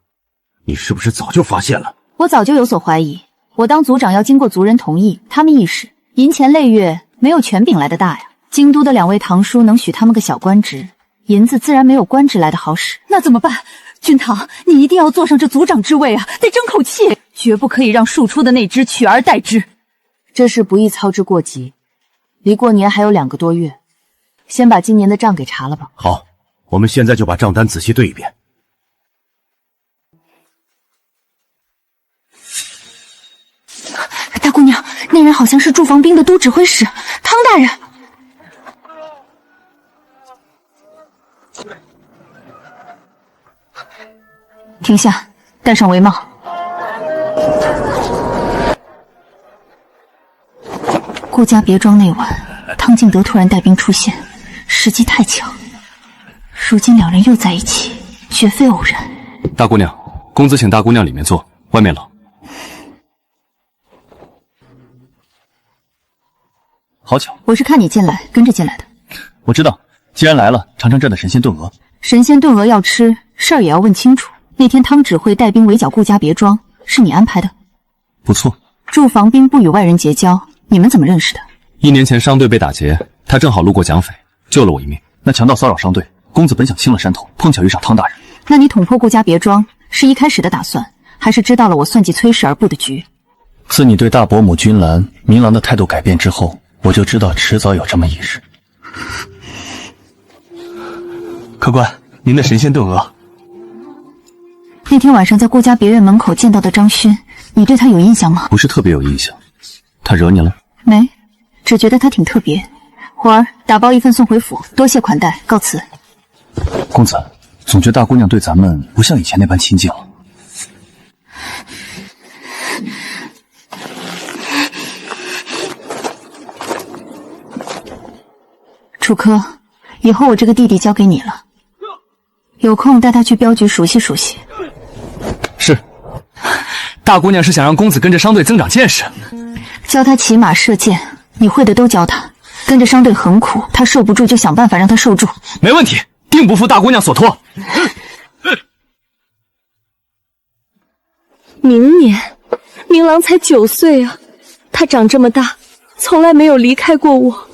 Speaker 9: 你是不是早就发现了？
Speaker 3: 我早就有所怀疑。我当族长要经过族人同意，他们议事，银钱累月没有权柄来的大呀。京都的2位堂叔能许他们个小官职，银子自然没有官职来的好使。那怎么办？君堂，你一定要坐上这族长之位啊，得争口气，绝不可以让庶出的那只取而代之。
Speaker 11: 这事不宜操之过急，离过年还有2个多月，先把今年的账给查了吧。
Speaker 9: 好，我们现在就把账单仔细对一遍。
Speaker 3: 大姑娘，那人好像是驻防兵的都指挥使汤大人。停下，戴上帷帽。顾家别庄那晚，汤敬德突然带兵出现，时机太巧。如今2人又在一起，绝非偶然。
Speaker 1: 大姑娘，公子请大姑娘里面坐，外面冷。好巧，
Speaker 3: 我是看你进来，跟着进来的。
Speaker 1: 我知道，既然来了，尝尝这的神仙炖鹅。
Speaker 3: 神仙炖鹅要吃，事儿也要问清楚。那天汤指挥带兵围剿顾家别庄，是你安排的？
Speaker 1: 不错。
Speaker 3: 驻防兵不与外人结交，你们怎么认识的
Speaker 1: ？1年前商队被打劫，他正好路过蒋匪，救了我一命。那强盗骚扰商队，公子本想清了山头，碰巧遇上汤大人。
Speaker 3: 那你捅破顾家别庄，是一开始的打算，还是知道了我算计崔氏而布的局？
Speaker 1: 自你对大伯母君兰、明郎的态度改变之后，我就知道迟早有这么一日。
Speaker 15: 客官，您的神仙炖鹅。
Speaker 3: 那天晚上在顾家别院门口见到的张勋，你对他有印象吗？
Speaker 1: 不是特别有印象。他惹你了？
Speaker 3: 没，只觉得他挺特别。花儿打包1份送回府，多谢款待，告辞。
Speaker 1: 公子，总觉得大姑娘对咱们不像以前那般亲近了。
Speaker 3: 楚科，以后我这个弟弟交给你了，有空带他去镖局熟悉熟悉。
Speaker 15: 是，大姑娘是想让公子跟着商队增长见识。
Speaker 3: 教他骑马射箭，你会的都教他。跟着商队很苦，他受不住就想办法让他受住。
Speaker 15: 没问题，定不负大姑娘所托。
Speaker 2: 明年，明郎才9岁啊，他长这么大，从来没有离开过我。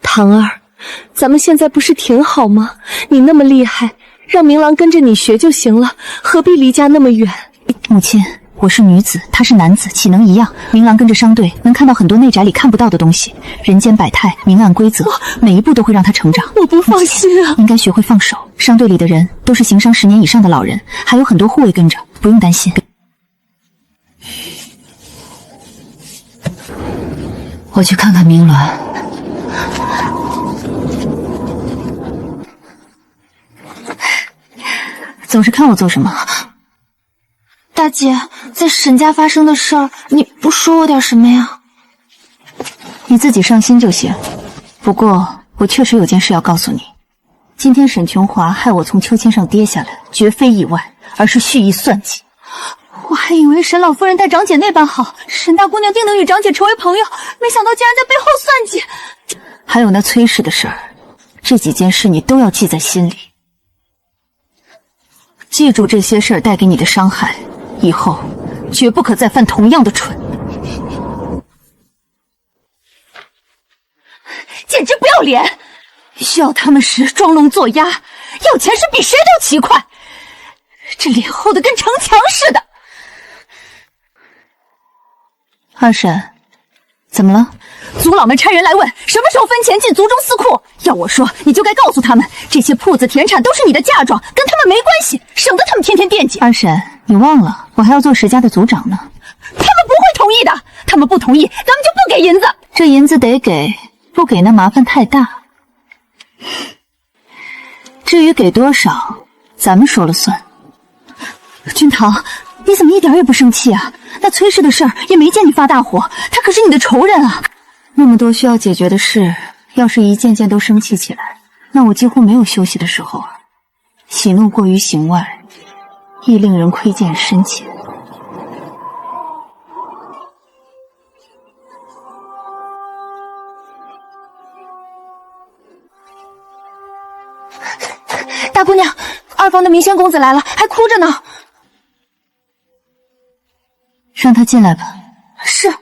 Speaker 2: 堂儿，咱们现在不是挺好吗？你那么厉害，让明郎跟着你学就行了，何必离家那么远？
Speaker 3: 母亲，我是女子，他是男子，岂能一样？明郎跟着商队，能看到很多内宅里看不到的东西，人间百态，明暗规则，每一步都会让他成长。
Speaker 2: 我不放心啊！
Speaker 3: 应该学会放手。商队里的人都是行商10年以上的老人，还有很多护卫跟着，不用担心。我去看看明鸾。总是看我做什么？
Speaker 5: 大姐，在沈家发生的事儿，你不说我点什么呀？
Speaker 3: 你自己上心就行。不过我确实有件事要告诉你，今天沈琼华害我从秋千上跌下来，绝非意外，而是蓄意算计。我还以为沈老夫人待长姐那般好，沈大姑娘定能与长姐成为朋友，没想到竟然在背后算计。还有那崔氏的事儿，这几件事你都要记在心里。记住这些事儿带给你的伤害，以后绝不可再犯同样的蠢。简直不要脸！需要他们时装聋作哑，要钱时比谁都奇快，这脸厚的跟城墙似的。二婶，怎么了？族老们差人来问，什么时候分钱进族中司库？要我说，你就该告诉他们，这些铺子田产都是你的嫁妆，跟他们没关系，省得他们天天惦记。二婶，你忘了，我还要做石家的族长呢。他们不会同
Speaker 8: 同意的。他们不同意，咱们就不给银子。
Speaker 3: 这银子得给，不给那麻烦太大。至于给多少，咱们说了算。
Speaker 8: 君堂，你怎么一点也不生气啊？那崔氏的事儿也没见你发大火，他可是你的仇人啊！
Speaker 3: 那么多需要解决的事，要是一件件都生气起来，那我几乎没有休息的时候啊！喜怒过于形外，亦令人窥见深浅。
Speaker 8: 大姑娘，二房的明仙公子来了，还哭着呢。
Speaker 3: 让他进来吧。
Speaker 8: 是。
Speaker 4: 大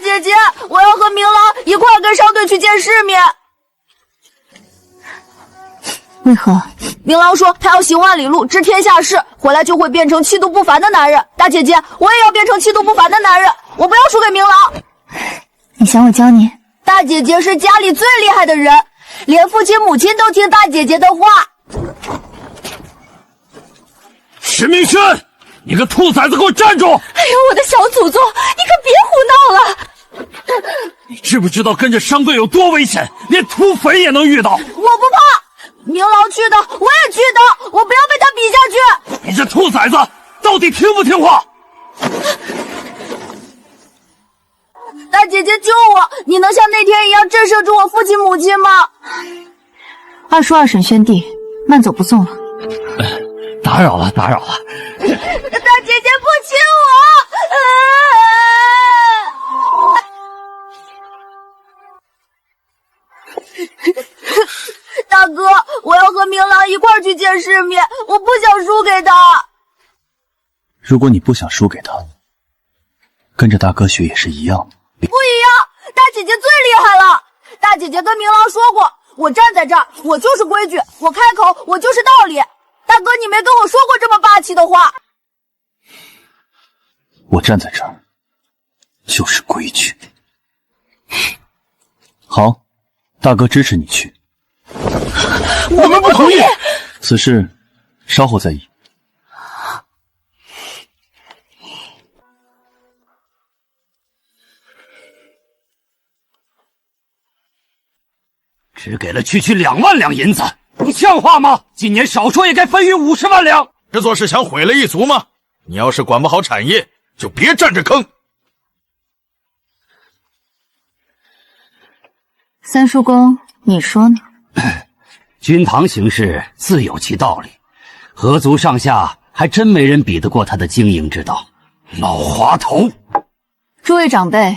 Speaker 4: 姐姐，我要和明郎一块跟商队去见世面。
Speaker 3: 为何？
Speaker 4: 明郎说他要行万里路，知天下事，回来就会变成气度不凡的男人。大姐姐，我也要变成气度不凡的男人，我不要输给明郎。
Speaker 3: 你想我教你？
Speaker 4: 大姐姐是家里最厉害的人，连父亲母亲都听大姐姐的话。
Speaker 10: 石明轩，你个兔崽子，给我站住！
Speaker 8: 哎呦，我的小祖宗，你可别胡闹了！
Speaker 10: 你知不知道跟着商队有多危险？连土匪也能遇到。
Speaker 4: 我不怕，明郎去的，我也去的，我不要被他比下去。
Speaker 10: 你这兔崽子，到底听不听话？
Speaker 4: 大姐姐救我！你能像那天一样震慑住我父亲母亲吗？
Speaker 3: 二叔、二婶、宣弟，慢走不送了。
Speaker 10: 打扰了，打扰了。
Speaker 4: 大姐姐不亲我！大哥，我要和明郎一块儿去见世面，我不想输给他。
Speaker 1: 如果你不想输给他，跟着大哥学也是一样的。
Speaker 4: 不一样，大姐姐最厉害了。大姐姐跟明郎说过，我站在这儿，我就是规矩，我开口，我就是道理。大哥，你没跟我说过这么霸气的话。
Speaker 1: 我站在这儿，就是规矩。好，大哥支持你去。
Speaker 14: 我们不同意。
Speaker 1: 此事稍后再议。
Speaker 7: 只给了区区2万两银子，你像话吗？今年少说也该分予50万两。
Speaker 17: 这座是想毁了一族吗？你要是管不好产业，就别占着坑。
Speaker 3: 三叔公，你说呢？
Speaker 7: 君堂行事自有其道理，河族上下还真没人比得过他的经营之道。老滑头！
Speaker 3: 诸位长辈，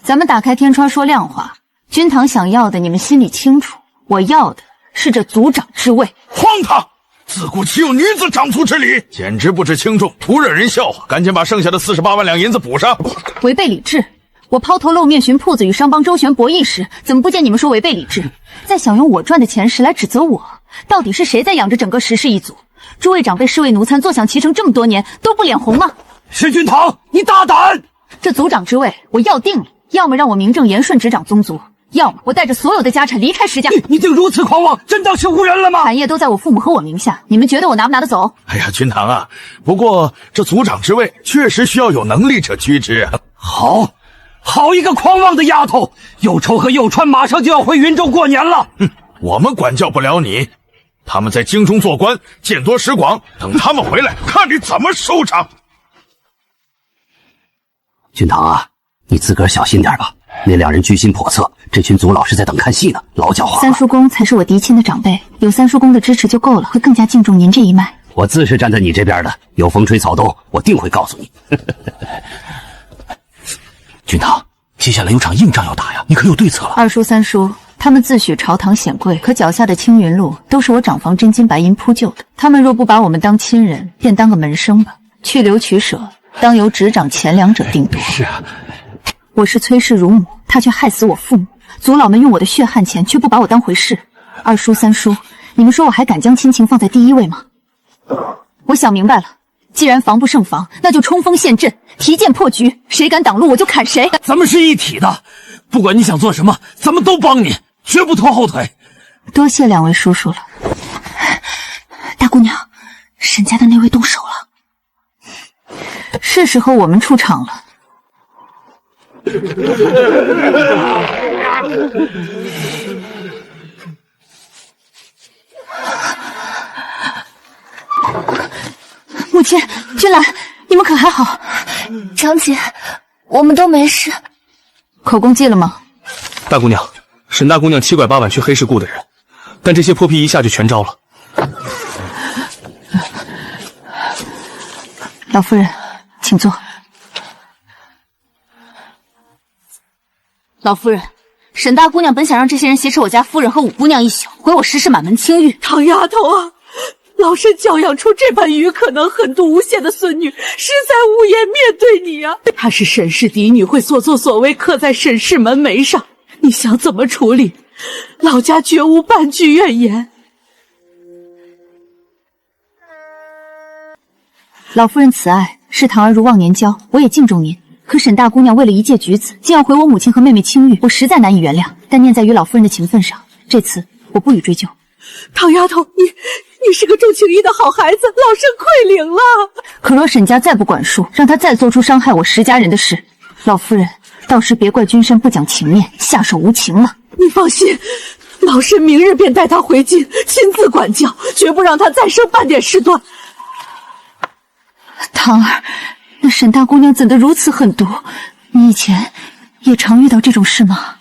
Speaker 3: 咱们打开天窗说亮话。君堂想要的，你们心里清楚。我要的是这族长之位。
Speaker 17: 荒唐！自古岂有女子长族之礼？简直不知轻重，徒惹人笑话。赶紧把剩下的48万两银子补上。
Speaker 3: 违背理智！我抛头露面寻铺子与商帮周旋博弈时，怎么不见你们说违背理智？再想用我赚的钱时来指责我，到底是谁在养着整个石氏一族？诸位长辈侍卫奴才坐享其成这么多年，都不脸红吗？
Speaker 7: 石君堂，你大胆！
Speaker 3: 这族长之位我要定了，要么让我名正言顺执掌宗族，要么我带着所有的家产离开石家。
Speaker 7: 你竟如此狂妄，真当是无人了吗？
Speaker 3: 产业都在我父母和我名下，你们觉得我拿不拿得走？
Speaker 17: 哎呀，君堂啊，不过这族长之位确实需要有能力者居之啊。
Speaker 7: 好一个狂妄的丫头！右抽和右川马上就要回云州过年了。
Speaker 17: 我们管教不了你，他们在京中做官，见多识广，等他们回来，看你怎么收场。
Speaker 7: 君堂啊，你自个儿小心点吧。那2人居心叵测，这群族老是在等看戏呢，老狡猾了。
Speaker 3: 三叔公才是我嫡亲的长辈，有三叔公的支持就够了，会更加敬重您这一脉。
Speaker 7: 我自是站在你这边的，有风吹草动，我定会告诉你。
Speaker 14: 君堂，接下来有场硬仗要打呀，你可有对策了？
Speaker 3: 二叔、三叔，他们自诩朝堂显贵，可脚下的青云路都是我长房真金白银铺就的。他们若不把我们当亲人，便当个门生吧。去留取舍，当由执掌前2者定夺。
Speaker 14: 是啊，
Speaker 3: 我是崔氏乳母，他却害死我父母，族老们用我的血汗钱，却不把我当回事。二叔、三叔，你们说我还敢将亲情放在第一位吗？我想明白了。既然防不胜防，那就冲锋陷阵，提剑破局，谁敢挡路我就砍谁。
Speaker 10: 咱们是一体的，不管你想做什么，咱们都帮你，绝不拖后腿。
Speaker 3: 多谢2位叔叔了。大姑娘，沈家的那位动手了。是时候我们出场了。母亲，君兰，你们可还好？
Speaker 5: 长姐，我们都没事。
Speaker 3: 口供记了吗？
Speaker 13: 大姑娘，沈大姑娘7拐8弯去黑市雇的人，但这些泼皮一下就全招了。
Speaker 3: 老夫人，请坐。
Speaker 11: 老夫人，沈大姑娘本想让这些人挟持我家夫人和五姑娘一宿，回我石氏满门清誉。
Speaker 2: 唐丫头啊，老身教养出这般愚可能狠毒无限的孙女，实在无颜面对你啊！她是沈氏嫡女，会所作所为刻在沈氏门楣上，你想怎么处理？老家绝无半句怨言。
Speaker 3: 老夫人慈爱，视堂儿如忘年交，我也敬重您。可沈大姑娘为了一介举子，竟要毁我母亲和妹妹清誉，我实在难以原谅。但念在于老夫人的情分上，这次我不予追究。
Speaker 2: 唐丫头，你是个重情义的好孩子，老身愧领了。
Speaker 3: 可若沈家再不管束，让她再做出伤害我石家人的事，老夫人到时别怪君身不讲情面，下手无情了。
Speaker 2: 你放心，老身明日便带她回京，亲自管教，绝不让她再生半点事端。
Speaker 3: 堂儿，那沈大姑娘怎得如此狠毒？你以前也常遇到这种事吗？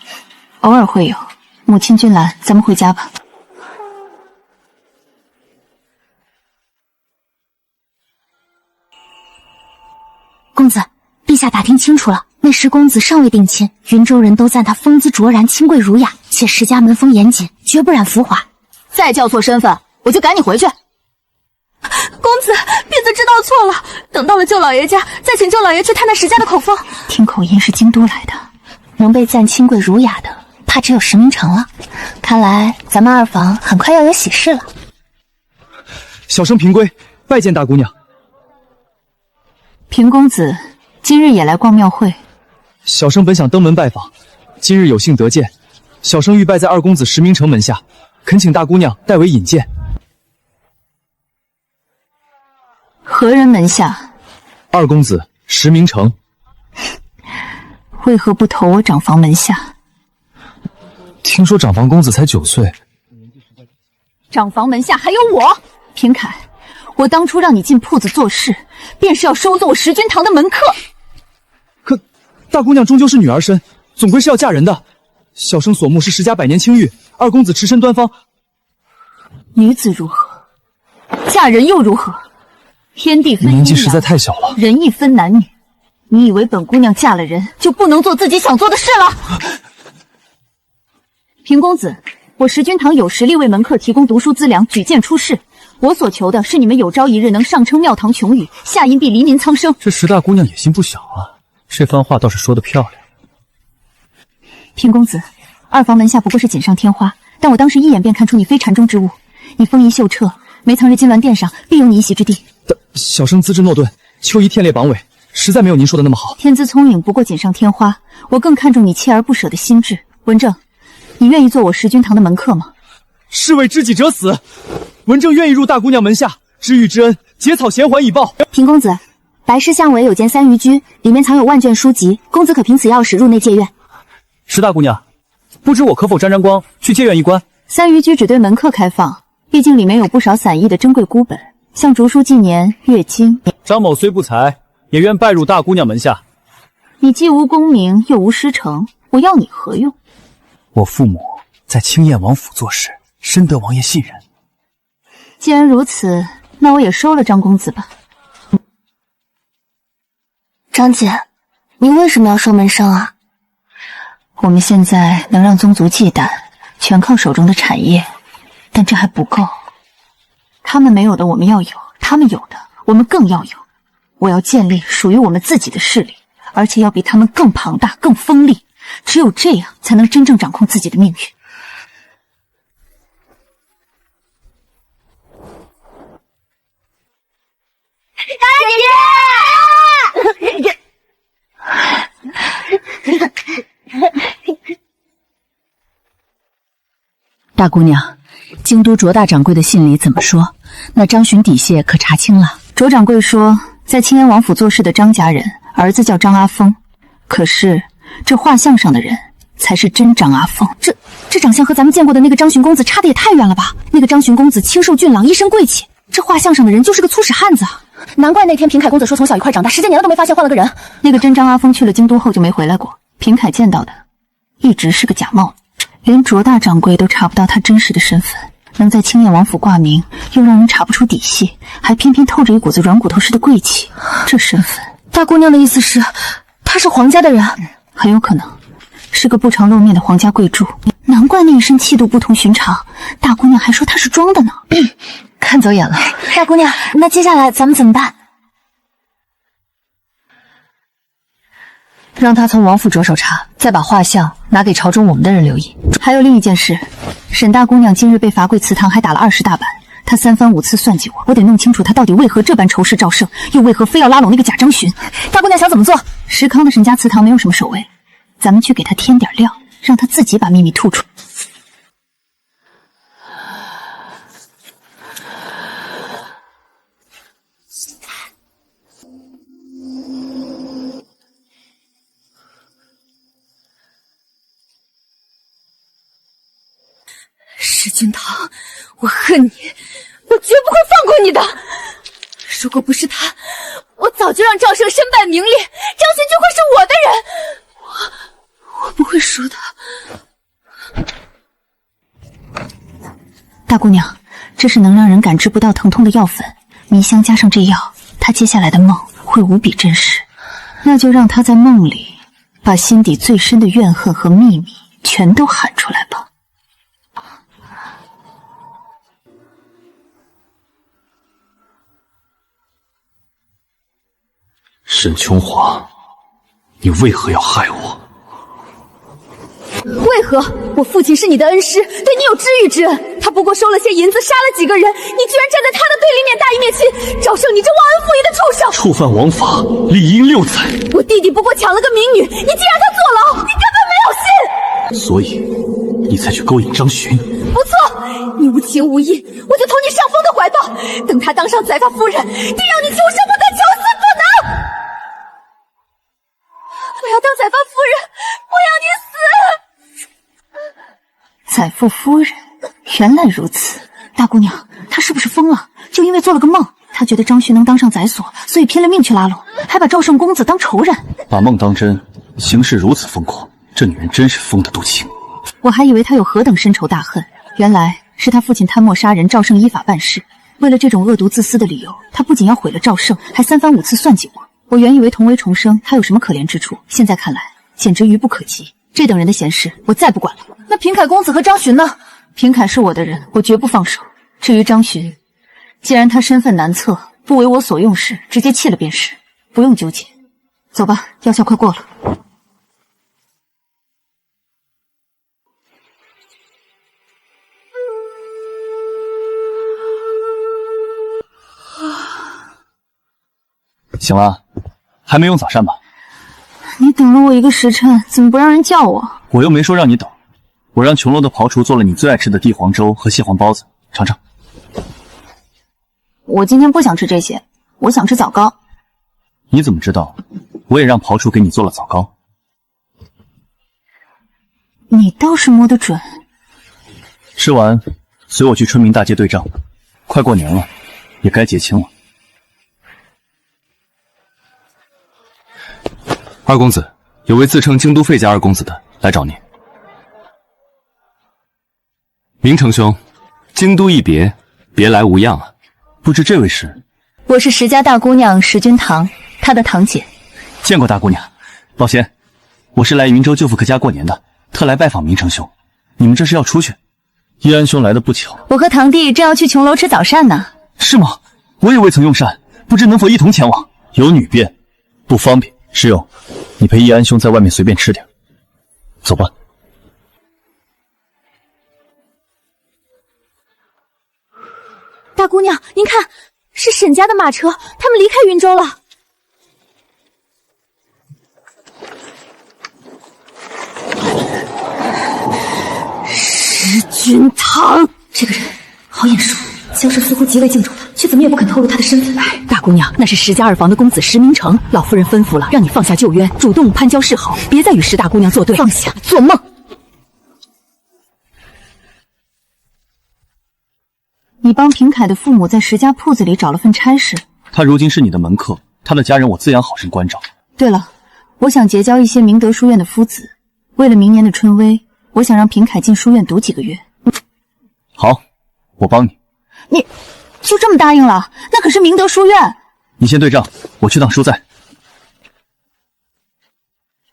Speaker 3: 偶尔会有。母亲君兰，咱们回家吧。
Speaker 5: 公子，陛下打听清楚了，那石公子尚未定亲，云州人都赞他风姿卓然，清贵儒雅，且石家门风严谨，绝不染浮华。
Speaker 11: 再叫错身份，我就赶你回去。
Speaker 2: 公子，婢子知道错了，等到了舅老爷家，再请舅老爷去探探石家的口风。
Speaker 3: 听口音是京都来的，
Speaker 5: 能被赞清贵儒雅的，怕只有石明城了。看来咱们二房很快要有喜事了。
Speaker 6: 小生平归，拜见大姑娘。
Speaker 3: 平公子今日也来逛庙会？
Speaker 6: 小生本想登门拜访，今日有幸得见，小生欲拜在二公子石明城门下，恳请大姑娘代为引荐。
Speaker 3: 何人门下？
Speaker 6: 二公子石明城。
Speaker 3: 为何不投我长房门下？
Speaker 6: 听说长房公子才9岁。
Speaker 3: 长房门下还有我平凯，我当初让你进铺子做事，便是要收做我石君堂的门客。
Speaker 6: 可大姑娘终究是女儿身，总归是要嫁人的。小生所慕是石家百年清誉，二公子持身端方。
Speaker 3: 女子如何？嫁人又如何？天地分阴阳，
Speaker 6: 年纪实在太小了，
Speaker 3: 人亦分男女。你以为本姑娘嫁了人就不能做自己想做的事了？平公子，我石君堂有实力为门客提供读书资粮，举荐出世。我所求的是你们有朝一日能上称庙堂琼宇，下阴蔽黎民苍生。
Speaker 1: 这石大姑娘野心不小啊，这番话倒是说得漂亮。
Speaker 3: 平公子，二房门下不过是锦上添花，但我当时一眼便看出你非禅中之物。你风仪秀彻，没藏着金銮殿上必有你一席之地。
Speaker 6: 小生资质诺顿，秋衣天列榜尾，实在没有您说的那么好。
Speaker 3: 天资聪颖不过锦上添花，我更看重你锲而不舍的心智。文正，你愿意做我石君堂的门客吗？
Speaker 6: 士为知己者死，文正愿意入大姑娘门下，知遇之恩，结草衔环以报。
Speaker 5: 平公子，白氏巷尾有间三余居，里面藏有万卷书籍，公子可凭此钥匙入内借阅。
Speaker 6: 石大姑娘，不知我可否沾沾光，去借阅一观？
Speaker 3: 三余居只对门客开放，毕竟里面有不少散佚的珍贵孤本，像竹书纪年、月经。
Speaker 1: 张某虽不才，也愿拜入大姑娘门下。
Speaker 3: 你既无功名，又无师承，我要你何用？
Speaker 1: 我父母在清燕王府做事，深得王爷信任。
Speaker 3: 既然如此，那我也收了张公子吧。
Speaker 5: 张姐，你为什么要收门生啊？
Speaker 3: 我们现在能让宗族忌惮，全靠手中的产业，但这还不够。他们没有的我们要有，他们有的我们更要有。我要建立属于我们自己的势力，而且要比他们更庞大、更锋利。只有这样，才能真正掌控自己的命运。
Speaker 5: 大姐姐！
Speaker 11: 大姑娘，京都卓大掌柜的信里怎么说？那张巡底谢可查清了？
Speaker 3: 卓掌柜说，在青燕王府做事的张家人，儿子叫张阿峰。可是这画像上的人才是真张阿峰。这长相和咱们见过的那个张巡公子差得也太远了吧？那个张巡公子清瘦俊朗，一身贵气，这画像上的人就是个粗使汉子啊！
Speaker 11: 难怪那天平凯公子说从小一块长大，10几年了都没发现换了个人。
Speaker 3: 那个真张阿峰去了京都后就没回来过，平凯见到的一直是个假冒的，连卓大掌柜都查不到他真实的身份。能在青燕王府挂名，又让人查不出底细，还偏偏透着一股子软骨头似的贵气，这身份，
Speaker 11: 大姑娘的意思是，他是皇家的人？
Speaker 3: 很有可能是个不常露面的皇家贵贮，难怪那一身气度不同寻常。大姑娘还说他是装的呢，
Speaker 11: 看走眼了。
Speaker 5: 大姑娘，那接下来咱们怎么办？
Speaker 11: 让他从王府着手查，再把画像拿给朝中我们的人留意。
Speaker 3: 还有另一件事，沈大姑娘今日被罚跪祠堂，还打了20大板。她3番5次算计我得弄清楚她到底为何这般仇视赵胜，又为何非要拉拢那个假张巡。
Speaker 11: 大姑娘想怎么做？
Speaker 3: 石康的沈家祠堂没有什么守卫，咱们去给他添点料，让他自己把秘密吐出。
Speaker 2: 石君堂，我恨你，我绝不会放过你的。如果不是他，我早就让赵胜身败名裂，张巡就会是我的人。我不会输的。
Speaker 3: 大姑娘，这是能让人感知不到疼痛的药粉，迷香加上这药，她接下来的梦会无比真实。那就让她在梦里把心底最深的怨恨和秘密全都喊出来吧。
Speaker 1: 沈琼华，你为何要害我？
Speaker 2: 为何？我父亲是你的恩师，对你有知遇之恩。他不过收了些银子，杀了几个人，你居然站在他的对立面，大义灭亲。赵胜，你这忘恩负义的畜生！
Speaker 1: 触犯王法，理应6载。
Speaker 2: 我弟弟不过抢了个民女，你竟让他坐牢，你根本没有心。
Speaker 1: 所以，你才去勾引张巡。
Speaker 2: 不错，你无情无义，我就投你上峰的怀抱。等他当上宰发夫人，定让你求生不得，求死不能。我要当宰发夫人，我要你死！
Speaker 3: 宰父夫人，原来如此。大姑娘，她是不是疯了？就因为做了个梦，她觉得张巡能当上宰所，所以拼了命去拉拢，还把赵胜公子当仇人。
Speaker 1: 把梦当真，行事如此疯狂，这女人真是疯得肚脐。
Speaker 3: 我还以为她有何等深仇大恨，原来是她父亲贪墨杀人，赵胜依法办事。为了这种恶毒自私的理由，她不仅要毁了赵胜，还3番5次算计我。我原以为同为重生，她有什么可怜之处，现在看来简直愚不可及。这等人的闲事，我再不管了。
Speaker 11: 那平凯公子和张巡呢？
Speaker 3: 平凯是我的人，我绝不放手。至于张巡，既然他身份难测，不为我所用时，直接弃了便是，不用纠结。走吧，药效快过了。
Speaker 1: 行了，还没用早膳吧？
Speaker 3: 你等了我1个时辰，怎么不让人叫我？
Speaker 1: 我又没说让你等，我让琼楼的庖厨做了你最爱吃的地黄粥和蟹黄包子，尝尝。
Speaker 3: 我今天不想吃这些，我想吃枣糕。
Speaker 1: 你怎么知道？我也让庖厨给你做了枣糕。
Speaker 3: 你倒是摸得准。
Speaker 1: 吃完，随我去春明大街对账。快过年了，也该结亲了。
Speaker 19: 二公子，有位自称京都费家二公子的来找你。明成兄，京都一别，别来无恙啊。
Speaker 1: 不知这位是？
Speaker 3: 我是石家大姑娘石君堂，她的堂姐。
Speaker 1: 见过大姑娘，抱歉，我是来云州舅父客家过年的，特来拜访明成兄。你们这是要出去？易安兄来的不巧，
Speaker 3: 我和堂弟正要去琼楼吃早膳呢。
Speaker 1: 是吗？我也未曾用膳，不知能否一同前往？有女便，不方便。石勇，你陪易安兄在外面随便吃点。走吧。
Speaker 2: 大姑娘，您看，是沈家的马车，他们离开云州了。石君堂，
Speaker 3: 这个人好眼熟，江氏似乎极为敬重他，却怎么也不肯透露他的身份。
Speaker 11: 大姑娘，那是石家二房的公子石明成，老夫人吩咐了，让你放下旧冤，主动攀交示好，别再与石大姑娘作对。
Speaker 8: 放下，做梦！你帮平凯的父母在石家铺子里找了份差事，
Speaker 1: 他如今是你的门客，他的家人我自然好生关照。
Speaker 8: 对了，我想结交一些明德书院的夫子，为了明年的春闱，我想让平凯进书院读几个月。
Speaker 1: 好，我帮你。
Speaker 8: 你就这么答应了？那可是明德书院。
Speaker 1: 你先对账，我去趟书斋。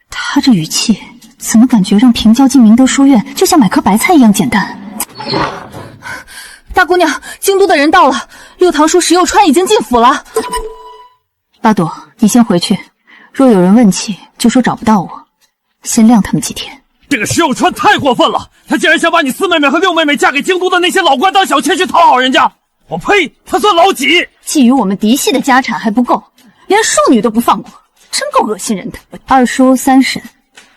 Speaker 8: 他这语气，怎么感觉让平交进明德书院就像买颗白菜一样简单？
Speaker 2: 大姑娘，京都的人到了，六堂叔石佑川已经进府了。
Speaker 8: 八朵，你先回去，若有人问起，就说找不到我，先晾他们几天。
Speaker 10: 这个石佑川太过分了，他竟然想把你四妹妹和六妹妹嫁给京都的那些老官当小妾去讨好人家！我呸！他算老几？
Speaker 8: 觊觎我们嫡系的家产还不够，连庶女都不放过，真够恶心人的。二叔三婶，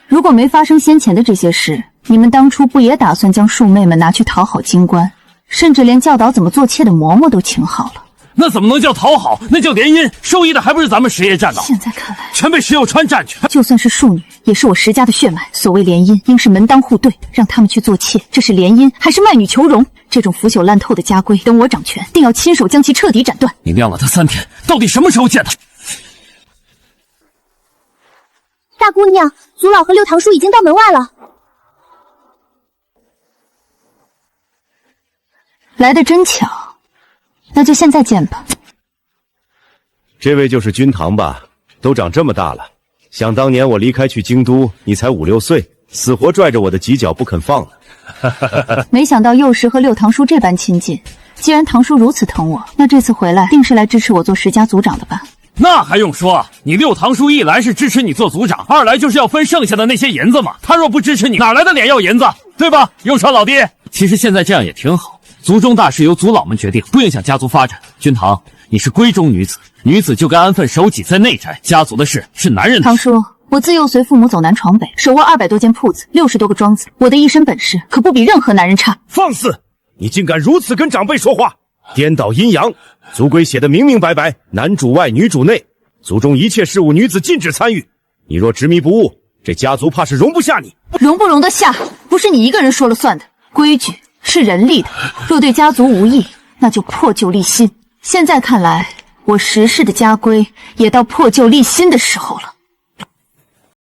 Speaker 8: 如果没发生先前的这些事，你们当初不也打算将庶妹们拿去讨好京官？甚至连教导怎么做妾的嬷嬷都请好了，
Speaker 10: 那怎么能叫讨好？那叫联姻，受益的还不是咱们石爷占到？
Speaker 8: 现在看来，
Speaker 10: 全被石佑川占去。
Speaker 8: 就算是庶女，也是我石家的血脉。所谓联姻，应是门当户对，让他们去做妾，这是联姻还是卖女求荣？这种腐朽烂透的家规，等我掌权，定要亲手将其彻底斩断。
Speaker 10: 你晾了他3天，到底什么时候见他？
Speaker 5: 大姑娘，祖老和六堂叔已经到门外了。
Speaker 8: 来得真巧，那就现在见吧。
Speaker 9: 这位就是君堂吧？都长这么大了，想当年我离开去京都，你才5、6岁，死活拽着我的犄角不肯放呢。
Speaker 8: 没想到幼时和六堂叔这般亲近，既然堂叔如此疼我，那这次回来定是来支持我做石家族长的吧？
Speaker 10: 那还用说？你六堂叔一来是支持你做族长，二来就是要分剩下的那些银子嘛。他若不支持你，哪来的脸要银子？对吧？右川老弟，其实现在这样也挺好。族中大事由族老们决定，不影响家族发展。君堂，你是闺中女子，女子就该安分守己在内宅，家族的事是男人的事。
Speaker 8: 堂叔，我自幼随父母走南闯北，手握200多间铺子，60多个庄子，我的一身本事可不比任何男人差。
Speaker 9: 放肆！你竟敢如此跟长辈说话，颠倒阴阳！族规写的明明白白，男主外，女主内，族中一切事务女子禁止参与。你若执迷不悟，这家族怕是容不下你。
Speaker 8: 容不容得下，不是你一个人说了算的，规矩是人立的，若对家族无益，那就破旧立新。现在看来，我石氏的家规也到破旧立新的时候了。